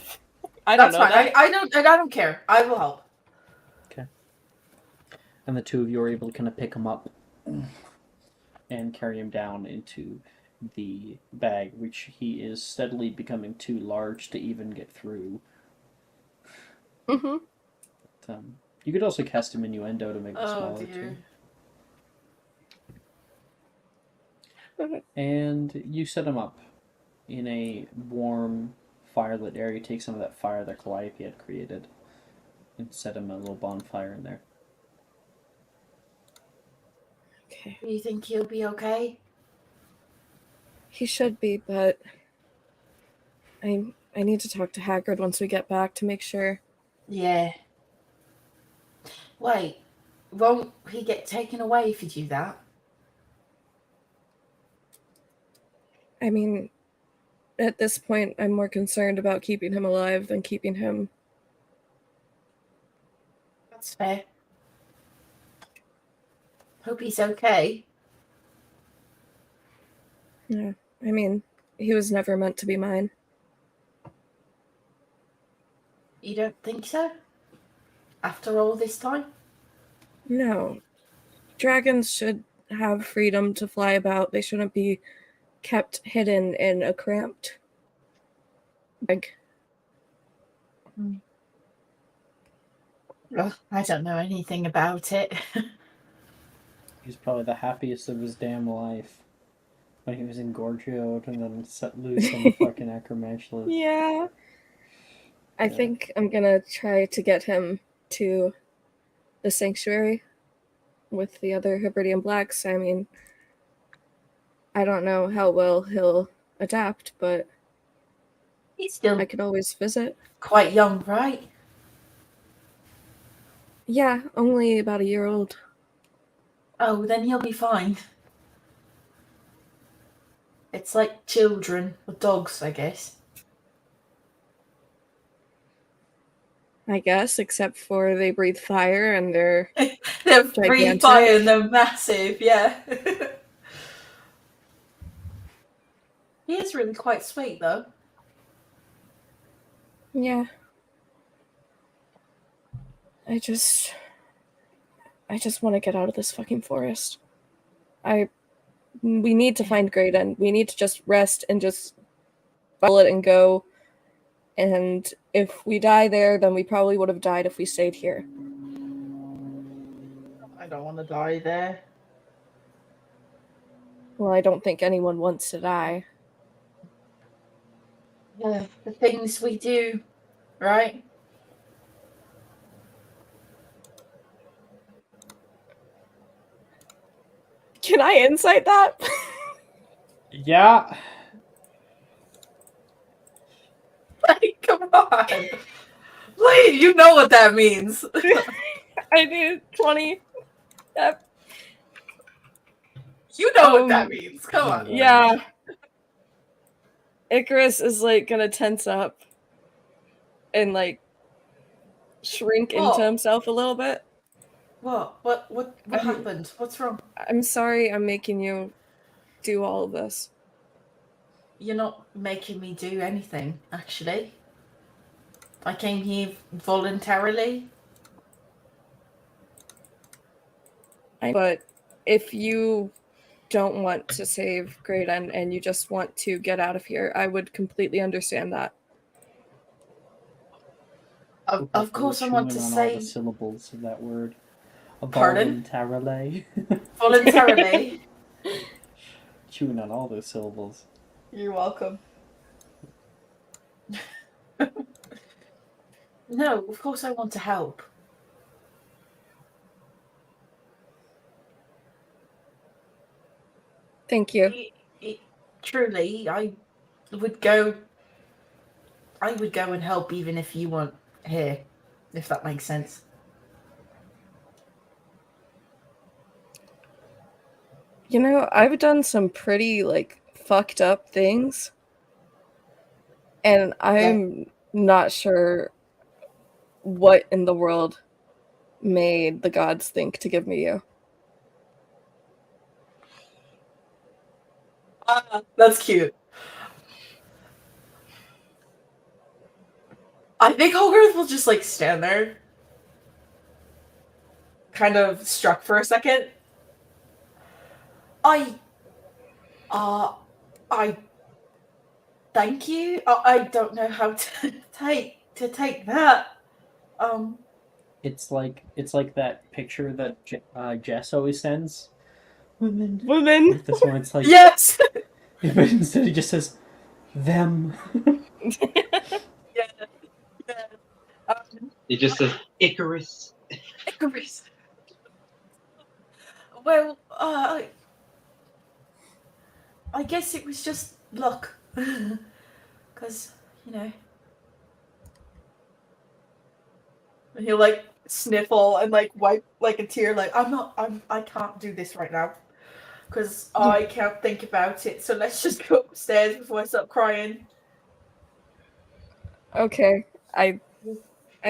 I don't That's know fine. that. I don't care. I will help. Okay. And the two of you are able to kind of pick him up and carry him down into the bag, which he is steadily becoming too large to even get through. Mm-hmm. But, you could also cast him innuendo to make it Oh smaller dear. too. And you set him up in a warm, firelit area. Take some of that fire that Calliope had created and set him a little bonfire in there. Okay. Do you think he'll be okay? He should be, but I need to talk to Hagrid once we get back to make sure. Yeah. Wait, won't he get taken away if you do that? I mean, at this point, I'm more concerned about keeping him alive than keeping him. That's fair. Hope he's okay. Yeah. I mean, he was never meant to be mine. You don't think so? After all this time? No. Dragons should have freedom to fly about. They shouldn't be kept hidden in a cramped bag. Well, I don't know anything about it. He's probably the happiest of his damn life when he was in Gorgio and then set loose on the fucking Acromantulus. Yeah. I think I'm gonna try to get him to the sanctuary with the other Hebridean Blacks. I mean, I don't know how well he'll adapt, but He's still I could always visit. quite young, right? Yeah, only about a year old. Oh, then he'll be fine. It's like children with dogs, I guess. I guess, except for they breathe fire and they're They're free gigantic. fire and they're massive, yeah. He is really quite sweet, though. Yeah. I just want to get out of this fucking forest. We need to find Graydon. We need to just rest and just follow it and go. And if we die there, then we probably would have died if we stayed here. I don't want to die there. Well, I don't think anyone wants to die. Yeah, the things we do, right? Can I insight that? Yeah. Like, come on. Lee, you know what that means. I do 20. Yep. You know what that means. Come on. Yeah. Icarus is like gonna tense up and like shrink into himself a little bit. What happened? What's wrong? I'm sorry I'm making you do all of this. You're not making me do anything, actually. I came here voluntarily. But if you don't want to save Graydon and you just want to get out of here, I would completely understand that. Of course, I want to on all say the syllables of that word. Pardon? Voluntarily. Voluntarily. Chewing on all those syllables. You're welcome. No, of course I want to help. Thank you. Truly, I would go and help even if you weren't here, if that makes sense. You know, I've done some pretty, fucked up things. And I'm not sure what in the world made the gods think to give me you. That's cute. I think Hogarth will just stand there, kind of struck for a second. I thank you. I don't know how to take that. It's like that picture that Jess always sends. Women. This one, it's like yes. But instead, he just says them. Yeah. It just says Icarus. Icarus. Well, I guess it was just luck, because And he'll sniffle and wipe a tear. I can't do this right now because I can't think about it. So let's just go upstairs before I start crying. Okay, I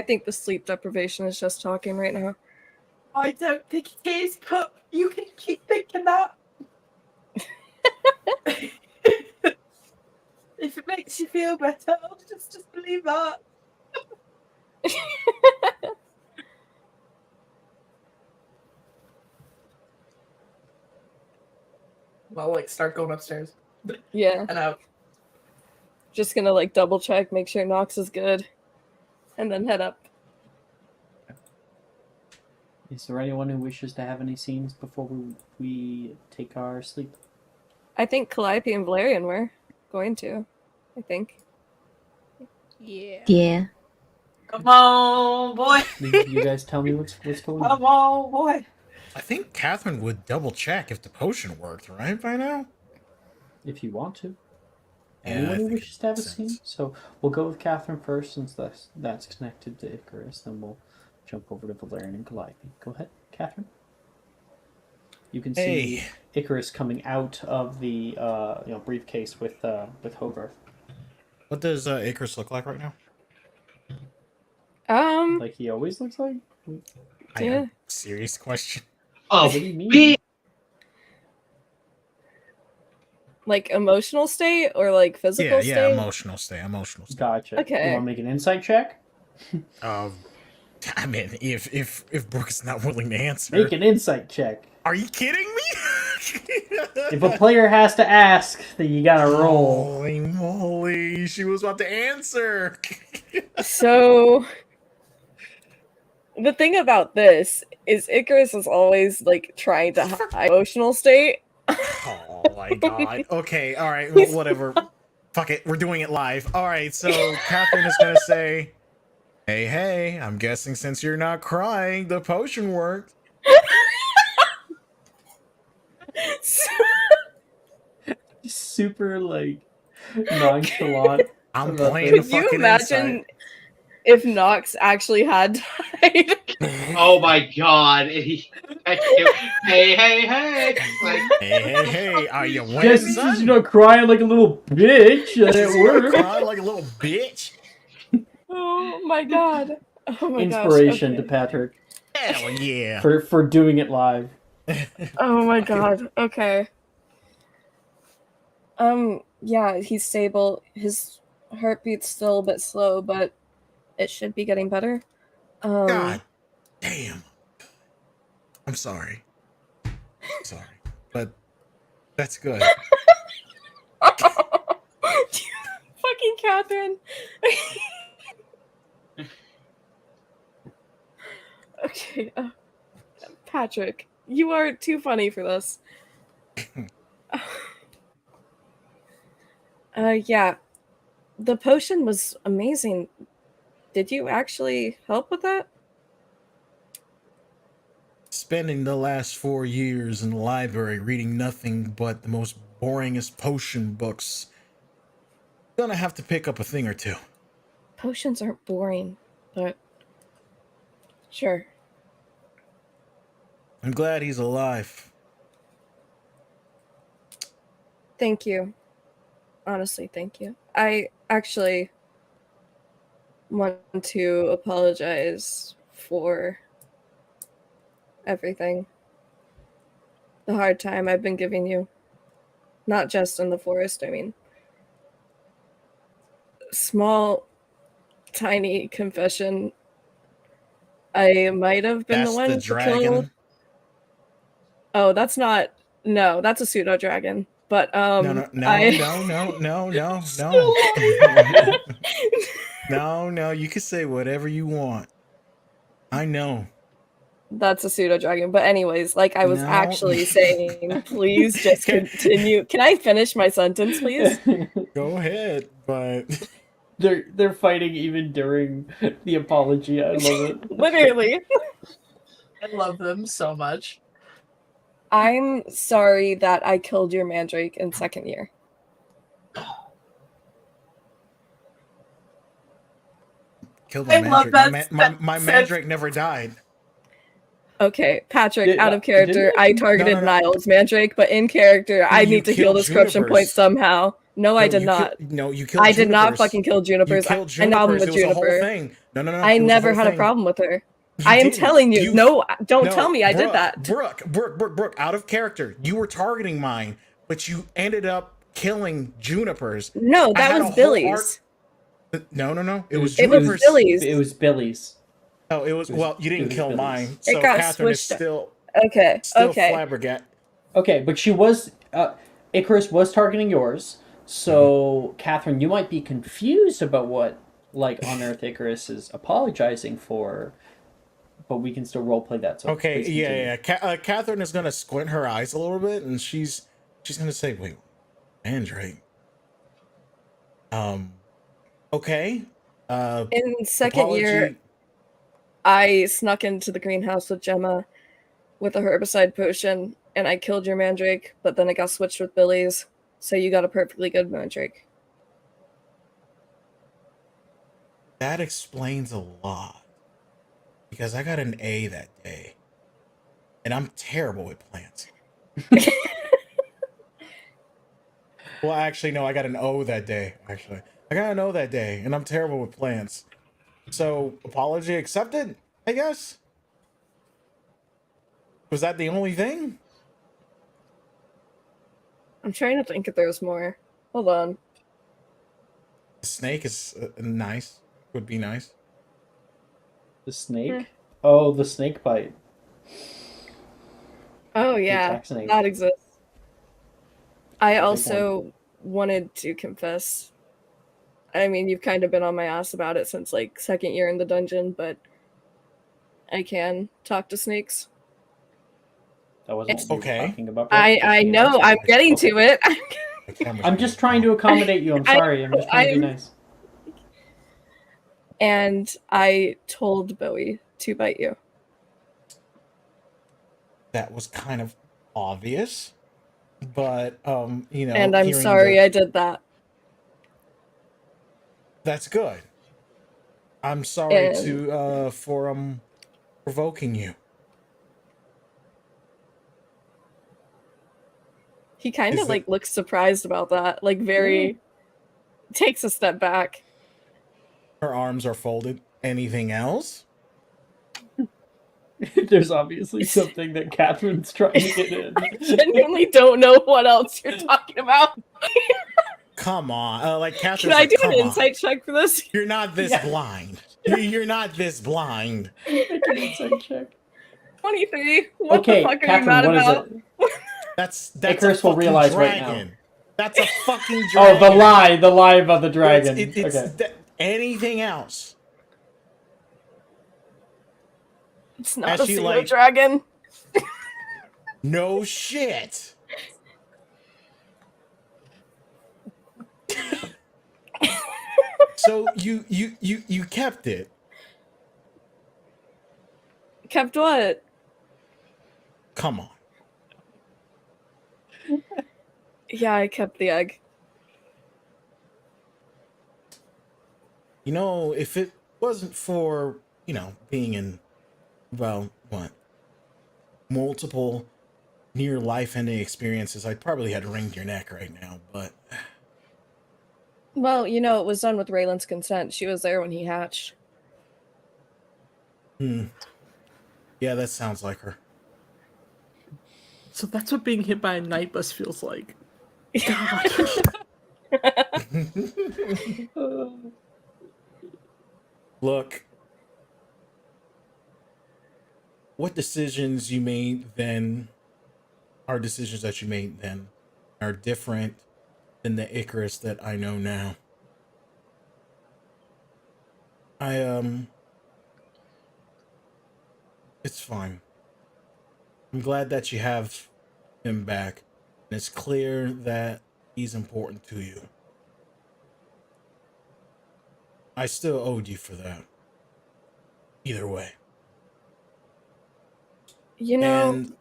think the sleep deprivation is just talking right now. I don't think it is, but you can keep thinking that. If it makes you feel better, I'll just believe that. I'll start going upstairs. Yeah. And out. Just gonna double check, make sure Nox is good, and then head up. Is there anyone who wishes to have any scenes before we take our sleep? I think Calliope and Valerian were going to. I think. Yeah. Yeah. Come on, boy. You guys tell me what's going on. Come on, boy. I think Catherine would double check if the potion worked, right, by now? If you want to. Yeah, Anyone who wishes to have a scene? So we'll go with Catherine first, since that's connected to Icarus. Then we'll jump over to Valerian and Calliope. Go ahead, Catherine. You can see Icarus coming out of the briefcase with Hogarth. What does Icarus look like right now? Like he always looks like. Yeah. Serious question. Oh, what do you mean? Emotional state or physical state? Yeah, emotional state. Gotcha. Okay. You want to make an insight check? I mean, if Brooke is not willing to answer, make an insight check. Are you kidding me? If a player has to ask, then you gotta roll. Holy moly! She was about to answer. So the thing about this is Icarus is always trying to hide emotional state. Oh my god. Okay, alright, whatever. Fuck it, we're doing it live. Alright, so Catherine is gonna say, Hey, I'm guessing since you're not crying, the potion worked. Super nonchalant. I'm playing the fucking Could you imagine if Nox actually had died? Oh my god. Hey. Hey, are you winning, Guess son? you're not crying like a little bitch. Crying like a little bitch. Oh my god. Oh my Inspiration gosh. to Patrick. Hell yeah. For doing it live. Oh my god. Okay. Yeah, he's stable. His heartbeat's still a bit slow, but It should be getting better. God damn. I'm sorry. Sorry. But that's good. Fucking Catherine. Okay. Patrick, you are too funny for this. Yeah. The potion was amazing. Did you actually help with that? Spending the last 4 years in the library reading nothing but the most boringest potion books. Gonna have to pick up a thing or two. Potions aren't boring, but sure. I'm glad he's alive. Thank you. Honestly, thank you. I actually want to apologize for everything. The hard time I've been giving you. Not just in the forest, I mean. Small, tiny confession. I might have been That's the one the to dragon. kill. Oh, that's not. No, that's a pseudo dragon. But No. No, you can say whatever you want. I know. That's a pseudo dragon. But anyways, like I was actually saying, please just continue. Can I finish my sentence, please? Go ahead, but they're fighting even during the apology. I love it. Literally. I love them so much. I'm sorry that I killed your mandrake in second year. Killed my mandrake. My mandrake never died. Okay, Patrick, out of character, I targeted Niall's mandrake, but in character, I need to heal description points somehow. No, I did not. You killed I did not Junipers. fucking kill Junipers. You killed I know I'm Junipers. with It was a whole Juniper. thing. No. I never had a problem with her. I am telling you. No, don't tell me I did that. Brooke, out of character. You were targeting mine, but you ended up killing Junipers. No, that was Billy's. No. It was Junipers. Junipers. It was Billy's. It was Billy's. Oh, it was. Well, you didn't kill mine. It So got Catherine is switched. still Okay. flabbergasted. Okay, but she was. Icarus was targeting yours. So, Catherine, you might be confused about what, like, on Earth Icarus is apologizing for, but we can still roleplay that. So Okay, yeah. Catherine is gonna squint her eyes a little bit, and she's gonna say, "Wait, Mandrake." Okay. In second year, I snuck into the greenhouse with Gemma with a herbicide potion, and I killed your mandrake, but then it got switched with Billy's, so you got a perfectly good mandrake. That explains a lot. Because I got an A that day. And I'm terrible with plants. Well, actually, no, I got an O that day, actually. I got an O that day, and I'm terrible with plants. So, apology accepted, I guess? Was that the only thing? I'm trying to think if there's more. Hold on. The snake is nice. Would be nice. The snake? Oh, the snake bite. Oh, yeah. That exists. I also wanted to confess. I mean, you've kind of been on my ass about it since, like, second year in the dungeon, but I can talk to snakes. That wasn't what we were talking about. I know. I'm getting to it. I'm just trying to accommodate you. I'm sorry. I'm just trying to be nice. And I told Bowie to bite you. That was kind of obvious. But, you know... And I'm sorry I did that. That's good. I'm sorry for provoking you. He kind of like looks surprised about that, like very takes a step back. Her arms are folded. Anything else? There's obviously something that Catherine's trying to get in. I genuinely don't know what else you're talking about. Come on, like Catherine. Can I do an insight check for this? You're not this blind. You're not this blind. Make an insight check. 23. What Okay, the fuck are Catherine, you mad what is about? it? That's Icarus a will fucking realize right dragon. now. That's a fucking Oh, dragon. the lie about the dragon. It's Okay. anything else. It's not As a she, pseudo like- dragon. No shit. So you kept it. Kept what? Come on. Yeah, I kept the egg. You know, if it wasn't for, being in, well, what? Multiple near life-ending experiences, I'd probably had a ring to your neck right now, but... Well, it was done with Raylan's consent. She was there when he hatched. Yeah, that sounds like her. So that's what being hit by a night bus feels like. God. Look, what decisions you made then are decisions that you made then are different than the Icarus that I know now. It's fine. I'm glad that you have him back, and it's clear that he's important to you. I still owed you for that. Either way. And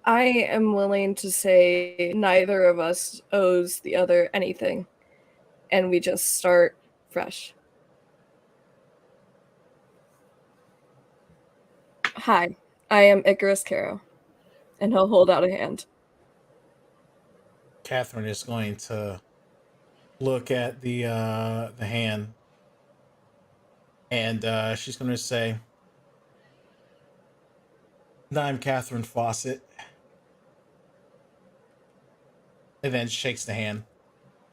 I am willing to say neither of us owes the other anything, and we just start fresh. Hi, I am Icarus Caro, and he'll hold out a hand. Catherine is going to look at the hand, and she's going to say, "I'm Catherine Fawcett," and then shakes the hand.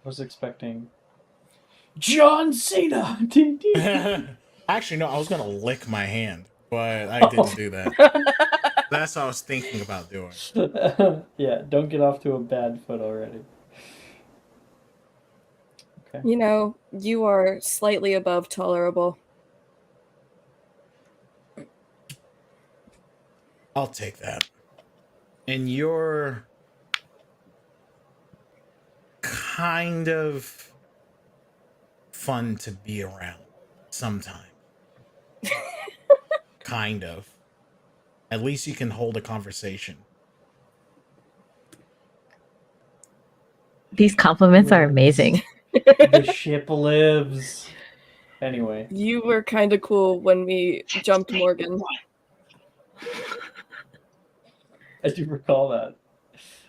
I was expecting John Cena. Actually, no, I was gonna lick my hand, but I didn't do that. That's what I was thinking about doing. Yeah, don't get off to a bad foot already. Okay. You are slightly above tolerable. I'll take that. And you're kind of fun to be around sometimes. Kind of. At least you can hold a conversation. These compliments are amazing. The ship lives. Anyway. You were kind of cool when we jumped Morgan. I do recall that.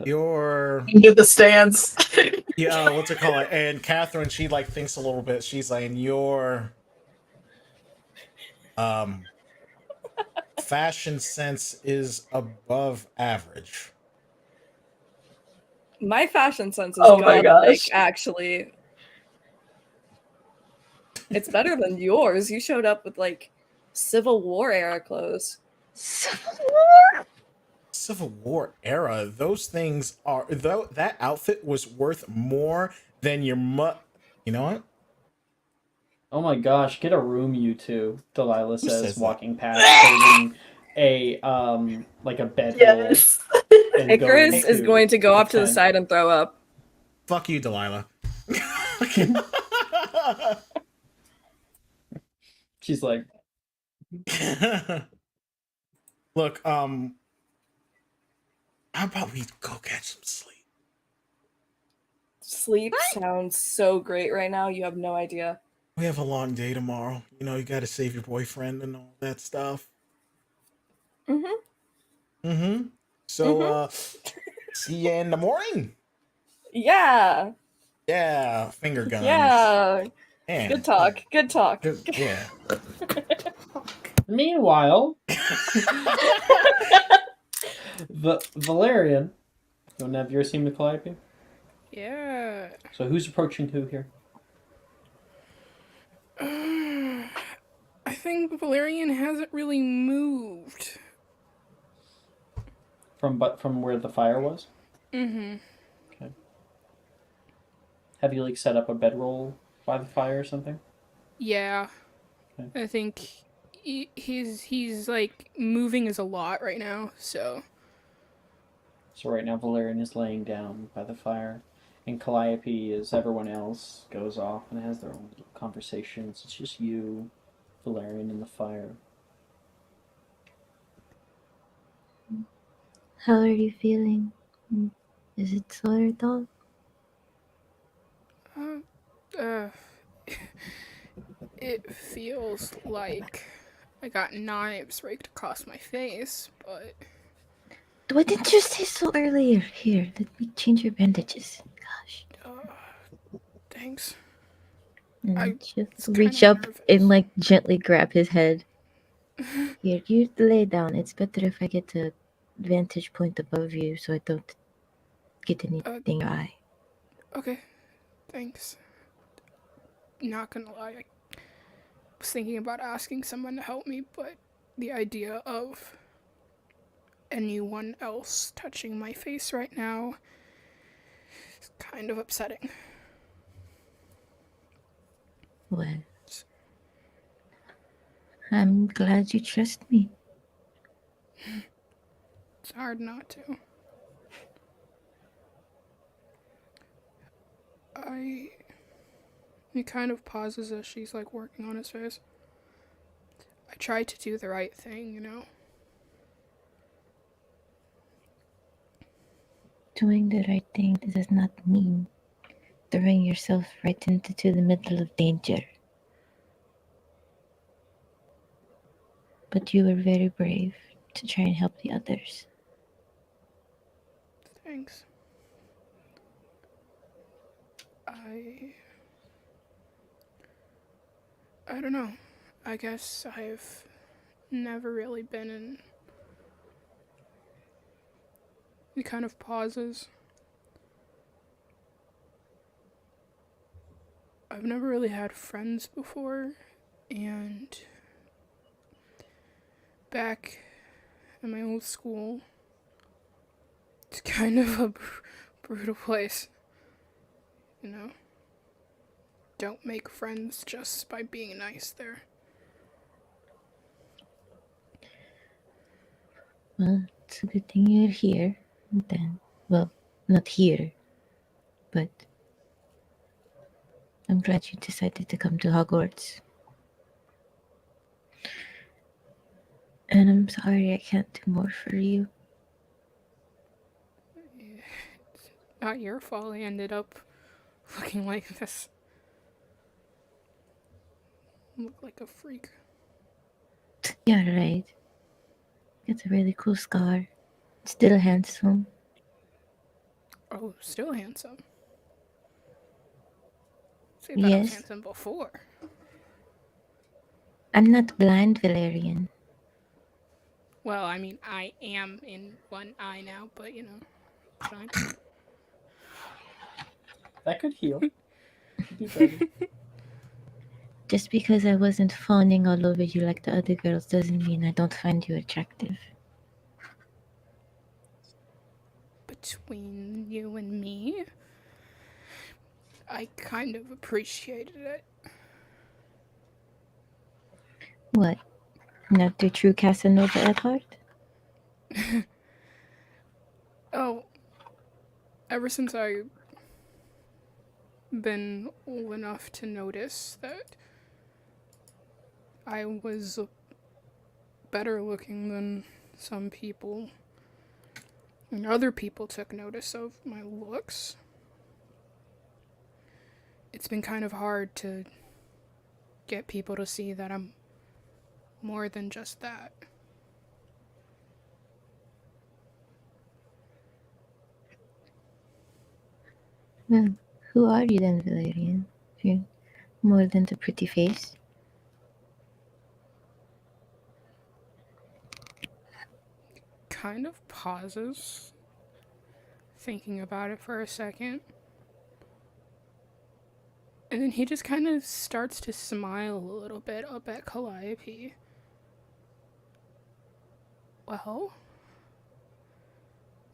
You're... Do the stance. Yeah, what's it called? And Catherine, she thinks a little bit. She's like, your fashion sense is above average. My fashion sense is gosh. actually. It's better than yours. You showed up with Civil War era clothes. Civil War era, those things are, though, that outfit was worth more than your you know what? Oh my gosh, get a room, you two, Delilah says, that? walking past, holding a bedroll. Yes. And Icarus is going to go off to the tent. side and throw up. Fuck you, Delilah. She's like, look, how about we go catch some sleep? Sleep sounds so great right now. You have no idea. We have a long day tomorrow. You gotta save your boyfriend and all that stuff. So, see you in the morning. Yeah. Yeah, finger guns. Yeah. Man. Good talk. Good talk. Yeah. meanwhile, Valerian, you want to have your team to Calliope? Yeah. So who's approaching who here? think Valerian hasn't really moved. From where the fire was? Mm-hmm. Okay. Have you like set up a bedroll by the fire or something? Yeah. Okay. I think he's like moving is a lot right now, so. So right now Valerian is laying down by the fire, and Calliope, as everyone else, goes off and has their own little conversations. It's just you, Valerian, and the fire. How are you feeling? Is it sore at all? Uh, it feels like I got knives raked across my face, but. Why didn't you say so earlier? Here, let me change your bandages. Gosh. Thanks. And just reach up and like gently grab his head. Here, you lay down. It's better if I get a vantage point above you so I don't get anything in your eye. Okay, thanks. Not gonna lie, I was thinking about asking someone to help me, but the idea of anyone else touching my face right now is kind of upsetting. Well, I'm glad you trust me. It's hard not to. He kind of pauses as she's like working on his face. I try to do the right thing, you know? Doing the right thing does not mean throwing yourself right into the middle of danger. But you were very brave to try and help the others. Thanks. I don't know. I guess I've never really been in. He kind of pauses. I've never really had friends before, and back in my old school, it's kind of a brutal place, you know? Don't make friends just by being nice there. Well, it's a good thing you're here, then. Well, not here, but I'm glad you decided to come to Hogwarts. And I'm sorry I can't do more for you. It's not your fault I ended up looking like this. Look like a freak. Yeah, right. It's a really cool scar. Still handsome. Oh, still handsome. See, I thought I was handsome before. I'm not blind, Valerian. Well, I mean, I am in one eye now, but you know, fine. That could heal. Just because I wasn't fawning all over you like the other girls doesn't mean I don't find you attractive. Between you and me, I kind of appreciated it. What? Not the true Casanova at heart? Oh, ever since I've been old enough to notice that I was better looking than some people, and other people took notice of my looks, it's been kind of hard to get people to see that I'm more than just that. Well, who are you then, Valerian? You're more than the pretty face. Kind of pauses, thinking about it for a second. And then he just kind of starts to smile a little bit up at Calliope. Well,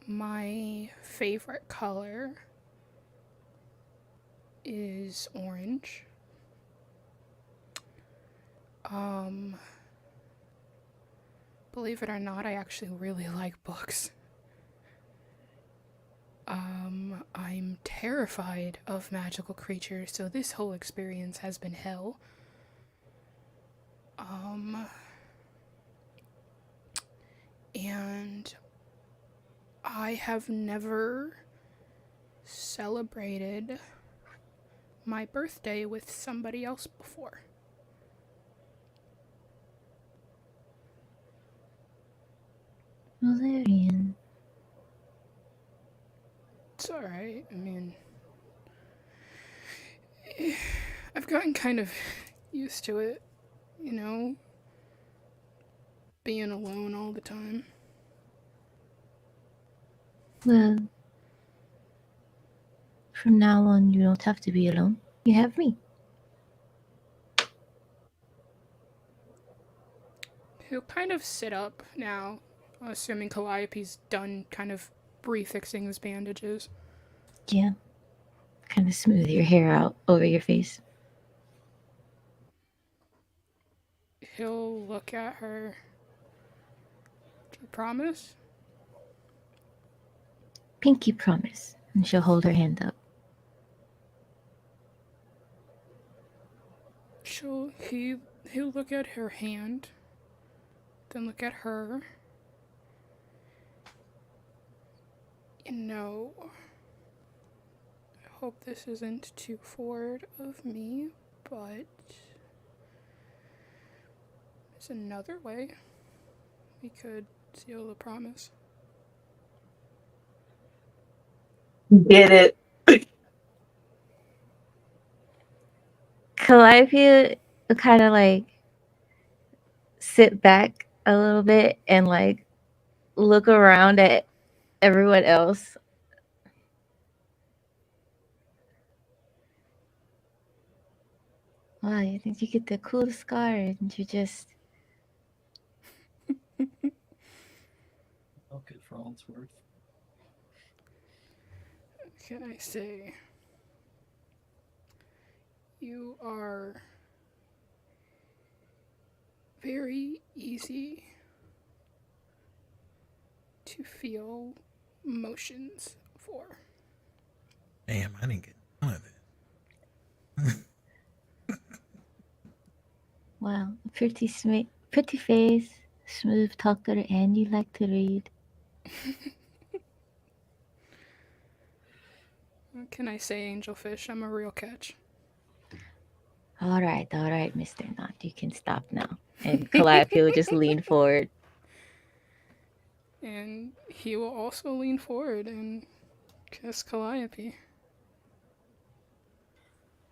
my favorite color is orange. Believe it or not, I actually really like books. I'm terrified of magical creatures, so this whole experience has been hell. And I have never celebrated my birthday with somebody else before. Valerian. It's alright. I mean, I've gotten kind of used to it, you know? Being alone all the time. Well, from now on, you don't have to be alone. You have me. He'll kind of sit up now, assuming Calliope's done kind of refixing his bandages. Yeah. Kind of smooth your hair out over your face. He'll look at her. Do you promise? Pinky promise. And she'll hold her hand up. He'll look at her hand, then look at her. You know, I hope this isn't too forward of me, but there's another way we could seal the promise. Get it. Calliope will kind of like sit back a little bit and like look around at everyone else. Wow, you think you get the cool scar and you just... Okay, for all it's worth. What can I say? You are very easy to feel emotions for. Damn, I didn't get none of it. Wow, pretty face, smooth talker, and you like to read. What can I say, Angelfish? I'm a real catch. All right, Mr. Knot, you can stop now. And Calliope will just lean forward. And he will also lean forward and kiss Calliope.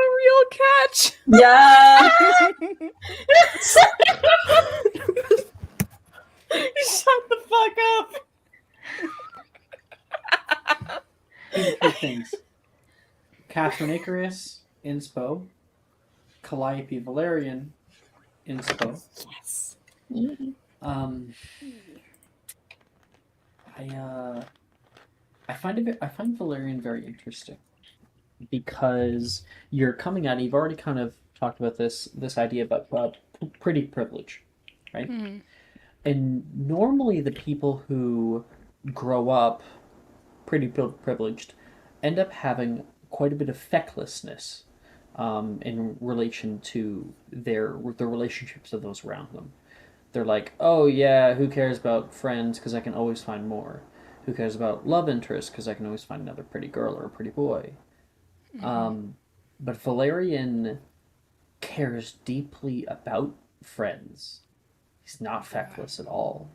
A real catch! Yeah! Shut the fuck up! Three things. Catherine Icarus, inspo. Calliope Valerian, inspo. Yes. I find Valerian very interesting because you're coming at it, you've already kind of talked about this idea about pretty privilege, right? Mm-hmm. And normally the people who grow up pretty privileged end up having quite a bit of fecklessness in relation to the relationships of those around them. They're like, oh yeah, who cares about friends because I can always find more. Who cares about love interest because I can always find another pretty girl or a pretty boy. Mm-hmm. But Valerian cares deeply about friends. He's not feckless at all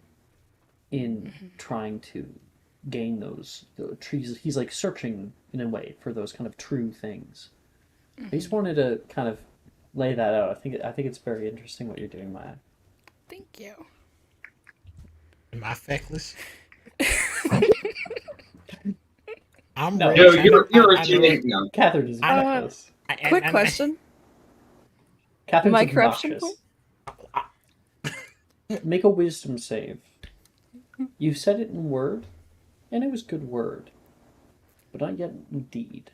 in trying to gain those trees. He's like searching in a way for those kind of true things. I just wanted to kind of lay that out. I think it's very interesting what you're doing, Maya. Thank you. Am I feckless? I'm no, you're no. Catherine is feckless. Quick question. Catherine's My corruption obnoxious. Make a wisdom save. You said it in word, and it was good word, but not yet in deed.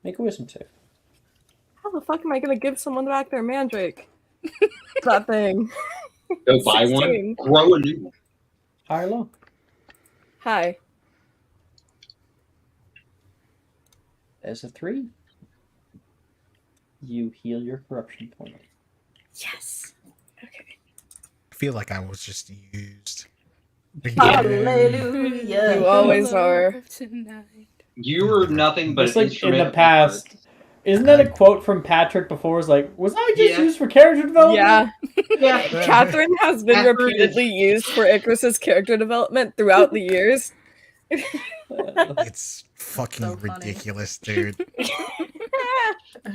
Make a wisdom save. How the fuck am I gonna give someone back their mandrake? That thing. Go buy one, grow a new one. High or low? Hi. As a 3, you heal your corruption point. Yes. Okay. I feel like I was just used. Hallelujah. You always are. You were nothing but Just an like in instrument the of past. Isn't that a quote from Patrick before? Was like, was I just used for character development? Yeah. Catherine has been repeatedly used for Icarus's character development throughout the years. It's fucking ridiculous, dude.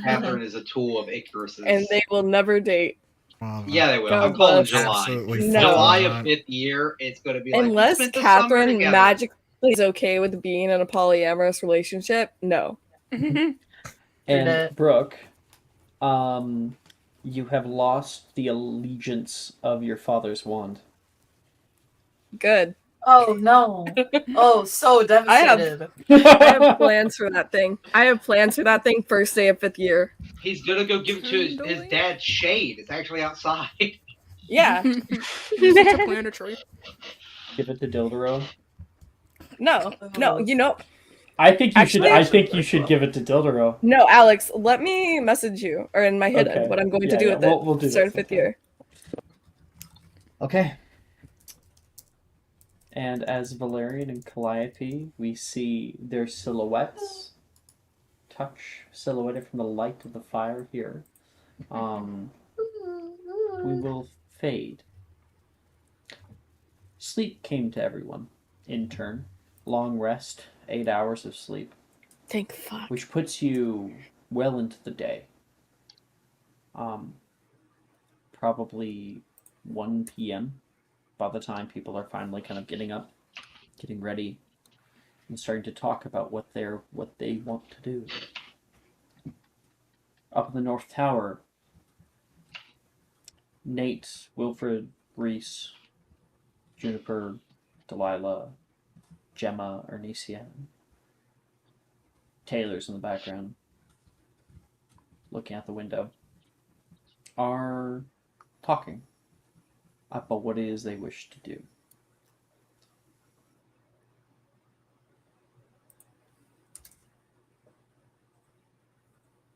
Catherine is a tool of Icarus's. And they will never date. Yeah, they will. God I'm calling bless. July. Absolutely No. July of 5th year, it's going to be like, Unless we spent the summer Catherine together. magically is okay with being in a polyamorous relationship, no. And Brooke, you have lost the allegiance of your father's wand. Good. Oh no! Oh, so devastated. I have plans for that thing. I have plans for that thing first day of 5th year. He's going to go give it to his dad's shade. It's actually outside. Yeah. Use it to plant a tree. Give it to Dildero. No, you know. I think you should. Actually- I think you should give it to Dildero. No, Alex, let me message you, or in my hidden, Okay. what I'm going Yeah, to do yeah, with we'll it. do Start this, 5th year. Okay. And as Valerian and Calliope, we see their silhouettes silhouetted from the light of the fire here. We will fade. Sleep came to everyone in turn. Long rest, 8 hours of sleep. Thank fuck. Which puts you well into the day. Probably 1 p.m. by the time people are finally kind of getting up, getting ready, and starting to talk about what they want to do. Up in the North Tower, Nate, Wilfred, Reese, Juniper, Delilah, Gemma, Ernesia, Taylor's in the background, looking out the window, are talking about what it is they wish to do.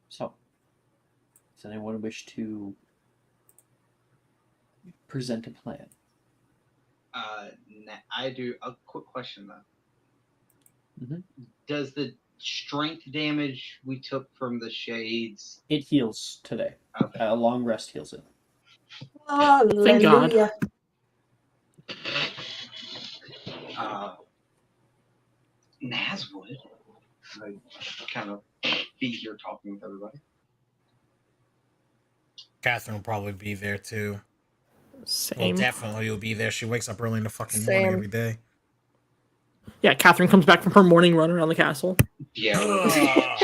So, does anyone wish to present a plan? I do. A quick question, though. Mm-hmm. Does the strength damage we took from the shades... It heals today. Okay. A long rest heals it. Thank God. Naz would. I'd kind of be here talking with everybody. Catherine will probably be there too. Same. Well, definitely will be there. She wakes up early in the fucking Same. morning every day. Yeah, Catherine comes back from her morning run around the castle. Yeah.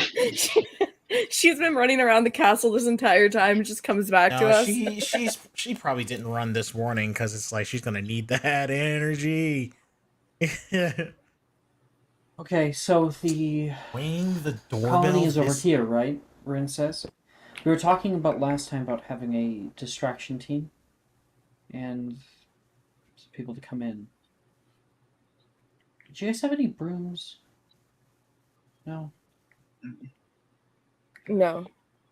She's been running around the castle this entire time and just comes back to us. She probably didn't run this morning because it's like she's gonna need that energy. Okay, so the Ring the doorbell. colony is over here, right? Rin says. We were talking about last time about having a distraction team and some people to come in. Do you guys have any brooms? No. No.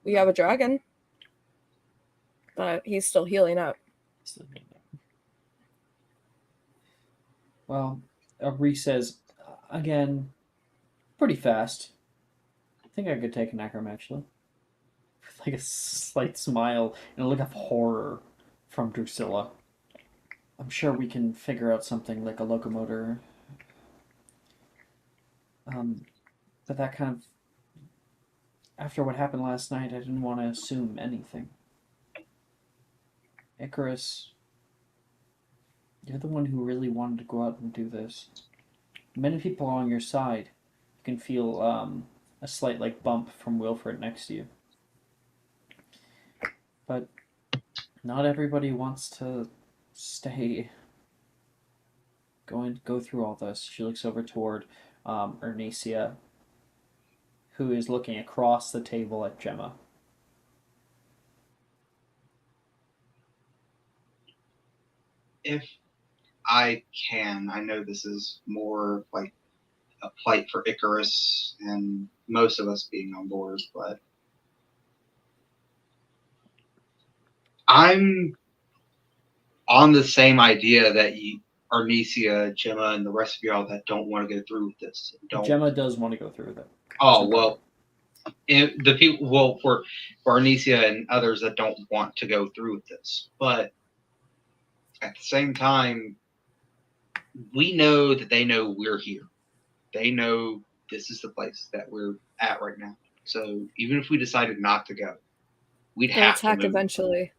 We have a dragon. But he's still healing up. Well, Reese says, again, pretty fast. I think I could take a Necrom, actually. With like a slight smile and a look of horror from Drusilla. I'm sure we can figure out something like a locomotor. But that kind of... After what happened last night, I didn't want to assume anything. Icarus, you're the one who really wanted to go out and do this. Many people are on your side. You can feel a slight like bump from Wilfred next to you. But not everybody wants to stay. Go through all this. She looks over toward Ernesia, who is looking across the table at Gemma. If I can, I know this is more like a plight for Icarus and most of us being on board, but I'm on the same idea that Arnesia, Gemma, and the rest of y'all that don't want to go through with this. Gemma does want to go through with it. Oh, well, the people, well, for Arnesia and others that don't want to go through with this. But at the same time, we know that they know we're here. They know this is the place that we're at right now. So even if we decided not to go, we'd They'll have attack to move. eventually.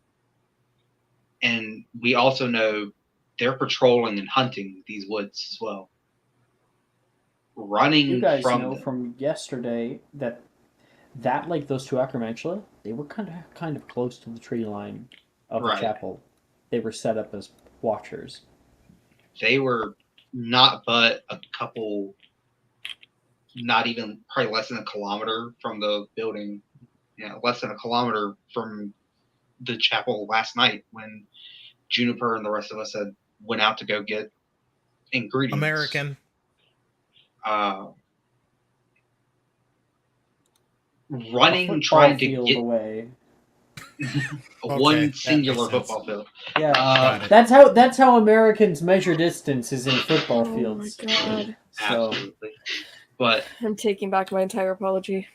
And we also know they're patrolling and hunting these woods as well. Running you guys from know them. From yesterday that like those two acromantula, they were kind of close to the tree line of the chapel. They were set up as watchers. They were not but a couple, not even, probably less than a kilometer from the building. Yeah, less than a kilometer from the chapel last night when Juniper and the rest of us had went out to go get ingredients. American. Running, trying to get away. One singular football field. Yeah, that's how Americans measure distance is in football fields. Oh my god! So, absolutely. But I'm taking back my entire apology.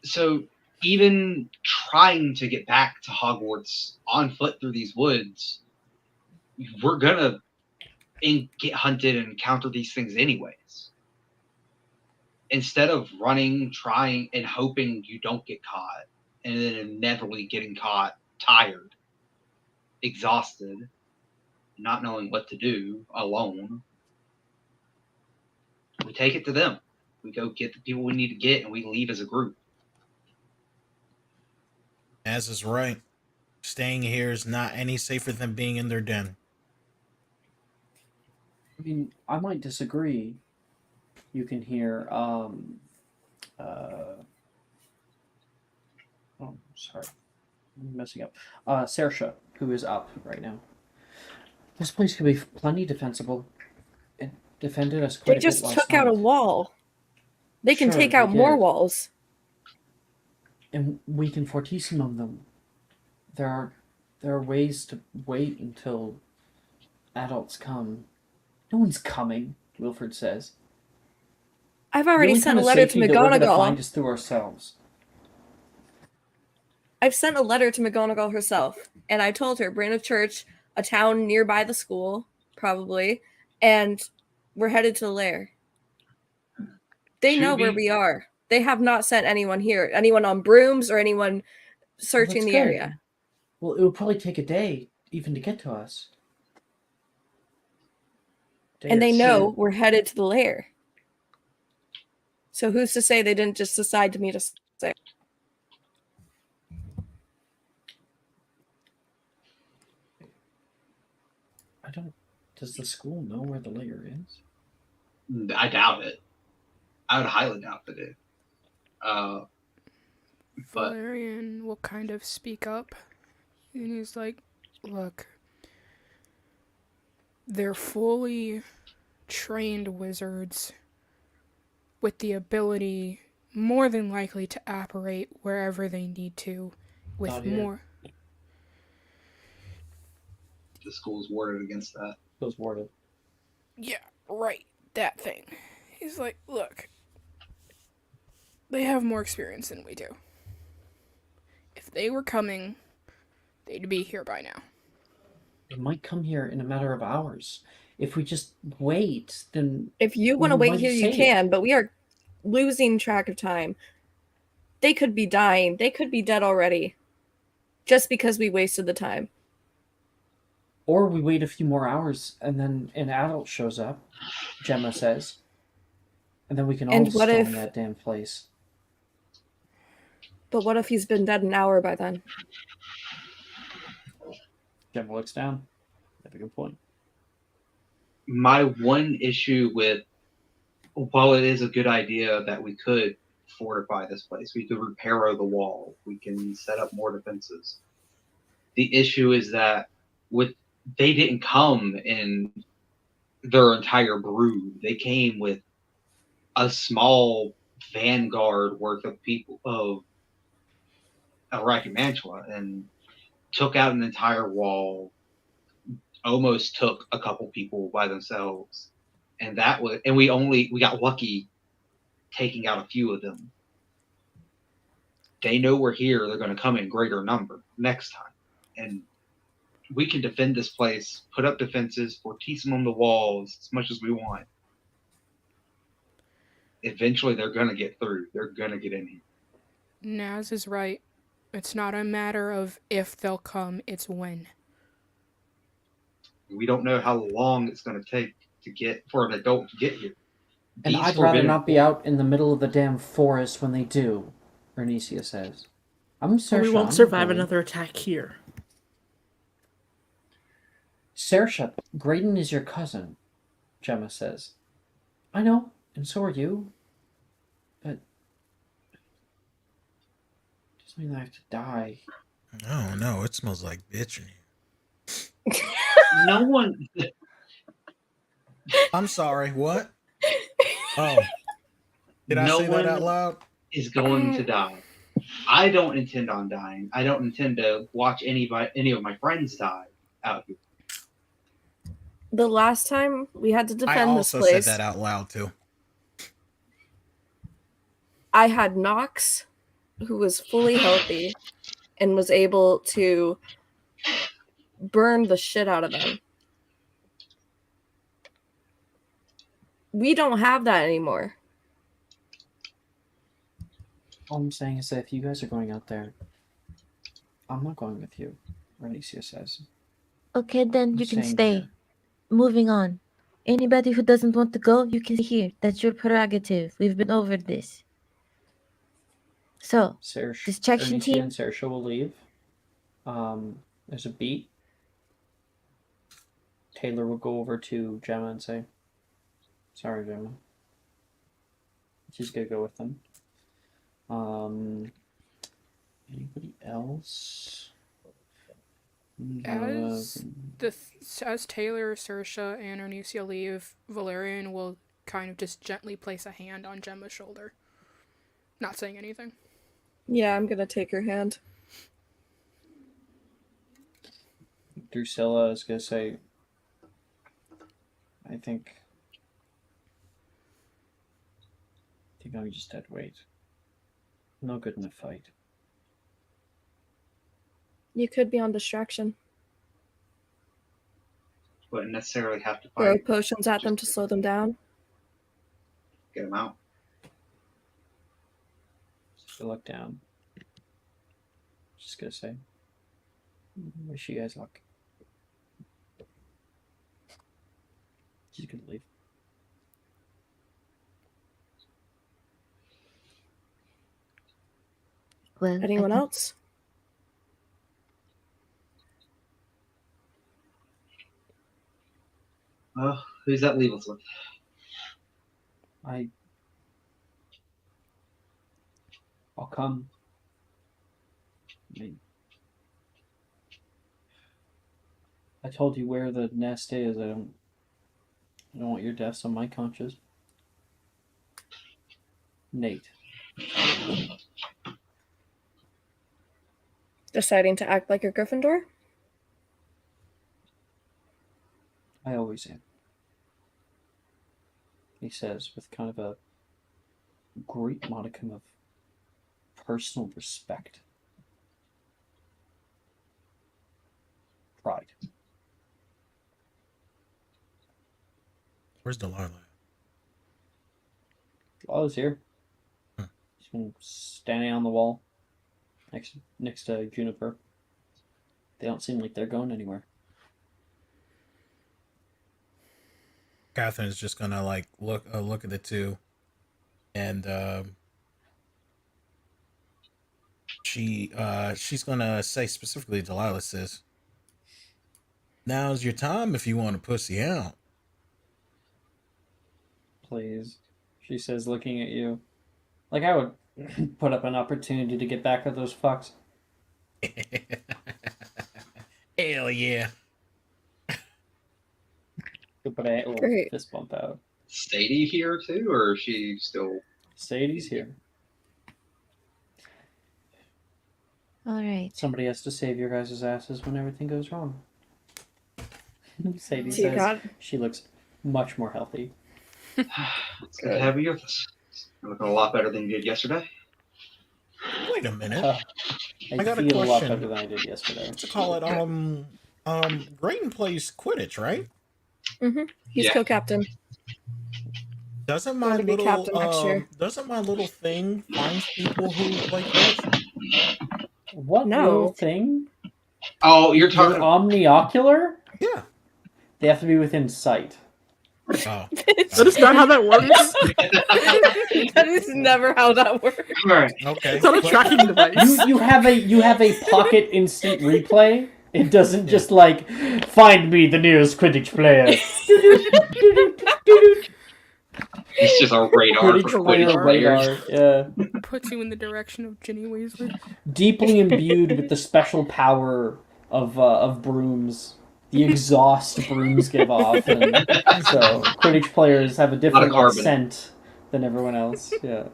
So even trying to get back to Hogwarts on foot through these woods, we're gonna get hunted and encounter these things anyways. Instead of running, trying, and hoping you don't get caught, and then inevitably getting caught, tired, exhausted, not knowing what to do, alone, we take it to them. We go get the people we need to get, and we leave as a group. Az is right. Staying here is not any safer than being in their den. I mean, I might disagree. You can hear, oh, sorry, I'm messing up. Saoirse, who is up right now. This place could be plenty defensible. It defended us quite a bit last night. They just took out a wall. They can take out more walls. And we can fortissimo them. There are ways to wait until adults come. No one's coming, Wilfred says. I've already sent a letter to McGonagall. We're gonna find us through ourselves. I've sent a letter to McGonagall herself, and I told her Brandon Church, a town nearby the school, probably, and we're headed to the lair. They know where we are. They have not sent anyone here, anyone on brooms or anyone searching the area. Well, it would probably take a day even to get to us. And they know we're headed to the lair. So who's to say they didn't just decide to meet us there? Does the school know where the lair is? I doubt it. I would highly doubt that it. Valerian will kind of speak up, and he's like, "Look, they're fully trained wizards with the ability, more than likely, to operate wherever they need to, with more." The school's warded against that. School's warded. Yeah, right. That thing. He's like, "Look, they have more experience than we do. If they were coming, they'd be here by now. They might come here in a matter of hours. If we just wait, then... If you want to wait here, you can, but we are losing track of time. They could be dying. They could be dead already. Just because we wasted the time. Or we wait a few more hours, and then an adult shows up, Gemma says. And then we can all And what storm if- that damn place. But what if he's been dead an hour by then? Gemma looks down. That's a good point. My one issue with, while it is a good idea that we could fortify this place, we could repair the wall, we can set up more defenses. The issue is that they didn't come in their entire brood. They came with a small vanguard worth of people of Iraqi Mantua and took out an entire wall, almost took a couple people by themselves. And we got lucky taking out a few of them. They know we're here, they're gonna come in greater number next time. And we can defend this place, put up defenses, fortissimo them on the walls as much as we want. Eventually they're gonna get through. They're gonna get in here. Naz is right. It's not a matter of if they'll come, it's when. We don't know how long it's gonna take for an adult to get here. And I'd rather not be out in the middle of the damn forest when they do, Bernicia says. I'm Saoirse. We won't survive another attack here. Saoirse, Graydon is your cousin, Gemma says. I know, and so are you. But it doesn't mean I have to die. Oh no, it smells like bitch in here. No one. I'm sorry, what? Oh. Did I say that out loud? Is going to die. I don't intend on dying. I don't intend to watch any of my friends die out here. The last time we had to defend I this also place, said that out loud too. I had Nox, who was fully healthy and was able to burn the shit out of them. We don't have that anymore. All I'm saying is that if you guys are going out there, I'm not going with you, Bernicia says. Okay, then you can staying stay. here. Moving on. Anybody who doesn't want to go, you can stay here. That's your prerogative. We've been over this. So, distraction Bernicia team. and Saoirse will leave. There's a beat. Taylor will go over to Gemma and say, sorry, Gemma. She's gonna go with them. Anybody else? As Taylor, Saoirse, and Onicia leave, Valerian will kind of just gently place a hand on Gemma's shoulder. Not saying anything. Yeah, I'm gonna take her hand. Drusilla is gonna say, I think I'm just dead weight. No good in a fight. You could be on distraction. Wouldn't necessarily have to Throw fight. potions at them to slow them down. Get them out. She'll look down. Just gonna say, wish you guys luck. She's gonna leave. Well, anyone else? Who's that leave us with? I'll come. I told you where the nest is. I don't want your deaths on my conscience. Nate. Deciding to act like a Gryffindor? I always am. He says with kind of a great modicum of personal respect. Pride. Where's Delilah? Delilah's here. She's been standing on the wall next to Juniper. They don't seem like they're going anywhere. Catherine's just gonna like look at the two, and she's gonna say specifically, Delilah says, "Now's your time if you want to pussy out." Please, she says, looking at you. Like, I would put up an opportunity to get back at those fucks. Hell yeah. You'll put a little Great. fist bump out. Sadie here too, or is she still? Sadie's here. All right. Somebody has to save your guys' asses when everything goes wrong. Sadie Dear says God. she looks much more healthy. It's good to have you with us. You're looking a lot better than you did yesterday. Wait a minute. I got a feel a lot question. better than I did yesterday. What you call it? Graydon plays Quidditch, right? Mm-hmm. He's co-captain. Doesn't Going my to be captain next year. little thing find people who play Quidditch? What No. little thing? Oh, you're talking. You're omniocular? Yeah. They have to be within sight. Oh. That is not how that works. That is never how that works. All right. Okay. It's not a tracking device. You have a pocket instant replay. It doesn't just like find me the nearest Quidditch player. It's just a radar for Quidditch players. Yeah. Puts you in the direction of Ginny Weasley. Deeply imbued with the special power of brooms. The exhaust brooms give off, and so Quidditch players have a different scent than everyone else. Yeah.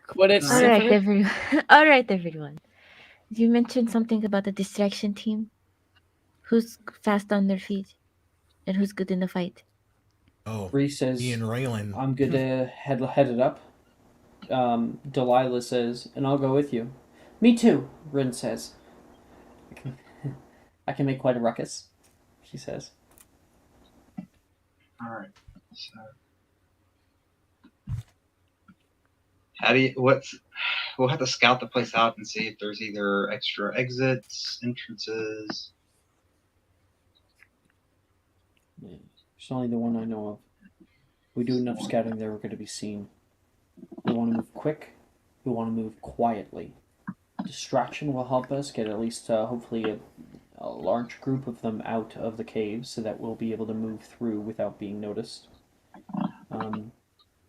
Quidditch. All right, everyone. All right, everyone. You mentioned something about the distraction team. Who's fast on their feet, and who's good in the fight? Oh, Bree says, Ian Raylan. I'm good to head it up. Delilah says, and I'll go with you. Me too, Rin says. I can make quite a ruckus, she says. All right. So, we'll have to scout the place out and see if there's either extra exits, entrances. Yeah, it's only the one I know of. If we do enough scouting there, we're going to be seen. We want to move quick. We want to move quietly. Distraction will help us get at least, hopefully, a large group of them out of the caves so that we'll be able to move through without being noticed. I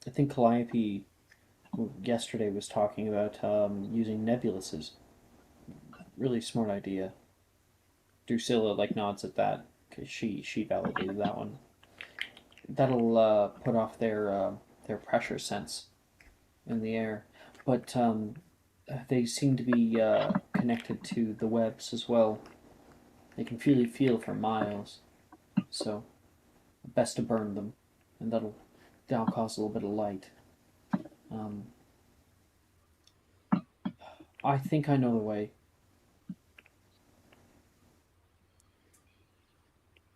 think Calliope yesterday was talking about using nebuluses. Really smart idea. Drusilla nods at that because she validated that one. That'll put off their pressure sense in the air, but they seem to be connected to the webs as well. They can feel for miles, so best to burn them, and that'll cause a little bit of light. I think I know the way.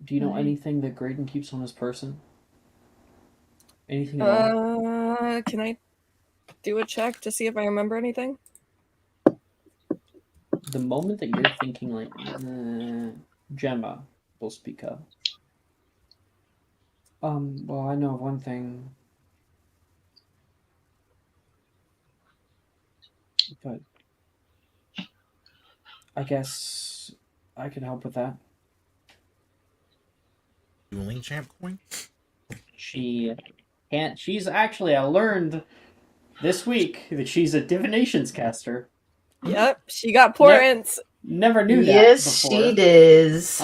Do you know anything that Graydon keeps on his person? Anything at all? Can I do a check to see if I remember anything? The moment that you're thinking Gemma will speak up. Well, I know of one thing. But I guess I could help with that. Dueling champ coin? She can't. She's actually, I learned this week that she's a divinations caster. Yep, she got portents. Never knew that. Yes, before. she does.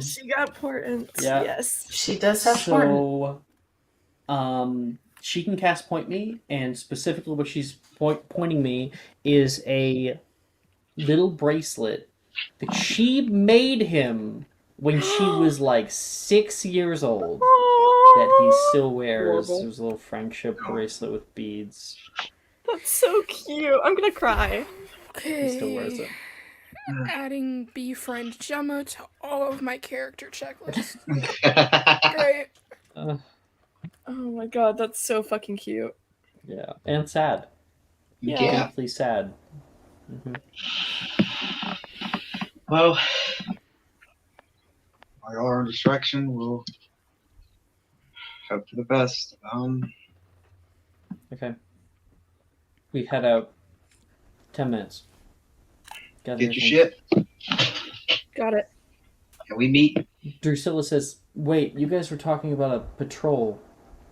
She got portents. Yeah. Yes, she does have portent. So, she can cast Point Me, and specifically what she's pointing me is a little bracelet that she made him when she was 6 years old. That he still wears. Adorable. It was a little friendship bracelet with beads. That's so cute. I'm gonna cry. Okay. He still wears it. Adding befriend Gemma to all of my character checklists. Great. Oh my god, that's so fucking cute. Yeah, and sad. Yeah. Deeply sad. Mm-hmm. Well, while y'all are in distraction, we'll Hope for the best. Okay. We head out. 10 minutes. Get your shit. Got it. Can we meet? Drusilla says, wait, you guys were talking about a patrol.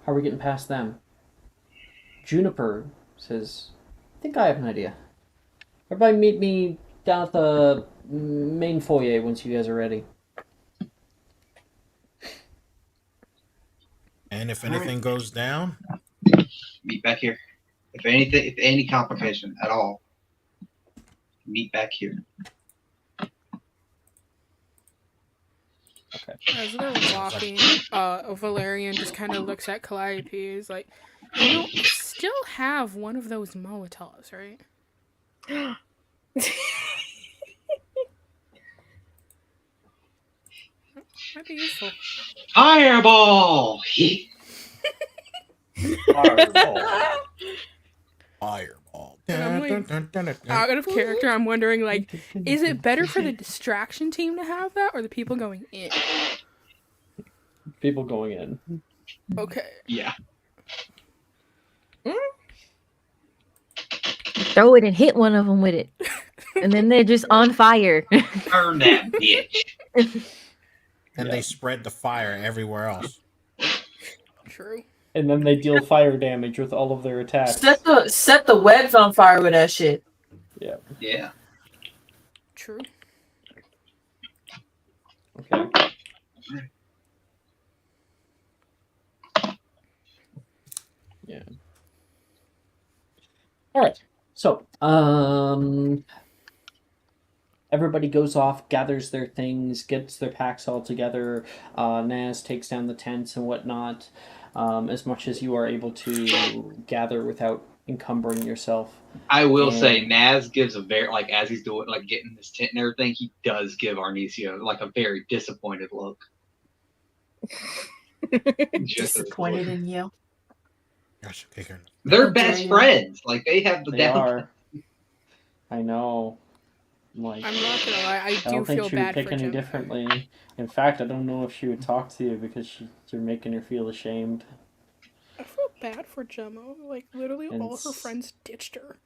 How are we getting past them? Juniper says, I think I have an idea. Everybody meet me down at the main foyer once you guys are ready. And if anything goes down, meet back here. If any complication at all, meet back here. Okay. As they're walking, Valerian just kind of looks at Calliope. He's like, I still have one of those Molotovs, right? Might be useful. Fireball! Fireball. Fireball. And I'm like, out of character, I'm wondering, like, is it better for the distraction team to have that or the people going in? People going in. Okay. Yeah. Throw it and hit one of them with it. And then they're just on fire. Burn that bitch. And they spread the fire everywhere else. True. And then they deal fire damage with all of their attacks. Set the webs on fire with that shit. Yeah. Yeah. True. Okay. Yeah. All right. So, everybody goes off, gathers their things, gets their packs all together. Naz takes down the tents and whatnot, as much as you are able to gather without encumbering yourself. I will say, Naz gives a very, like, as he's doing, like, getting this tent and everything, he does give Arnesia, like, a very disappointed look. Disappointed in you. Gosh, kick her. They're best friends. Like, they have the They down. are. I know. Like, I'm not gonna lie, I don't do think feel she would bad pick for any Jim. differently. In fact, I don't know if she would talk to you because you're making her feel ashamed. I feel bad for Gemma. Like, literally And all her friends ditched her.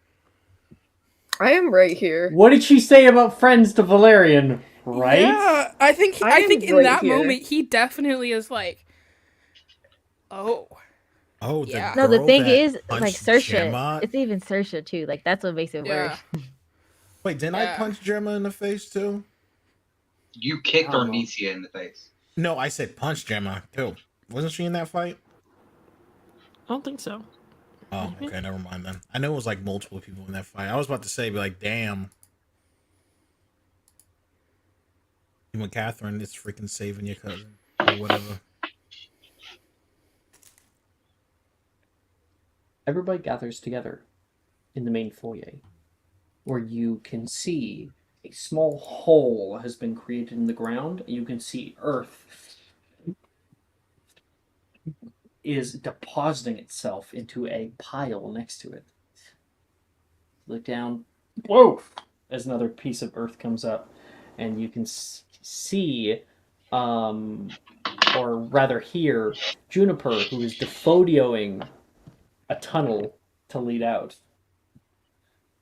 I am right here. What did she say about friends to Valerian? Right? Yeah, I think in right that here. moment he definitely is like, oh. Oh, Yeah. No, the girl thing that is, like punched Saoirse, Gemma? it's even Saoirse too. Like that's what makes it Yeah. worse. Wait, didn't I punch Gemma in the face too? You kicked I don't know. Arnesia in the face. No, I said punch Gemma too. Wasn't she in that fight? I don't think so. Oh, okay, never mind then. I know it was like multiple people in that fight. I was about to say, be like, damn. Even Catherine is freaking saving your cousin or whatever. Everybody gathers together in the main foyer, where you can see a small hole has been created in the ground. You can see earth is depositing itself into a pile next to it. Look down. Whoa! As another piece of earth comes up, and you can see, or rather hear, Juniper, who is defodioing a tunnel to lead out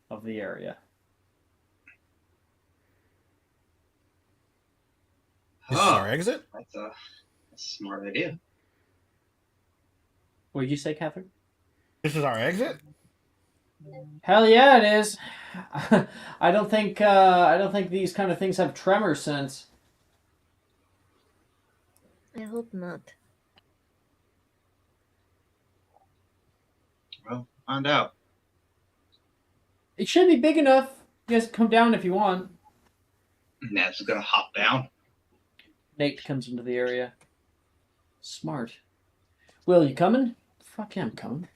of the area. This is our exit? That's a smart idea. What did you say, Catherine? This is our exit? Hell yeah, it is. I don't think these kind of things have tremor sense. I hope not. Well, find out. It should be big enough. You guys can come down if you want. Naz is gonna hop down. Nate comes into the area. Smart. Will, you coming? Fuck yeah, I'm coming.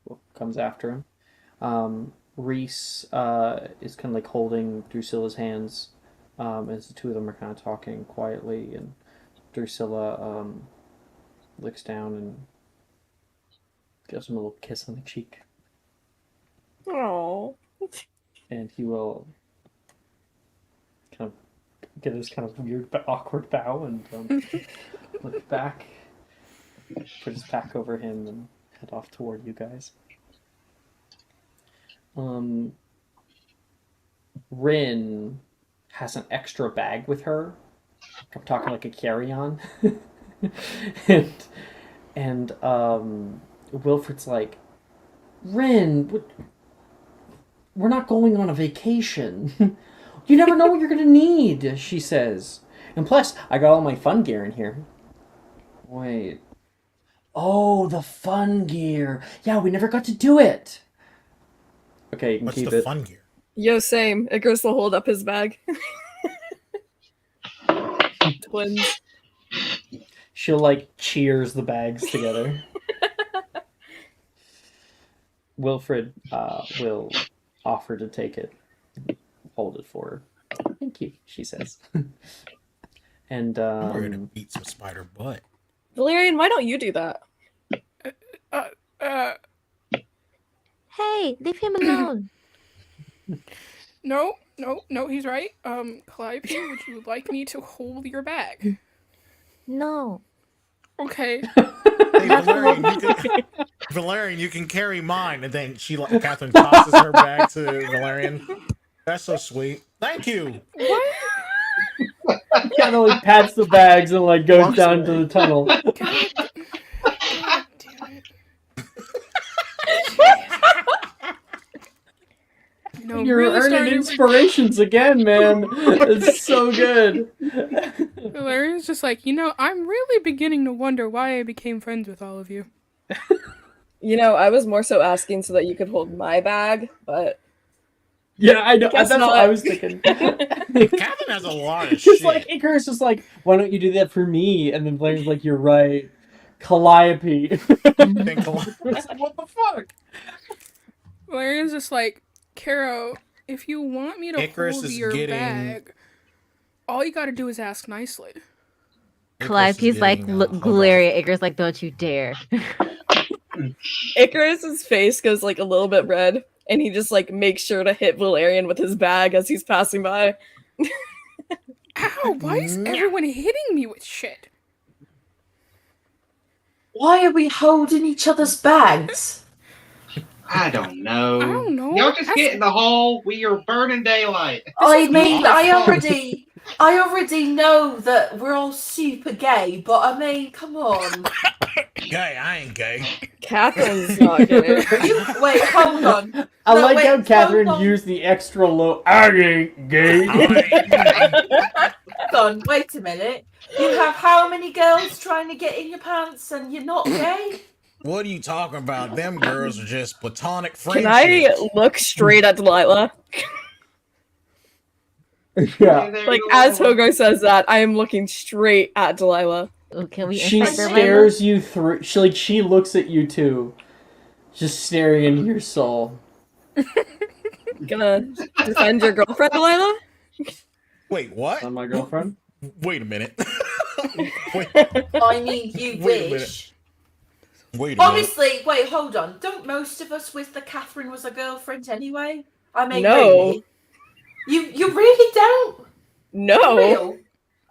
Will comes after him. Reese is kind of like holding Drusilla's hands as the two of them are kind of talking quietly, and Drusilla looks down and gives him a little kiss on the cheek. Oh. And he will kind of get his kind of weird but awkward bow and look back. Put his pack over him and head off toward you guys. Rin has an extra bag with her. I'm talking like a carry-on. and Wilfred's like, Rin, we're not going on a vacation. You never know what you're gonna need, she says. And plus, I got all my fun gear in here. Wait. Oh, the fun gear. Yeah, we never got to do it. Okay, you can What's keep the it. fun gear? Yo, same. Icarus will hold up his bag. Twins. She'll like cheers the bags together. Wilfred will offer to take it. Hold it for her. Thank you, she says. And We're gonna beat some spider butt. Valerian, why don't you do that? Hey, leave him alone. No, he's right. Calliope, would you like me to hold your bag? No. Okay. Hey, Valerian, you can carry mine. And then Catherine tosses her bag to Valerian. That's so sweet. Thank you. What? Kind of like pats the bags and like goes down to the tunnel. God damn it. No, You're really earning inspirations again, man. It's so good. Valerian's just like, I'm really beginning to wonder why I became friends with all of you. I was more so asking so that you could hold my bag, but... Yeah, I know. That's what I was thinking. Catherine has a lot of Just shit. like Icarus is like, why don't you do that for me? And then Valerian's like, you're right. Calliope. What the fuck? Valerian's just like, Caro, if you want me to hold your bag, all you gotta do is ask nicely. Calliope's like, glare at Icarus like, don't you dare. Icarus's face goes like a little bit red, and he just like makes sure to hit Valerian with his bag as he's passing by. Ow, why is everyone hitting me with shit? Why are we holding each other's bags? I don't know. I don't know. Y'all just get in the hole. We are burning daylight. I mean, I already know that we're all super gay, but I mean, come on. Gay, I ain't gay. Catherine's not gay. Wait, hold on. I like how Catherine used the extra low. I ain't gay. Hold on, wait a minute. You have how many girls trying to get in your pants and you're not gay? What are you talking about? Them girls are just platonic friendships. Can I look straight at Delilah? Yeah. Like, as Hogar says that, I am looking straight at Delilah. Oh, can we She stares you through. She looks at you too, just staring into your soul. Gonna defend your girlfriend, Delilah? Wait, what? Not my girlfriend? Wait a minute. I mean, you wish. Wait a minute. Obviously, wait, hold on. Don't most of us wish that Catherine was a girlfriend anyway? I mean, No. really? You really don't? No. Real?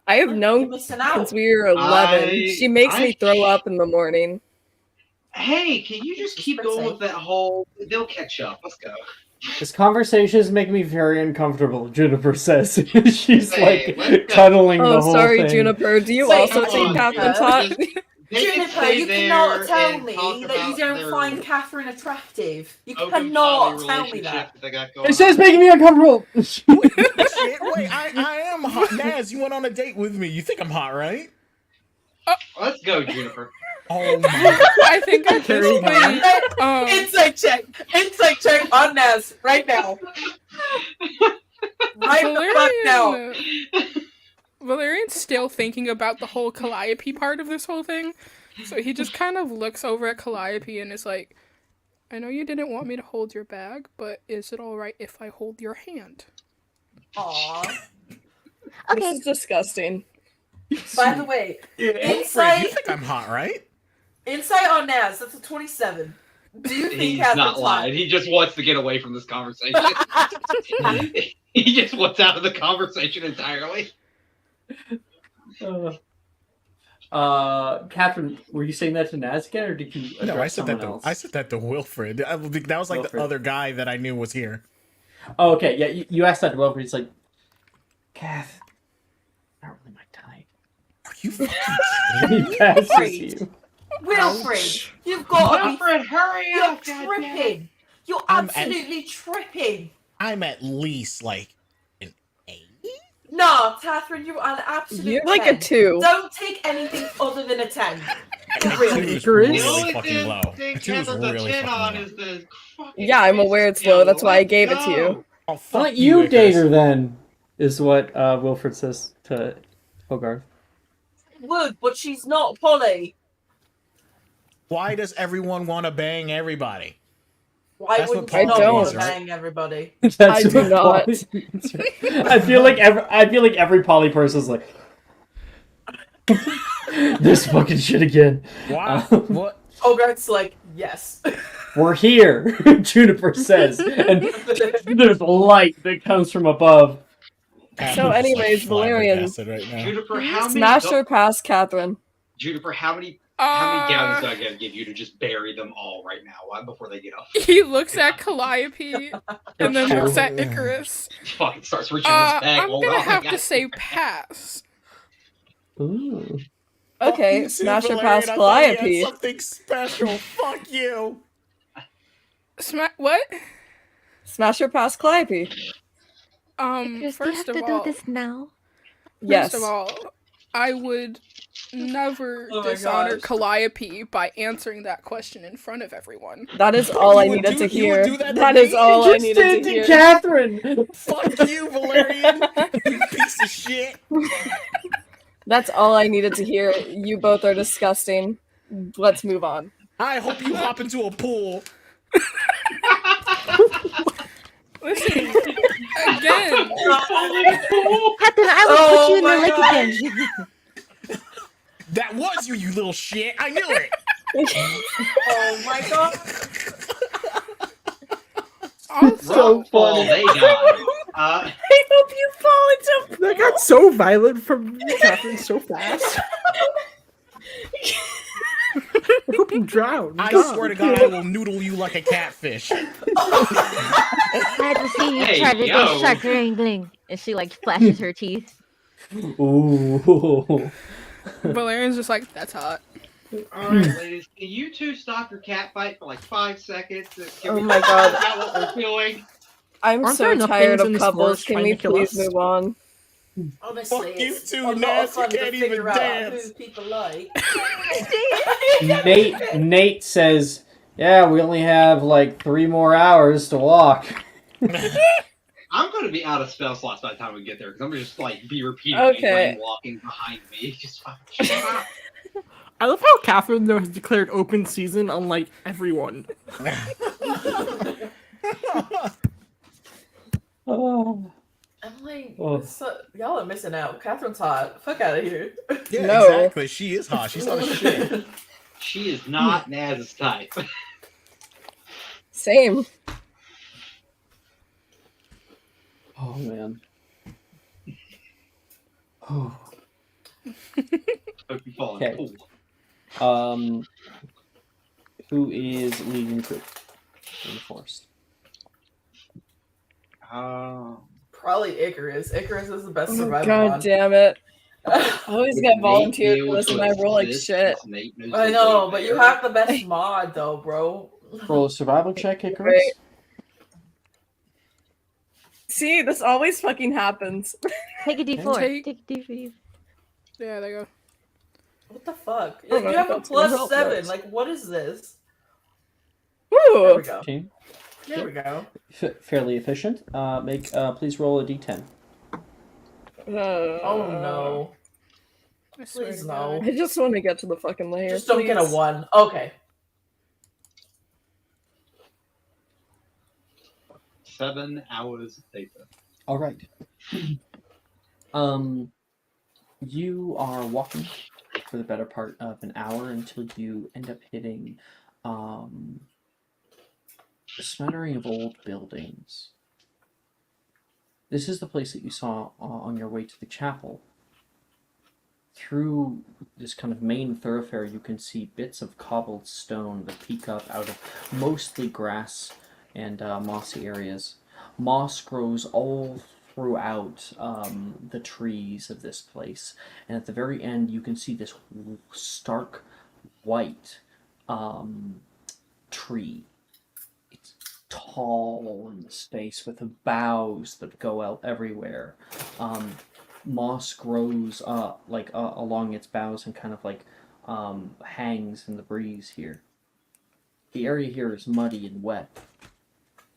I have known since we were 11. She makes me throw up in the morning. Hey, can you just keep going with that whole... They'll catch up. Let's go. This conversation is making me very uncomfortable, Juniper says. She's Hey, like cuddling the whole sorry, thing. Juniper. Do you Wait, also think Catherine's hot? Juniper, you cannot tell me that you don't find Catherine attractive. You cannot tell me that. It says making me uncomfortable. Wait, I am hot. Naz, you went on a date with me. You think I'm hot, right? Let's go, Juniper. Oh my. I think at this point, Insight check. Insight check on Naz right now. Right the fuck now. Valerian's still thinking about the whole Calliope part of this whole thing, so he just kind of looks over at Calliope and is like, I know you didn't want me to hold your bag, but is it alright if I hold your hand? Aww. Okay. This is disgusting. By the way, You insight think I'm hot, right? on Naz, that's a 27. Do you think He's Catherine's not lying. hot? He just wants to get away from this conversation. He just wants out of the conversation entirely. Catherine, were you saying that to Naz again, or did you address No, I said someone that. else? I said that to Wilfred. That was like Wilfred. the other guy that I knew was here. Oh, okay. Yeah, you asked that to Wilfred. He's like, Kath, not really my type. Are you fucking kidding me? He passes you. Wilfred, you've got to be... Wilfred, hurry You're up! tripping! You're I'm absolutely tripping! I'm at least like an 8. No, Catherine, you're an absolute You're like 10. a 2. Don't take anything other than a 10. Really fucking low. Thing A 2 is Catherine's a really 10 fucking on low. is the Yeah, I'm aware it's low. That's why I gave it to you. Oh, Why fuck don't you date Icarus. her then? Is what Wilfred says to Hogarth. Would, but she's not Polly. Why does everyone want to bang everybody? Why That's wouldn't what you not Polly want is, to right? bang everybody? I do not. I feel like every poly person's like this fucking shit again. Why? What? Hogarth's like, yes. We're here, Juniper says, and there's a light that comes from above. So, anyways, Valerian, Right now. Juniper, how many? smash or pass Catherine? Juniper, how many gallons do I gotta give you to just bury them all right now? Why before they get up? He looks at Calliope and then looks at Icarus. He fucking starts reaching in his bag. I'm all gonna around, have like, to say pass. Ooh. Okay, Fuck you, smash or Valerian. pass I thought you had Calliope. something special. Fuck you. What? Smash or pass Calliope? First of to all, do this now? Yes. First of all, I would never Oh my dishonor gosh. Calliope by answering that question in front of everyone. That is all I You would needed do- to you would hear. do that to That me? is all I Just needed did to to hear. Catherine. Fuck you, Valerian. You piece of shit. That's all I needed to hear. You both are disgusting. Let's move on. I hope you hop into a pool. Listen, again, Captain, I will put you in the lake again. That was you, you little shit. I knew it. Oh my god. So funny. They die. I hope you fall into. That got so violent from Catherine so fast. I hope you drown. I God. swear to God, I will noodle you like a catfish. I had to see you Hey, try to yo. do shark wrangling. And she like flashes her teeth. Ooh. Valerian's just like, that's hot. Alright, ladies, can you two stop your cat fight for like 5 seconds? Can Oh we my talk God. about what we're doing? I'm Aren't there so enough tired things in of this couples. forest Can trying we to kill please us? move on? Honestly, Fuck you it's too, a lot Naz, of fun you to can't even figure out dance. who people like. Nate says, "Yeah, we only have like 3 more hours to walk." I'm going to be out of spell slots by the time we get there because I'm going to just like be repeating Okay. Wayne walking behind me. Just fucking shut up. I love how Catherine though has declared open season on like everyone. Oh. I'm like, Oh. y'all are missing out. Catherine's hot. Fuck out of here. Yeah, No. exactly. She is hot. She's not a shit. She is not Naz's type. Same. Oh man. Oh. Hope you fall in Okay. the pool. Who is leading the group in the forest? Probably Icarus. Icarus is the best Oh, survivor. God one. damn it. I always get Nate volunteered for knows this and what I roll like this shit. is. Nate knows I the know, way but you there. have the best mod though, bro. Roll a survival check, Icarus. Right. See, this always fucking happens. Take a D4. Take- Take a D4. Yeah, there you go. What the fuck? Oh You my have a God, it's gonna plus help 7. us. Like, what is this? There we Woo! go. Team. There we go. Fairly efficient. Please roll a d10. Oh no. I swear Please to no. God. I just want to get to the fucking layer. Just don't get a please. 1. Okay. 7 hours later. All right. You are walking for the better part of an hour until you end up hitting a smattering of old buildings. This is the place that you saw on your way to the chapel. through this kind of main thoroughfare, you can see bits of cobbled stone that peek up out of mostly grass and mossy areas. Moss grows all throughout the trees of this place, and at the very end, you can see this stark white tree. It's tall in the space with the boughs that go out everywhere. Moss grows along its boughs and kind of hangs in the breeze here. The area here is muddy and wet,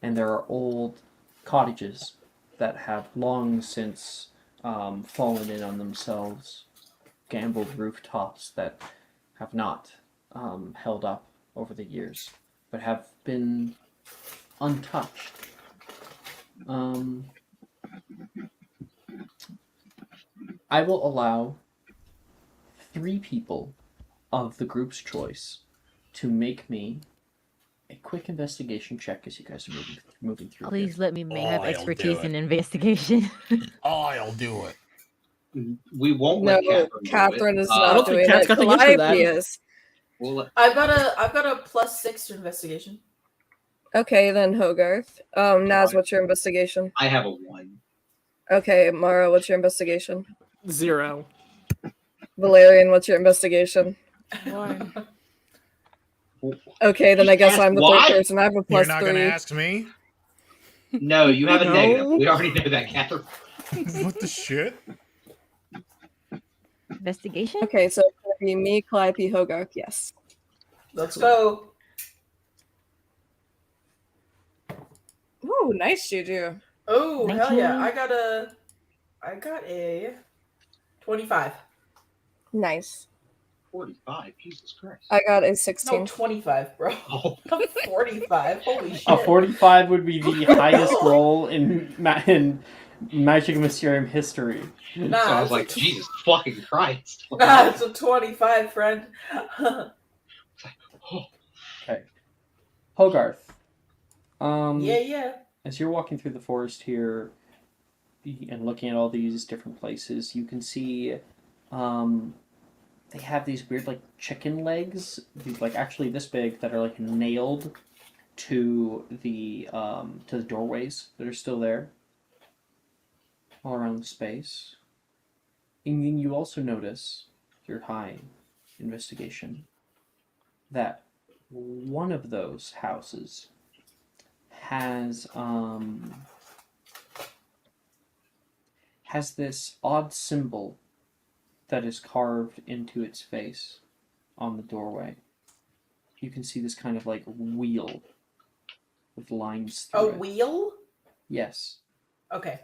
and there are old cottages that have long since fallen in on themselves, gambled rooftops that have not held up over the years, but have been untouched. I will allow 3 people of the group's choice to make me a quick investigation check as you guys are moving through. Please let me have I'll expertise do in it. investigation. I'll do it. We won't No, let Catherine is I not don't think doing Cat's it. got the use for that. Calliope is. We'll let, I've got a +6 to investigation. Okay, then Hogarth. Naz, Fine. what's your investigation? I have a 1. Okay, Mara, what's your investigation? 0. Valerian, what's your investigation? 1. Okay, then I guess I'm the Why? third person. I have a You're +3. not gonna ask me? No, you have a No. negative. We already know that, Catherine. What the shit? Investigation? Okay, so it's gonna be me, Calliope, Hogarth. Yes. Let's go. Ooh, nice, Juju. Oh, hell 19. yeah. I got a 25. Nice. 45. Jesus Christ. I got a No, 16. 25, bro. Oh. 45. Holy shit. A 45 would be the highest roll in Magic Mysterium history. Nah, So I was it's like, a Jesus fucking Christ. Nah, it's a 25, friend. Okay. Hogarth. Yeah. As you're walking through the forest here and looking at all these different places, you can see they have these weird chicken legs, actually this big, that are nailed to the doorways that are still there all around the space. And then you also notice, through high investigation, that one of those houses has this odd symbol that is carved into its face on the doorway. You can see this kind of wheel with lines through it. A wheel? Yes. Okay.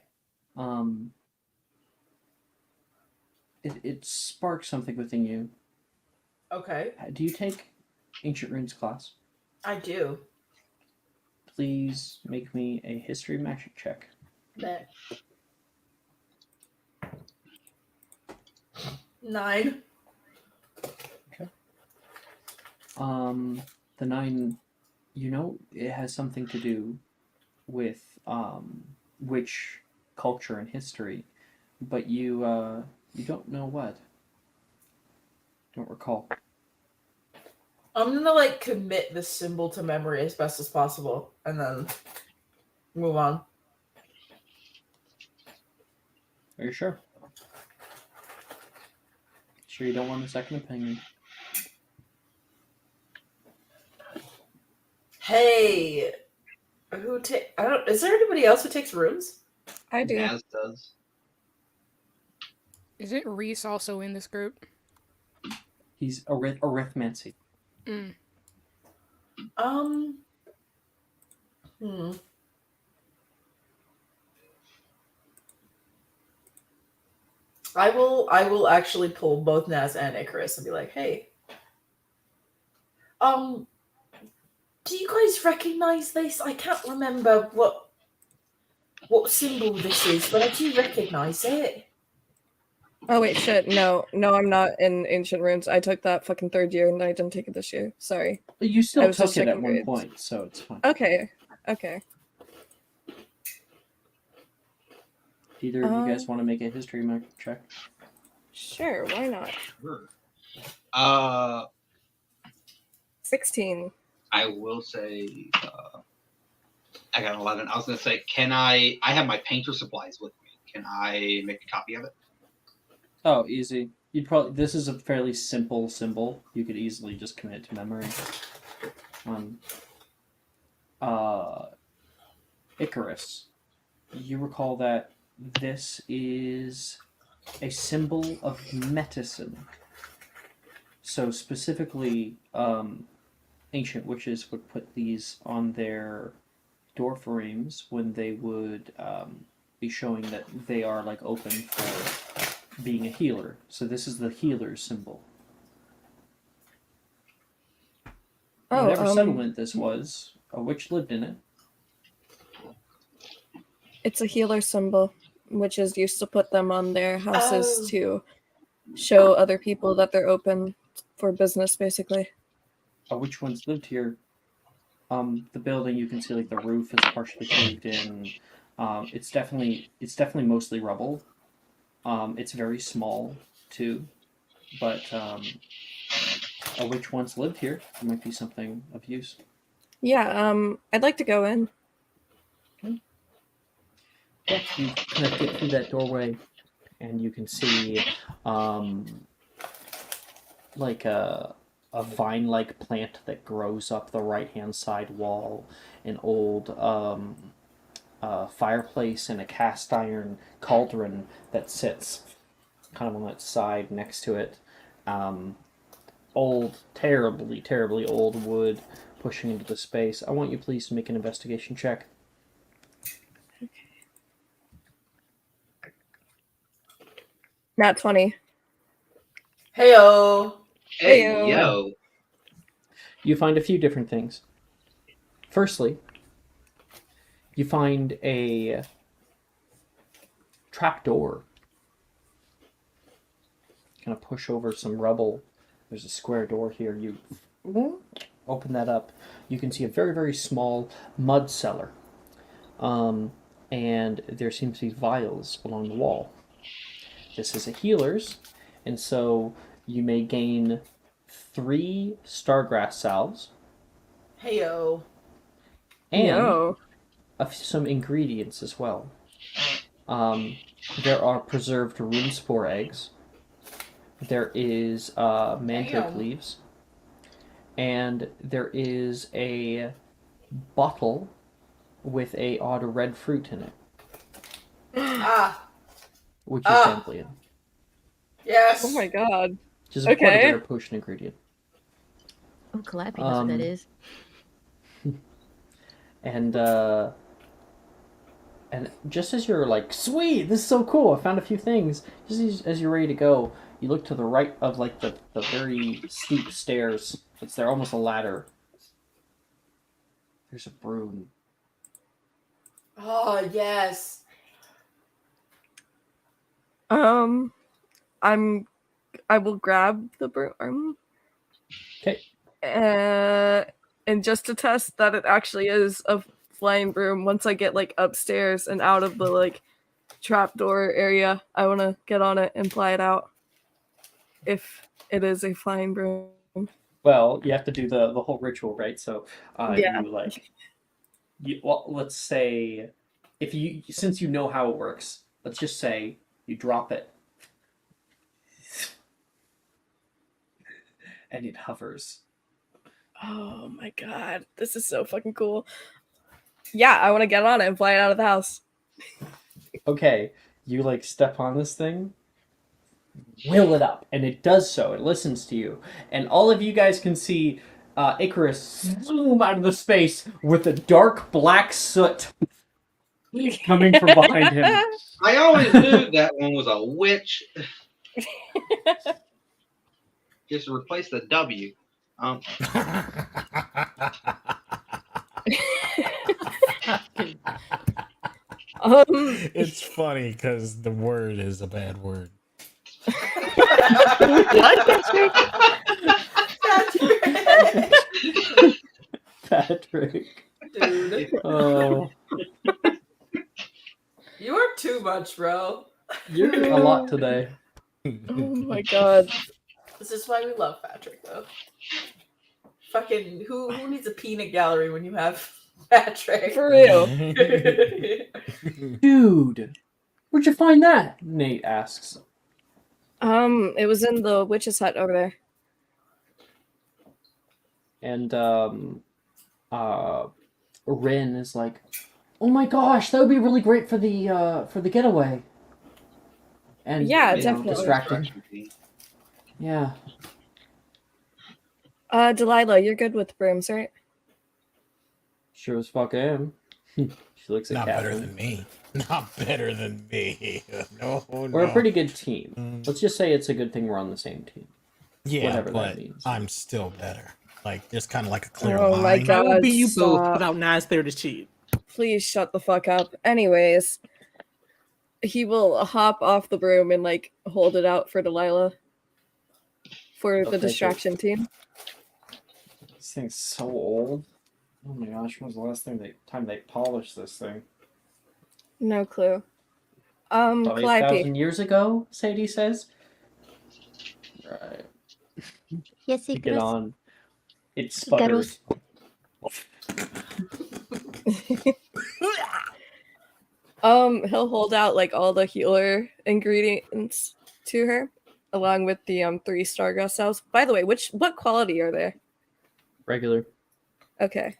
It sparks something within you. Okay. Do you take Ancient Runes class? I do. Please make me a History Magic check. Bet. 9. Okay. The 9, it has something to do with which culture and history, but you don't know what. Don't recall. I'm gonna commit this symbol to memory as best as possible and then move on. Are you sure? Sure you don't want a second opinion? Hey, is there anybody else who takes runes? I do. Naz does. Isn't Reese also in this group? He's arithmancy. Mm. I will actually pull both Naz and Icarus and be like, hey. Do you guys recognize this? I can't remember what symbol this is, but I do recognize it. Oh wait, shit. No, I'm not in Ancient Runes. I took that fucking 3rd year and I didn't take it this year. Sorry. You I still was took just it at checking one grades. point, so it's fine. Okay. Either of you guys want to make a history check? Sure, why not? Sure. 16. I will say I got 11. I was gonna say, can I have my painter supplies with me. Can I make a copy of it? Oh, easy. You'd probably. This is a fairly simple symbol. You could easily just commit to memory. Icarus. You recall that this is a symbol of medicine. So specifically, ancient witches would put these on their door frames when they would be showing that they are like open for being a healer. So this is the healer symbol. Whatever settlement this was, a witch lived in it. It's a healer symbol. Witches used to put them on their houses to show other people that they're open for business, basically. Which ones lived here? The building, you can see like the roof is partially caved in. It's definitely mostly rubble. It's very small too, but a witch once lived here. It might be something of use. Yeah, I'd like to go in. Okay. Yeah, you kind of get through that doorway, and you can see like a vine-like plant that grows up the right-hand side wall, an old fireplace, and a cast iron cauldron that sits kind of on its side next to it. Old, terribly old wood pushing into the space. I want you please to make an investigation check. Nat 20. Heyo. Hey, yo. You find a few different things. Firstly, you find a trapdoor. Kind of push over some rubble. There's a square door here. You open that up. You can see a very, very small mud cellar. And there seems to be vials along the wall. This is a healer's, and so you may gain 3 stargrass salves. Heyo. And some ingredients as well. There are preserved rune spore eggs. There is mandrake leaves. And there is a bottle with a odd red fruit in it. Which is Gamblean. Yes. Oh my god. Which is a part of their potion ingredient. Oh, clapping, that's what that is. And just as you're like, sweet, this is so cool, I found a few things. Just as you're ready to go, you look to the right of like the very steep stairs. It's there, almost a ladder. There's a broom. Oh, yes. I will grab the broom. Okay. And just to test that it actually is a flying broom, once I get like upstairs and out of the like trapdoor area, I want to get on it and fly it out. If it is a flying broom. Well, you have to do the whole ritual, right? So yeah. Well, let's say since you know how it works, let's just say you drop it and it hovers. Oh my god, this is so fucking cool. Yeah, I want to get on it and fly it out of the house. Okay, you like step on this thing, will it up, and it does so. It listens to you, and all of you guys can see Icarus zoom out of the space with a dark black soot coming from behind him. I always knew that one was a witch. Just replace the W. It's funny because the word is a bad word. Patrick. Dude. Oh. You are too much, bro. You're a lot today. Oh my god. This is why we love Patrick, though. Fucking who needs a peanut gallery when you have Patrick? For real. Dude, where'd you find that? Nate asks. It was in the witch's hut over there. And Rin is like, "Oh my gosh, that would be really great for the getaway." And Yeah, you know, definitely. distracting. Yeah. Delilah, you're good with brooms, right? Sure as fuck am. She looks at Not Catherine. better than me. Not better than me. No, We're a pretty good team. Let's just say it's a good thing we're on the same team. Yeah, Whatever but that means. I'm still better. Like, there's kind of like a clear Oh line. my god, I will beat you both stop. without Naz there to cheat. Please shut the fuck up. Anyways, he will hop off the broom and like hold it out for Delilah for the distraction team. This thing's so old. Oh my gosh, when was the last time they polished this thing? No clue. About Calliope. 8,000 years ago, Sadie says. Right. Yes, To get on. It sputters. He'll hold out like all the healer ingredients to her, along with the 3 Stargrass cells. By the way, what quality are they? Regular. Okay.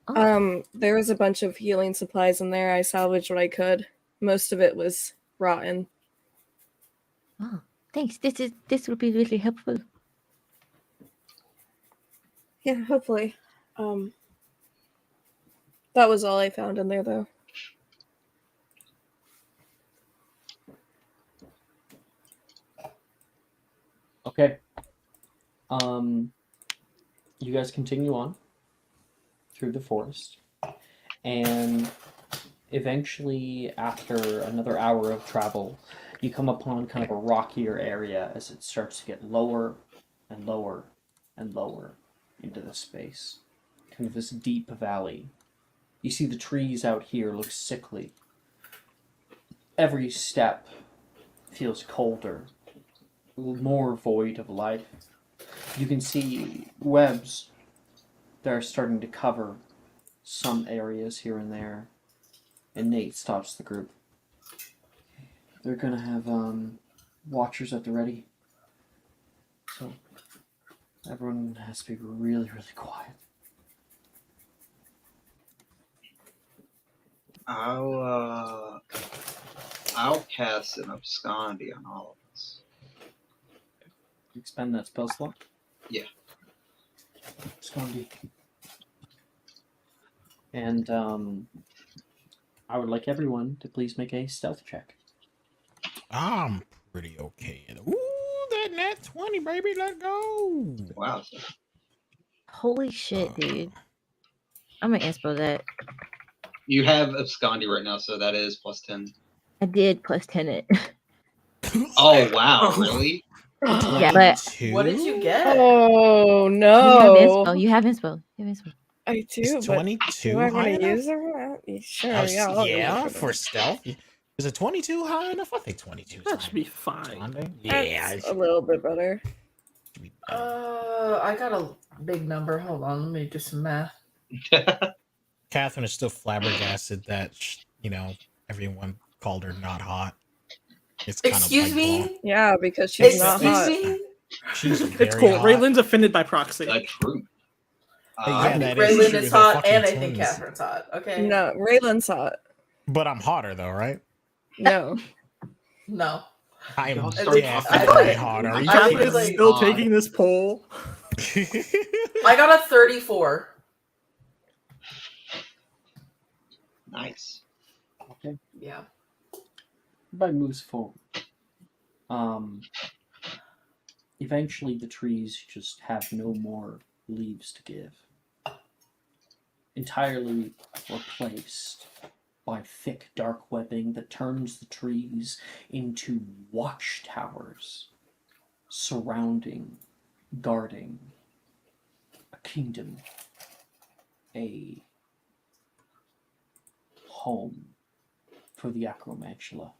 Oh. There was a bunch of healing supplies in there. I salvaged what I could. Most of it was rotten. Oh, thanks. This will be really helpful. Yeah, hopefully. That was all I found in there, though. Okay. You guys continue on through the forest, and eventually, after another hour of travel, you come upon kind of a rockier area as it starts to get lower and lower and lower into the space. Kind of this deep valley. You see the trees out here look sickly. Every step feels colder, more void of life. You can see webs that are starting to cover some areas here and there. And Nate stops the group. They're gonna have watchers at the ready. So everyone has to be really, really quiet. I'll cast an Abscondi on all of us. Expend that spell slot? Yeah. Abscondi. And I would like everyone to please make a stealth check. I'm pretty okay. Ooh, that nat 20, baby. Let's go. Wow. Holy shit, dude. I'm gonna inspo that. You have Abscondi right now, so that is +10. I did +10 it. Oh, wow. Really? Yeah, but what did you get? Oh no! You have inspo. I do. Is but 22 do I high want to enough? use it? Sure. Yeah. I'll use it Yeah, for for stealth. Is a 22 high enough? I think 22 is That should be fine. Yeah, That's a little bit better. I got a big number. Hold on, let me do some math. Catherine is still flabbergasted that everyone called her not hot. It's kind Excuse of me? Yeah, because she's not Excuse hot. me? She's It's very cool. hot. Raylan's offended by proxy. That's true. I think that is Raylan true. is They're hot, fucking and I think twins. Catherine's hot. Okay. No, Raylan's hot. But I'm hotter though, right? No. No. I'm Y'all start definitely talking. hotter. Are you I Catherine think is it's like still odd. taking this poll. I got a 34. Nice. Okay. Yeah. Everybody moves forward. Eventually the trees just have no more leaves to give. Entirely replaced by thick dark webbing that turns the trees into watchtowers surrounding, guarding a kingdom, a home for the Acromantula.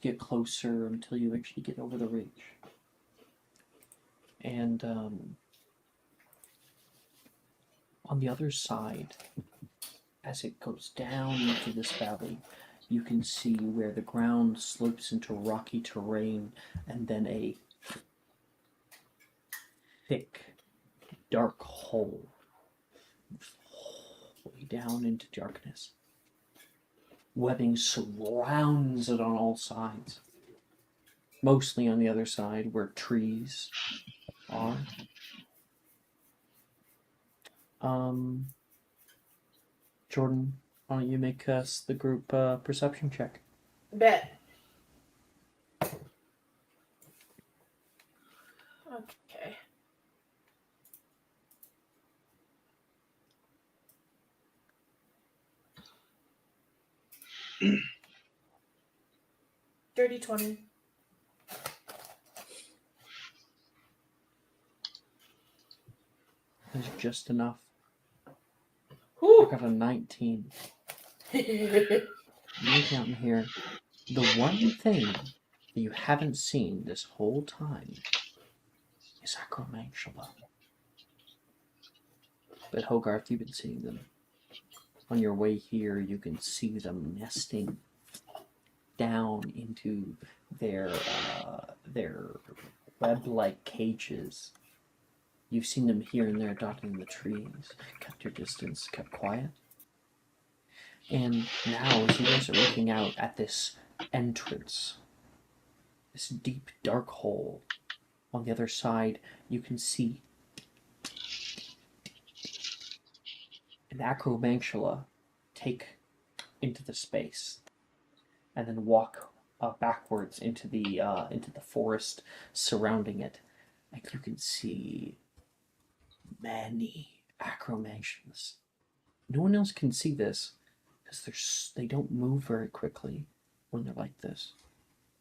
get closer until you actually get over the ridge. And on the other side, as it goes down into this valley, you can see where the ground slopes into rocky terrain and then a thick, dark hole way down into darkness. Webbing surrounds it on all sides. Mostly on the other side where trees are. Jordan, why don't you make us the group perception check? Bet. Okay. Dirty 20. That's just enough. Whew. I got a 19. Look out in here. The one thing that you haven't seen this whole time is Acromantula. But Hogarth, you've been seeing them. On your way here, you can see them nesting down into their web-like cages. You've seen them here and there dotting the trees, kept your distance, kept quiet. And now, as you guys are looking out at this entrance, this deep, dark hole, on the other side, you can see an Acromantula take into the space and then walk backwards into the forest surrounding it. And you can see many Acromantulas. No one else can see this because they don't move very quickly when they're like this.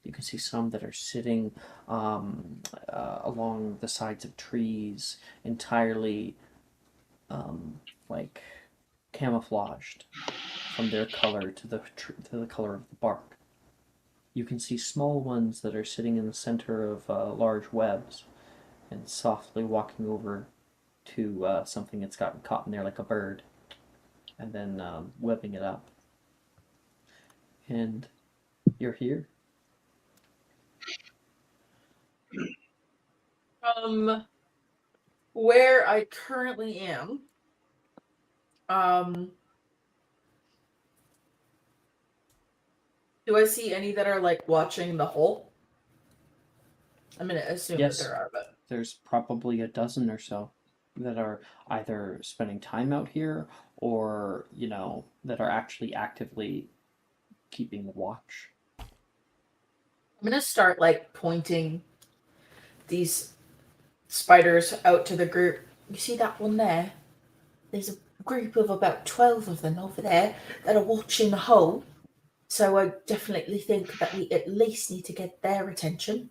You can see some that are sitting along the sides of trees, entirely like camouflaged from their color to the color of the bark. You can see small ones that are sitting in the center of large webs and softly walking over to something that's gotten caught in there like a bird and then webbing it up. And you're here. Where I currently am, do I see any that are like watching the hole? I'm gonna assume Yes, that there are, but there's probably a dozen or so that are either spending time out here or, you know, that are actually actively keeping watch. I'm gonna start like pointing these spiders out to the group. You see that one there? There's a group of about 12 of them over there that are watching the hole. So I definitely think that we at least need to get their attention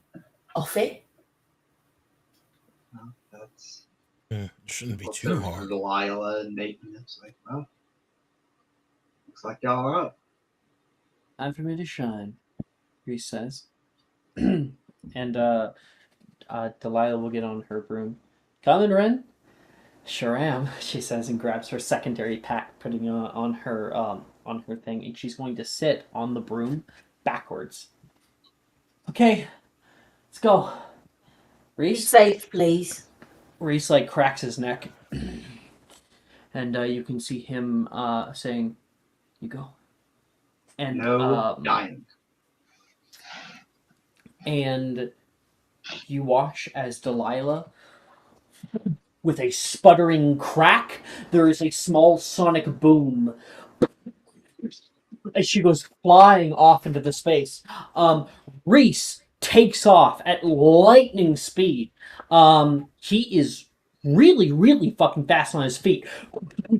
off it. Well, that's shouldn't be too hard. Delilah and Nathan. It's like, well, looks like y'all are up. Time for me to shine, Reese says. And Delilah will get on her broom. Coming, Ren? Sure am, she says, and grabs her secondary pack, putting it on her thing, and she's going to sit on the broom backwards. Okay, let's go. Reese? Be safe, please. Reese, like, cracks his neck. And you can see him saying, you go. And, no dying. And you watch as Delilah, with a sputtering crack, there is a small sonic boom as she goes flying off into the space. Reese takes off at lightning speed. He is really, really fucking fast on his feet.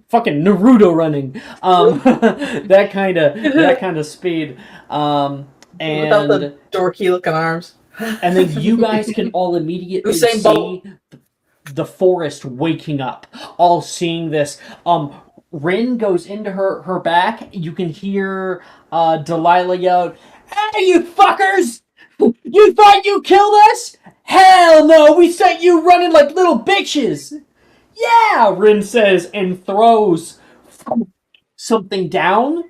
Fucking Naruto running. That kind of speed. And without the dorky looking arms. And then you guys can all immediately see the forest waking up, all seeing this. Rin goes into her back. You can hear Delilah yell, Hey, you fuckers! You thought you killed us? Hell no, we sent you running like little bitches! Yeah, Rin says and throws something down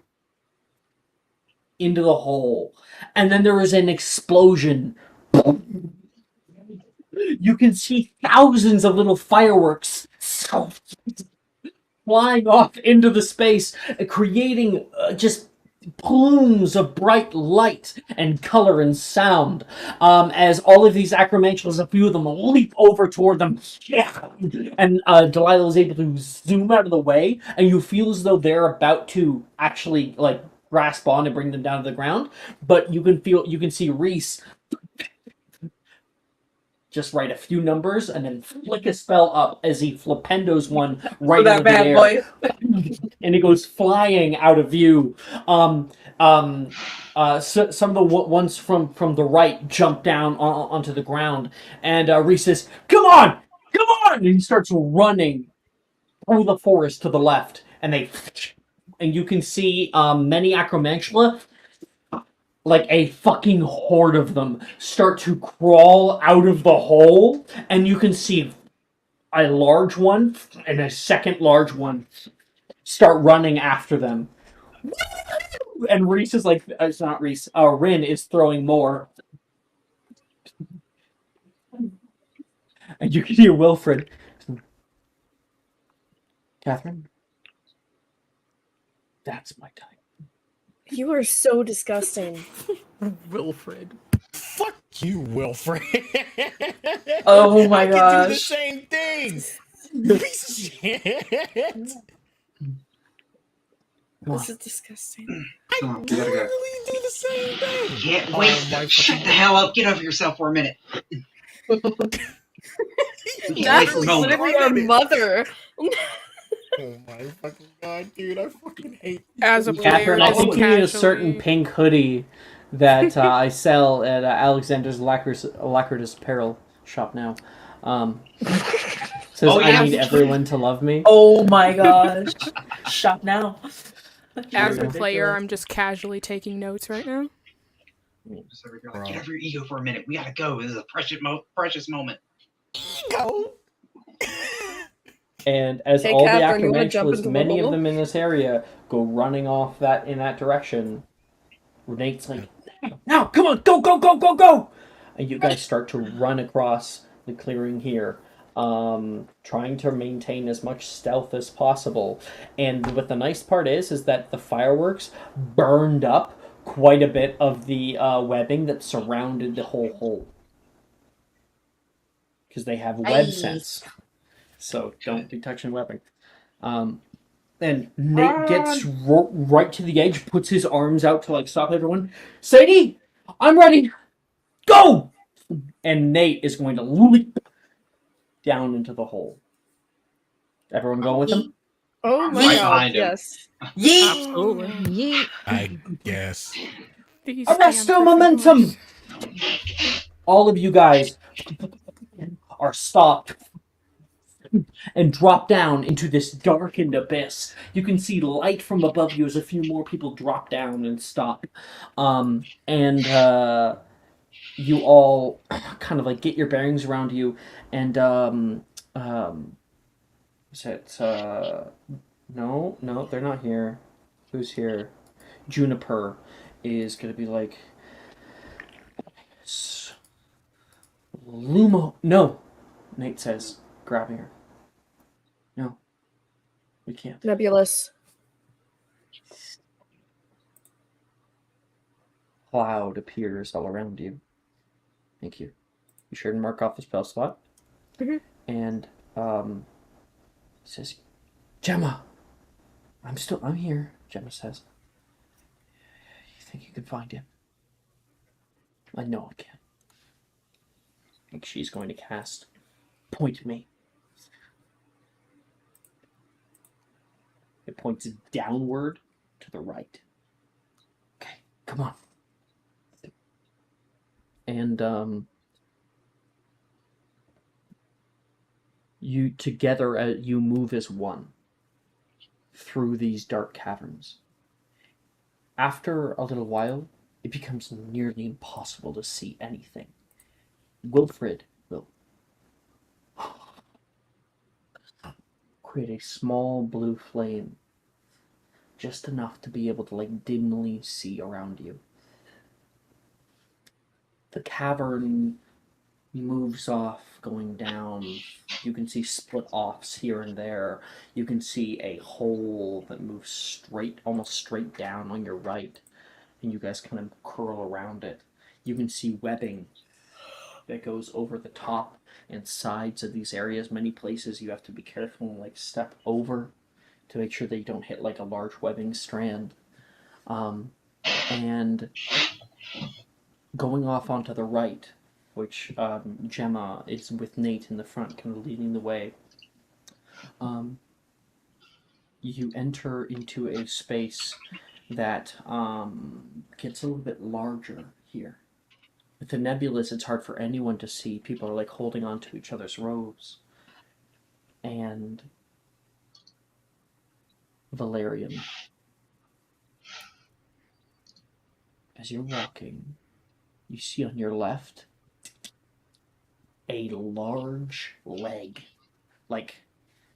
into the hole. And then there is an explosion. You can see thousands of little fireworks flying off into the space, creating just plumes of bright light and color and sound. As all of these acromantulas, a few of them leap over toward them, and Delilah is able to zoom out of the way, and you feel as though they're about to actually like grasp on and bring them down to the ground. But you can see Reese just write a few numbers and then flick a spell up as he flipendos one right that into the bad air. boy. And it goes flying out of view. Some of the ones from the right jump down onto the ground, and Reese says, "Come on, come on!" And he starts running through the forest to the left, and you can see many acromantula, like a fucking horde of them, start to crawl out of the hole, and you can see a large one and a second large one start running after them. And Reese is like, it's not Reese, Rin is throwing more. And you can hear Wilfred. Catherine? That's my type. You are so disgusting. Wilfred. Fuck you, Wilfred. Oh my I gosh. can do the same thing. Piece of shit. This is disgusting. Come on, we gotta go. Literally do the same thing. Can't Oh, wait. my Shut fucking- the hell up. Get over yourself for a minute. We can't wait That's for a moment. literally our mother. Oh my fucking god, dude! I fucking hate. As a Catherine, player, I just think you need a certain casually- pink hoodie that I sell at Alexander's Lacquerous Apparel shop now. Says, Oh, yeah. I need everyone to love me. Oh my gosh. Shop now. As a Ridiculous. player, I'm just casually taking notes right now. Just over here, like, get over your ego for a minute. We gotta go. This is a precious moment. Ego. And as Hey, all Catherine, the you wanna jump acromantulas, into the many of hole? them in this area, go running off in that direction, Nate's like, "Now, come on, go, go, go, go, go!" And you guys start to run across the clearing here, trying to maintain as much stealth as possible. And what the nice part is that the fireworks burned up quite a bit of the webbing that surrounded the whole hole. Because they have web sense. So don't be touching webbing. And Nate gets right to the edge, puts his arms out to like stop everyone. Sadie, I'm ready. Go! And Nate is going to leap down into the hole. Everyone going with him? Oh my Right god, behind him. yes. Absolutely. Yeet. I guess. These Arresto damn momentum! Gryffindors. All of you guys are stopped and drop down into this darkened abyss. You can see light from above you as a few more people drop down and stop. You all kind of like get your bearings around you, and no, they're not here. Who's here? Juniper is gonna be like, Lumo. No, Nate says, grabbing her. No, we can't. Nebulous. Cloud appears all around you. Thank you. Be sure to mark off the spell slot. Mhm. And says, Gemma, I'm here. Gemma says, you think you can find him? I know I can. I think she's going to cast Point Me. It points downward to the right. Okay, come on. And you together you move as one through these dark caverns. After a little while, it becomes nearly impossible to see anything. Wilfred will create a small blue flame, just enough to be able to like dimly see around you. The cavern moves off, going down. You can see split offs here and there. You can see a hole that moves straight, almost straight down on your right, and you guys kind of curl around it. You can see webbing that goes over the top and sides of these areas. Many places you have to be careful and like step over to make sure that you don't hit like a large webbing strand. And going off onto the right, which Gemma is with Nate in the front, kind of leading the way. You enter into a space that gets a little bit larger here. With the nebulous, it's hard for anyone to see. People are like holding on to each other's robes. And Valerian, as you're walking, you see on your left a large leg.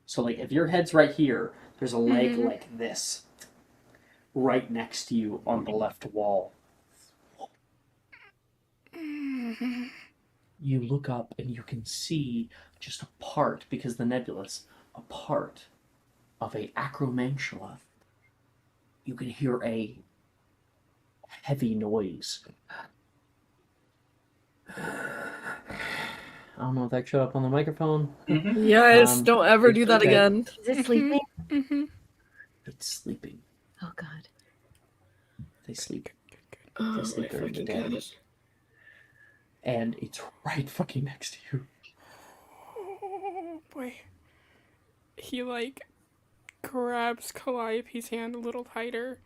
So if your head's right here, there's a leg like this right next to you on the left wall. You look up and you can see just a part, because the nebulous, a part of a acromantula. You can hear a heavy noise. I don't know if that showed up on the microphone. Yes, don't ever do that again. Is it sleeping? It's sleeping. Oh God. They sleep. Oh, They sleep during the day. And it's right fucking next to you. Oh boy. He like grabs Calliope's hand a little tighter.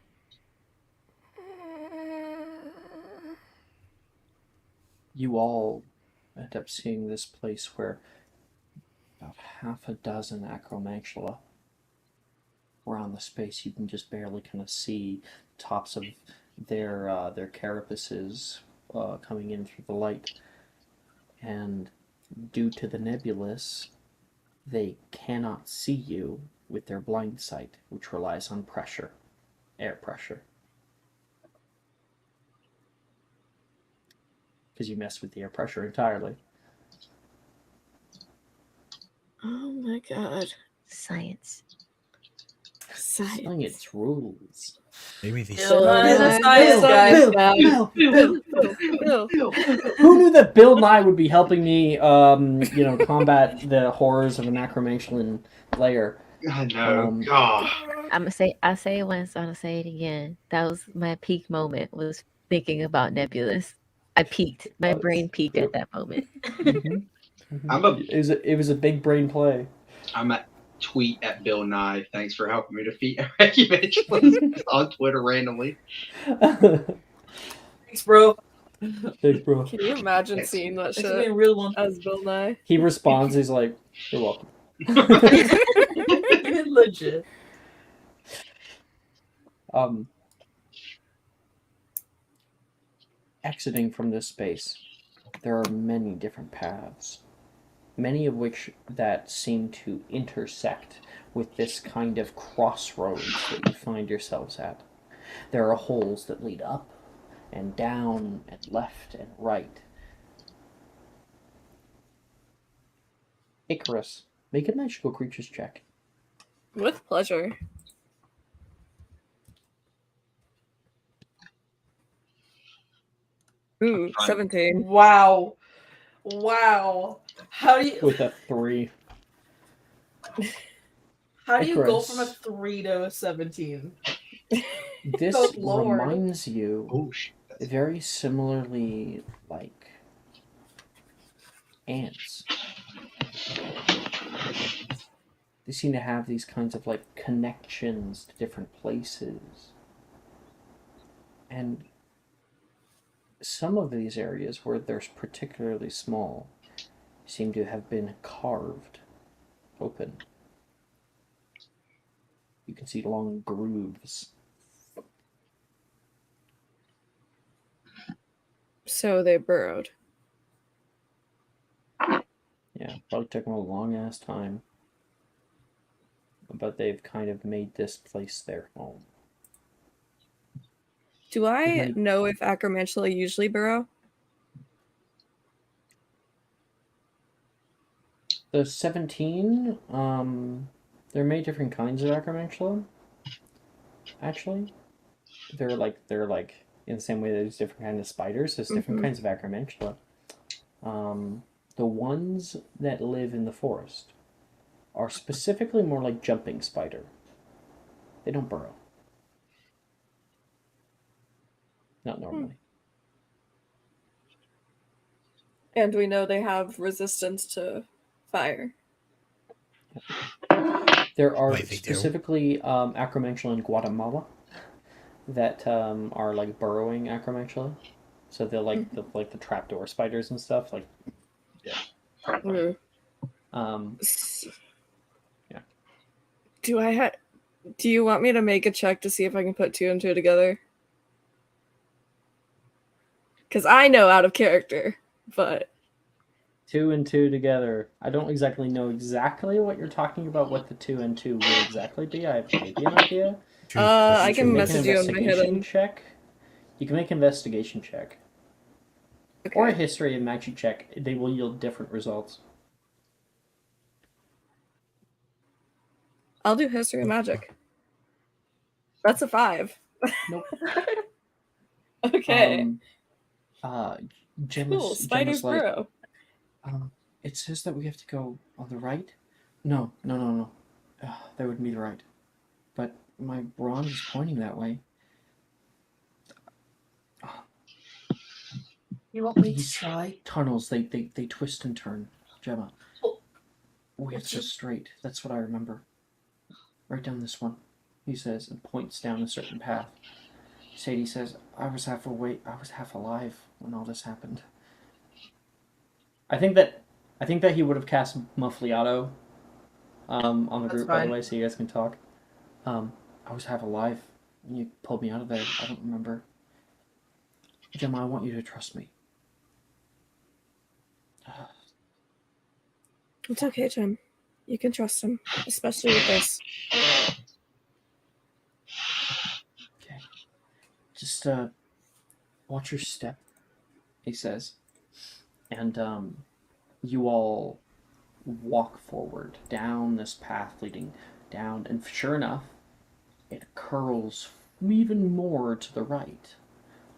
You all end up seeing this place where about half a dozen acromantula around the space. You can just barely kind of see tops of their carapaces coming in through the light. And due to the nebulous, they cannot see you with their blind sight, which relies on pressure, air pressure. Because you messed with the air pressure entirely. Oh my God. Science. Science rules. Maybe these. Bill, Who knew that Bill Nye would be helping me, combat the horrors of an acromantulan lair? I know. God. I'll say it once, I'll say it again. That was my peak moment, was thinking about Nebulous. I peaked. My brain peaked at that moment. It was a big brain play. I'm at tweet at Bill Nye. Thanks for helping me defeat Evacuation on Twitter randomly. Thanks, bro. Thanks, bro. Can you imagine seeing that shit a real one. as Bill Nye? He responds, he's like, "You're welcome." Legit. Exiting from this space, there are many different paths, many of which that seem to intersect with this kind of crossroads that you find yourselves at. There are holes that lead up and down and left and right. Icarus, make a magical creatures check. With pleasure. Ooh, 17. Wow. How do you With a 3. How do you go Icarus. from a 3 to a 17? This Oh, Lord. reminds you very similarly like ants. They seem to have these kinds of like connections to different places. And some of these areas where they're particularly small seem to have been carved open. You can see long grooves. So they burrowed. Yeah, probably took them a long ass time. But they've kind of made this place their home. Do I know if acromantula usually burrow? The 17, there are many different kinds of acromantula. Actually, they're like in the same way there's different kinds of spiders. There's different kinds of acromantula. The ones that live in the forest are specifically more like jumping spider. They don't burrow. Not normally. And we know they have resistance to fire. There are specifically acromantula in Guatemala that are like burrowing acromantula. So they're like the trapdoor spiders and stuff. Like, yeah. Yeah. Do you want me to make a check to see if I can put 2 and 2 together? Because I know out of character, but 2 and 2 together. I don't exactly know exactly what you're talking about. What the 2 and 2 would exactly be. I have maybe an idea. I can message you on my hidden check. You can make an investigation check. Okay. Or a history and magic check. They will yield different results. I'll do history and magic. That's a 5. Nope. Okay. Gemma's, spiders burrow. It says that we have to go on the right. No. That wouldn't be the right. But my wand is pointing that way. You want me These to try? tunnels, they twist and turn, Gemma. We have to go straight. That's what I remember. Right down this one, he says, and points down a certain path. Sadie says, I was half alive when all this happened. I think that he would have cast Muffliato on the group, by the way, so you guys can talk. I was half alive when you pulled me out of there. I don't remember. Gemma, I want you to trust me. It's okay, Jim. You can trust him, especially with this. Okay. Just watch your step, he says. And you all walk forward down this path leading down, and sure enough, it curls even more to the right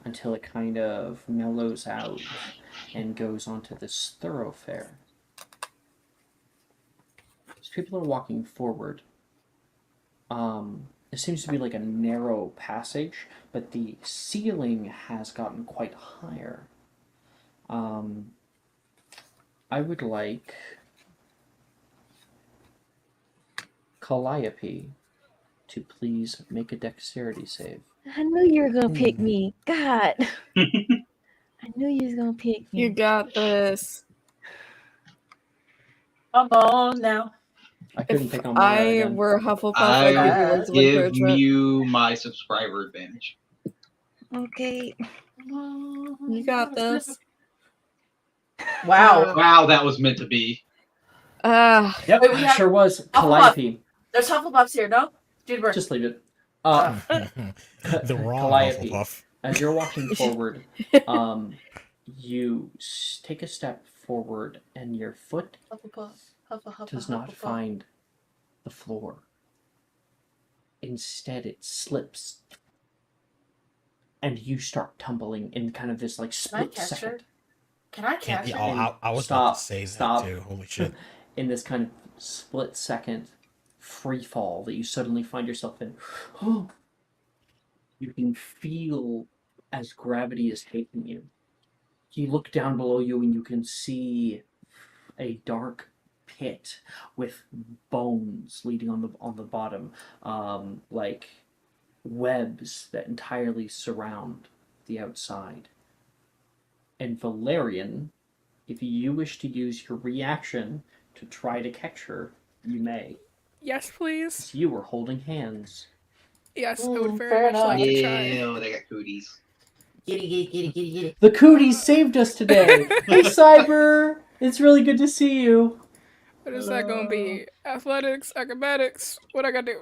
until it kind of mellows out and goes onto this thoroughfare. As people are walking forward, it seems to be like a narrow passage, but the ceiling has gotten quite higher. I would like Calliope to please make a dexterity save. I knew you were gonna pick me. God. I knew you was gonna pick me. You got this. Come on now. I couldn't pick on Mara Mara again. Were Hufflepuff, I'd give you words of encouragement. Give you my subscriber advantage. Okay. You got this. Wow. Wow, that was meant to be. Yep, Wait, we have sure was. Hufflepuff. Calliope. There's Hufflepuffs here, no? Dude, just leave it. The wrong Calliope. Hufflepuff. As you're walking forward, you take a step forward, and your foot does not find the floor. Instead, it slips, and you start tumbling in kind of this like split second. Can I catch her? I was about to say that too. Holy shit! In this kind of split second free fall that you suddenly find yourself in, you can feel as gravity is taking you. You look down below you and you can see a dark pit with bones leading on the bottom, like webs that entirely surround the outside. And Valerian, if you wish to use your reaction to try to catch her, you may. Yes, please. You were holding hands. Yes, I would very much like to try. Yeah, they got cooties. Get it. The cooties saved us today. Hey, Cyber. It's really good to see you. What is that going to be? Athletics, acrobatics? What I got to do?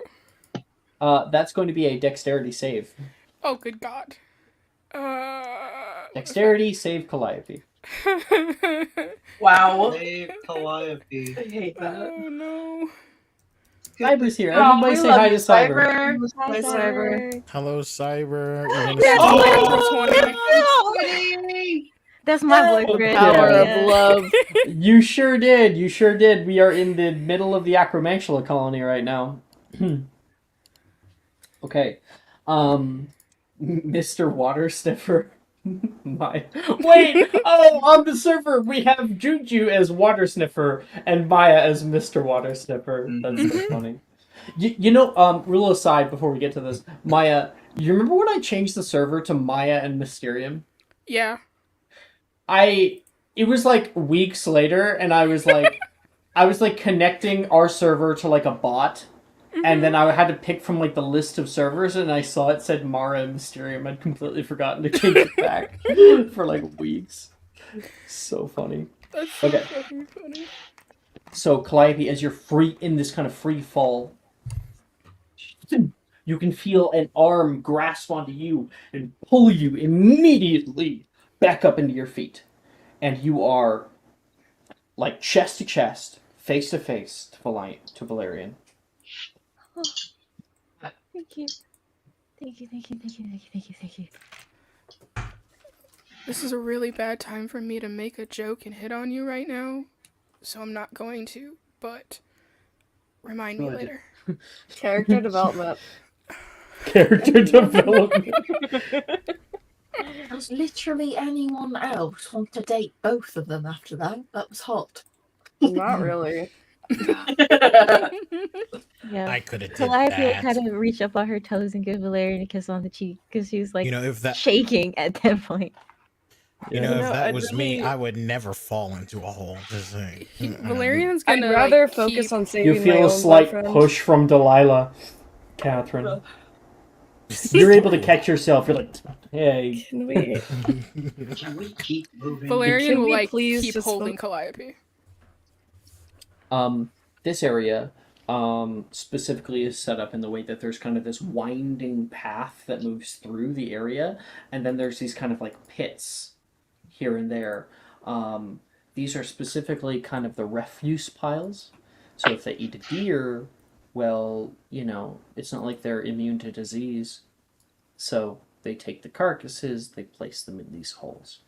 That's going to be a dexterity save. Oh, good God. Dexterity save Calliope. Wow. Save Calliope. I hate that. Oh, no. Cyber's here. Oh, Everybody we say love hi you, to Cyber. Hi, Cyber. Hello, Cyber. That's my The boyfriend. power Yeah. of love. You sure did. You sure did. We are in the middle of the Acromantula colony right now. Okay. Mr. Water Sniffer. Wait! Oh, on the server we have Juju as Water Sniffer and Maya as Mr. Water Sniffer. That's so funny. You know, real aside before we get to this, Maya, you remember when I changed the server to Maya and Mysterium? Yeah. It was like weeks later, and I was like connecting our server to like a bot, and then I had to pick from like the list of servers, and I saw it said Mara and Mysterium. I'd completely forgotten to change it back for like weeks. So funny. That's so Okay. fucking funny. So Calliope, as you're free in this kind of free fall, you can feel an arm grasp onto you and pull you immediately back up into your feet. And you are like chest to chest, face to face to Valerian. Thank you. Thank you, thank you, thank you, thank you, thank you, thank you. This is a really bad time for me to make a joke and hit on you right now, so I'm not going to, but remind me later. Character development. Character development. Does literally anyone else want to date both of them after that? That was hot. Not really. Yeah. I could have did Calliope that. had to reach up on her toes and give Valerian a kiss on the cheek because she was like if that shaking at that point. if that I'd was me, really- I would never fall into a hole. Just saying. Valerian's I'd gonna rather like, focus keep... on saving You my feel own a slight boyfriend. push from Delilah, Catherine. You're able to catch yourself. You're like, hey. Can we? Can we keep moving? Valerian Can will we like please keep just holding Calliope. This area specifically is set up in the way that there's kind of this winding path that moves through the area, and then there's these kind of like pits here and there. These are specifically kind of the refuse piles. So if they eat a deer, well, you know, it's not like they're immune to disease. So they take the carcasses, they place them in these holes.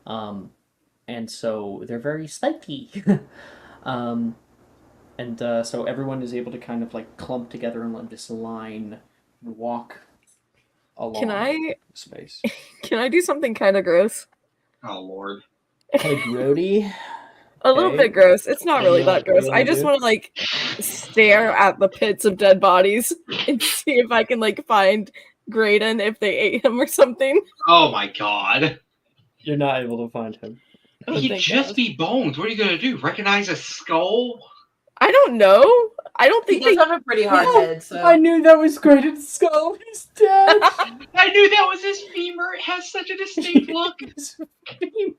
And so they're very spiky. So everyone is able to kind of like clump together in like this line and walk along space. Can I do something kind of gross? Oh Lord. Kind of grody. A little bit gross. It's not really that gross. I just want to like stare at the pits of dead bodies and see if I can like find Graydon if they ate him or something. Oh my God. You're not able to find him. He'd just be bones. What are you gonna do? Recognize a skull? I don't know. I don't think He does have a pretty hard head, so I knew that was Graydon's skull. He's dead. I knew that was his femur. It has such a distinct look.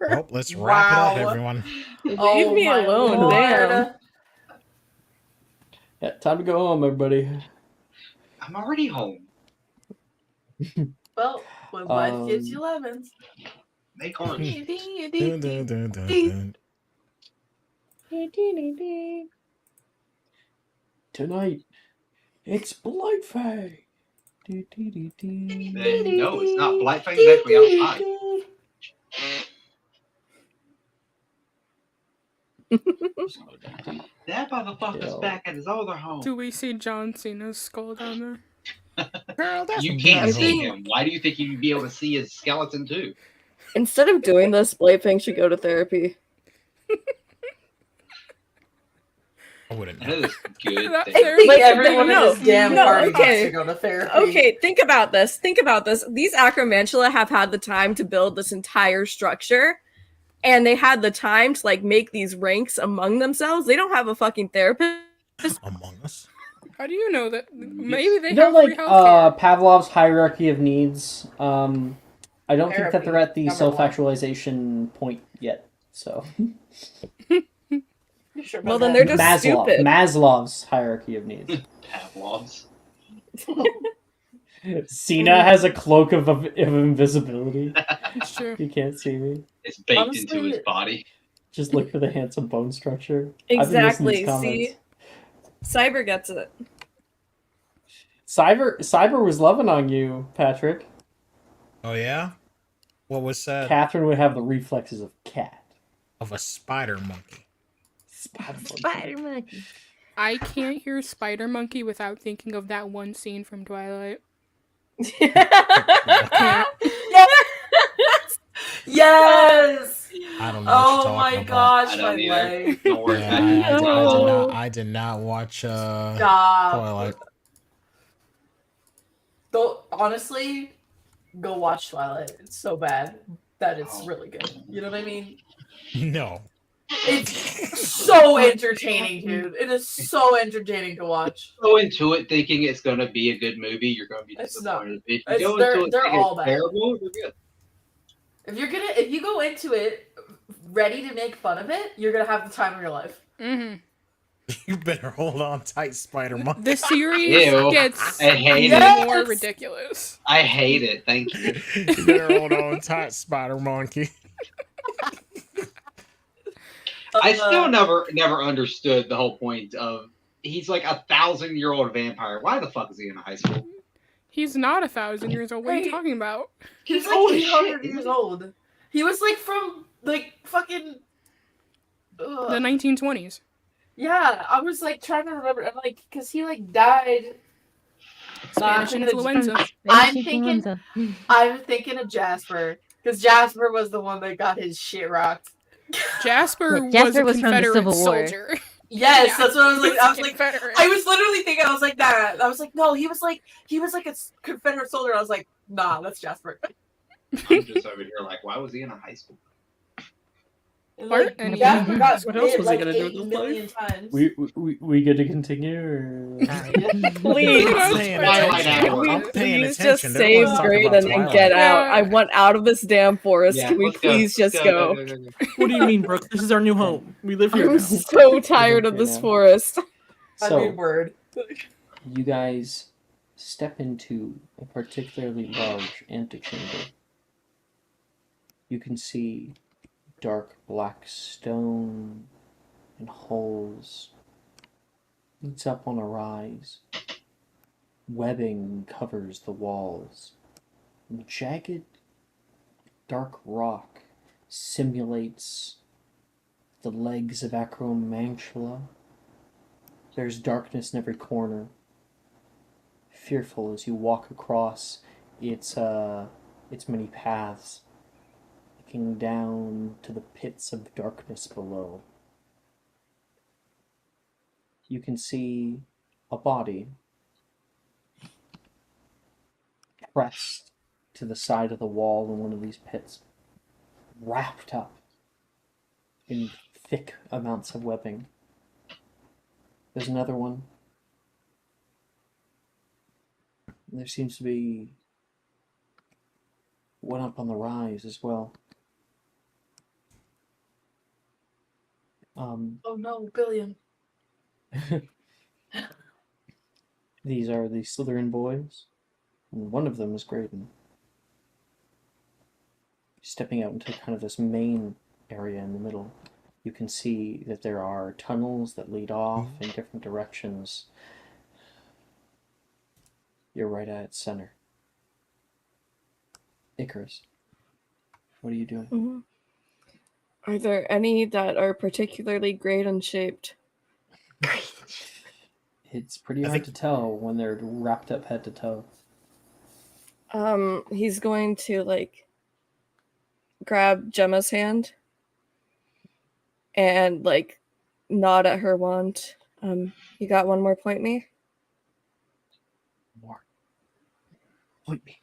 Well, let's wrap it up, everyone. Leave me my alone, Lord. damn. Yeah, time to go home, everybody. I'm already home. Well, when life gives you lemons. Make orange. Dun, dun, dun, dun, dun. Tonight, it's Blightfang. No, it's not. Blightfang's actually outside. That motherfucker's back at his other home. Do we see John Cena's skull down there? Girl, that's You can't see embarrassing. him. Why do you think you'd be able to see his skeleton too? Instead of doing this, Blightfang should go to therapy. I wouldn't That is good. I think Like, everyone in this damn party okay. has to go to therapy. Okay, think about this. Think about this. These Acromantula have had the time to build this entire structure, and they had the time to like make these ranks among themselves. They don't have a fucking therapist. Among Us. How do you know that? Maybe they You know, have like free healthcare. Pavlov's hierarchy of needs. I don't think that they're at the self-actualization point yet. So. Sure well, then they're just stupid. Maslow's hierarchy of needs. Pavlov's. Cena has a cloak of invisibility. It's true. You can't see me. It's baked into his body. Just look for the handsome bone structure. Exactly. See, Cyber gets it. Cyber was loving on you, Patrick. Oh yeah? What was said? Catherine would have the reflexes of cat. Of a spider monkey. Spider monkey. I can't hear Spider Monkey without thinking of that one scene from Twilight. Yes. I don't know. Oh my gosh, my leg. Don't worry. I did not watch Twilight. Though honestly, go watch Twilight. It's so bad that it's really good. You know what I mean? No. It's so entertaining, dude. It is so entertaining to watch. Go into it thinking it's going to be a good movie. You're going to be disappointed. If you go into it They're thinking all it's bad. terrible, you're good. If you go into it ready to make fun of it, you're gonna have the time of your life. Mm-hmm. You better hold on tight, Spider Monkey. The series gets more ridiculous. I hate it. Thank you. You better hold on tight, Spider Monkey. I still never understood the whole point of he's like 1,000-year-old vampire. Why the fuck is he in high school? He's not 1,000 years old. What are you talking about? He's like 800 years old. He was like from like fucking the 1920s. Yeah, I was like trying to remember. I'm like, because he like died. Spanish influenza. I'm thinking of Jasper, because Jasper was the one that got his shit rocked. Jasper was a Confederate soldier. Yes, Yeah, that's what I was like. I was like, Confederate. I was literally thinking. I was like that. I was like, no, he was like a Confederate soldier. I was like, nah, that's Jasper. I'm just over here like, why was he in a high school? Like, Jasper got what else was like he gonna do 8 with his million life? times. We good to continue? Or... Please, please just save Graydon and get out. I want out of this damn forest. Can we please just go? What do you mean, Brooke? This is our new home. We live here I'm now. so tired of this forest. So, I mean, word. You guys step into a particularly large antechamber. You can see dark black stone and holes. Leads up on a rise. Webbing covers the walls. And jagged, dark rock simulates the legs of Acromantula. There's darkness in every corner. Fearful as you walk across its many paths, looking down to the pits of darkness below. You can see a body pressed to the side of the wall in one of these pits, wrapped up in thick amounts of webbing. There's another one. There seems to be one up on the rise as well. Oh no, Billion. These are the Slytherin boys, and one of them is Graydon. Stepping out into kind of this main area in the middle, you can see that there are tunnels that lead off in different directions. You're right at its center. Icarus, what are you doing? Mm-hmm. Are there any that are particularly Graydon shaped? It's pretty hard to tell when they're wrapped up head to toe. He's going to like grab Gemma's hand and like nod at her wand. You got one more point me? More. Point me.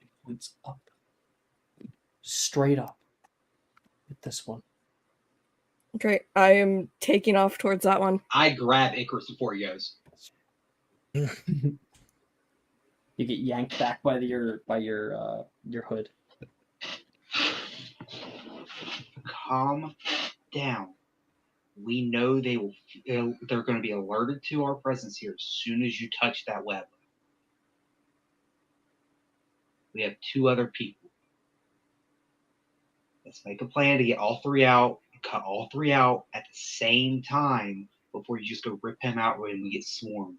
It points up. Straight up. With this one. Great. I am taking off towards that one. I grab Icarus before he goes. You get yanked back by your hood. Calm down. We know they're going to be alerted to our presence here as soon as you touch that web. We have 2 other people. Let's make a plan to get all 3 out and cut all 3 out at the same time before you just go rip him out when we get swarmed.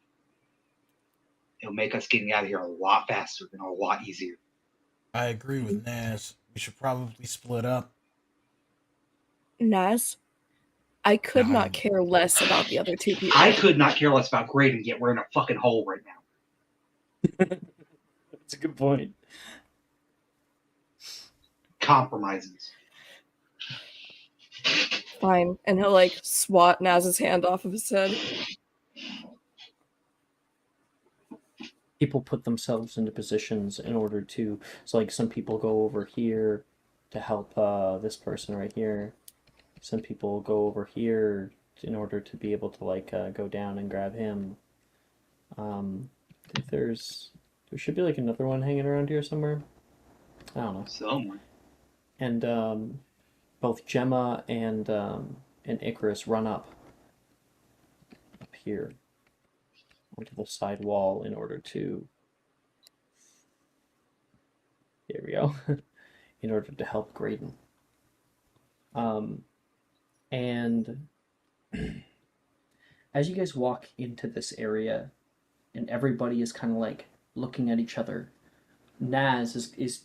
It'll make us getting out of here a lot faster and a lot easier. I agree with Naz. We should probably split up. Naz, I could not care less about the other 2 people. I could not care less about Graydon, yet we're in a fucking hole right now. That's a good point. Compromises. Fine. And he'll like swat Naz's hand off of his head. People put themselves into positions in order to, so like some people go over here to help this person right here. Some people go over here in order to be able to like go down and grab him. I think there should be like another one hanging around here somewhere. I don't know. Somewhere. And both Gemma and Icarus run up here onto the side wall in order to, here we go, in order to help Graydon. And as you guys walk into this area and everybody is kind of like looking at each other, Naz is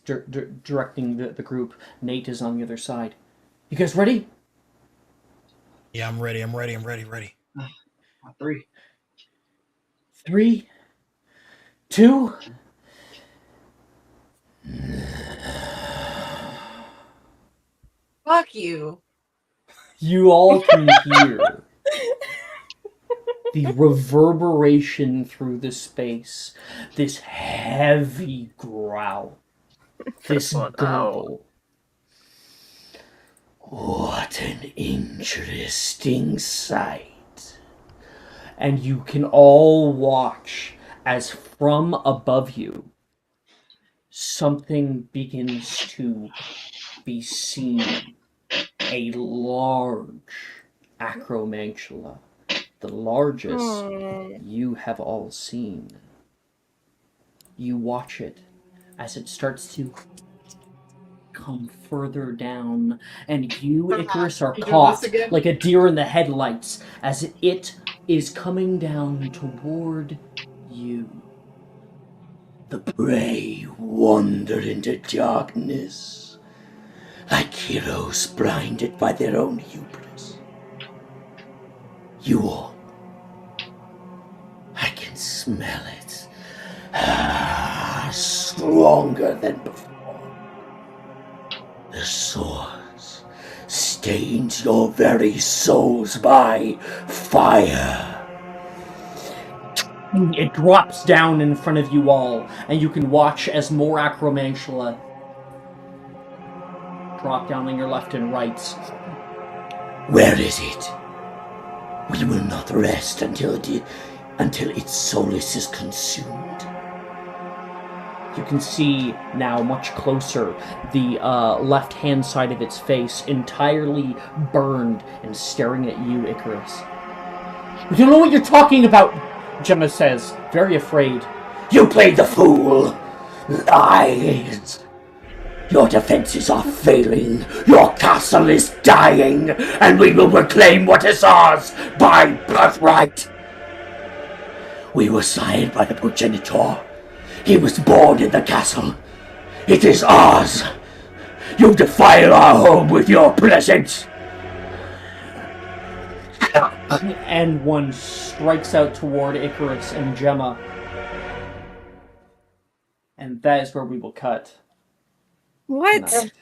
directing the group. Nate is on the other side. You guys ready? Yeah, I'm ready. 3. 3, 2. Fuck you. You all can hear the reverberation through the space. This heavy growl. This gurgle. What an interesting sight. And you can all watch as from above you, something begins to be seen. A large acromantula, the largest you have all seen. You watch it as it starts to come further down, and you, Icarus, are caught like a deer in the headlights as it is coming down toward you. The prey wander into darkness, like heroes blinded by their own hubris. You all, I can smell it. Stronger than before. The source stains your very souls by fire. It drops down in front of you all, and you can watch as more acromantula drop down on your left and right. Where is it? We will not rest until its solace is consumed. You can see now much closer the left-hand side of its face entirely burned and staring at you, Icarus. You don't know what you're talking about, Gemma says, very afraid. You played the fool. Lies. Your defenses are failing. Your castle is dying, and we will reclaim what is ours by birthright. We were sired by the progenitor. He was born in the castle. It is ours. You defile our home with your presence. And one strikes out toward Icarus and Gemma. And that is where we will cut. What? Tonight.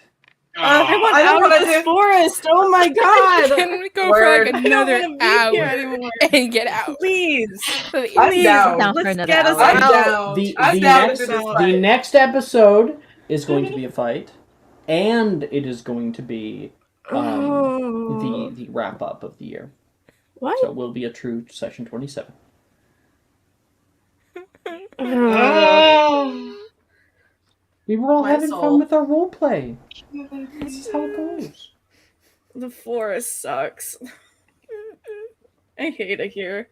I want out of this forest. Oh my god. Can we go for like another hour and get out? Please. I'm down. Let's get us out. The next episode is going to be a fight, and it is going to be the wrap up of the year. What? So it will be a true session 27. We were all My having soul. fun with our role play. This is how it goes. The forest sucks. I hate it here.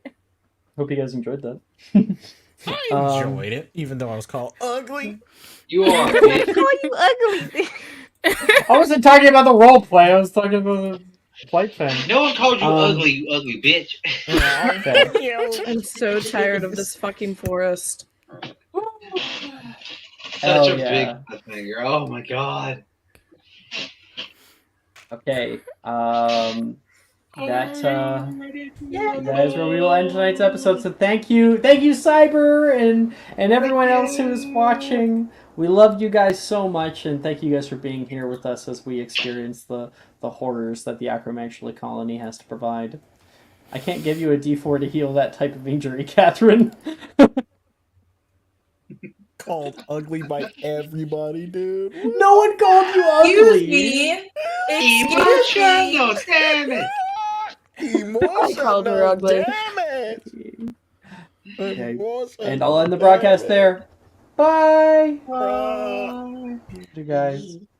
Hope you guys enjoyed that. I enjoyed it, even though I was called ugly. You are, I bitch. call you ugly. I wasn't talking about the role play. I was talking about the flight thing. No one called you ugly, you ugly bitch. I'm so tired of this fucking forest. Such a yeah. big finger. Oh my god. Okay. That is where we will end tonight's episode. So thank you, Cyber and everyone else who is watching. We love you guys so much, and thank you guys for being here with us as we experience the horrors that the Acromantula colony has to provide. I can't give you a D4 to heal that type of injury, Catherine. Called ugly by everybody, dude. No one called you ugly. Excuse me. Emotional damage. I called her ugly. Okay. And I'll end the broadcast there. Bye. Bye. You guys.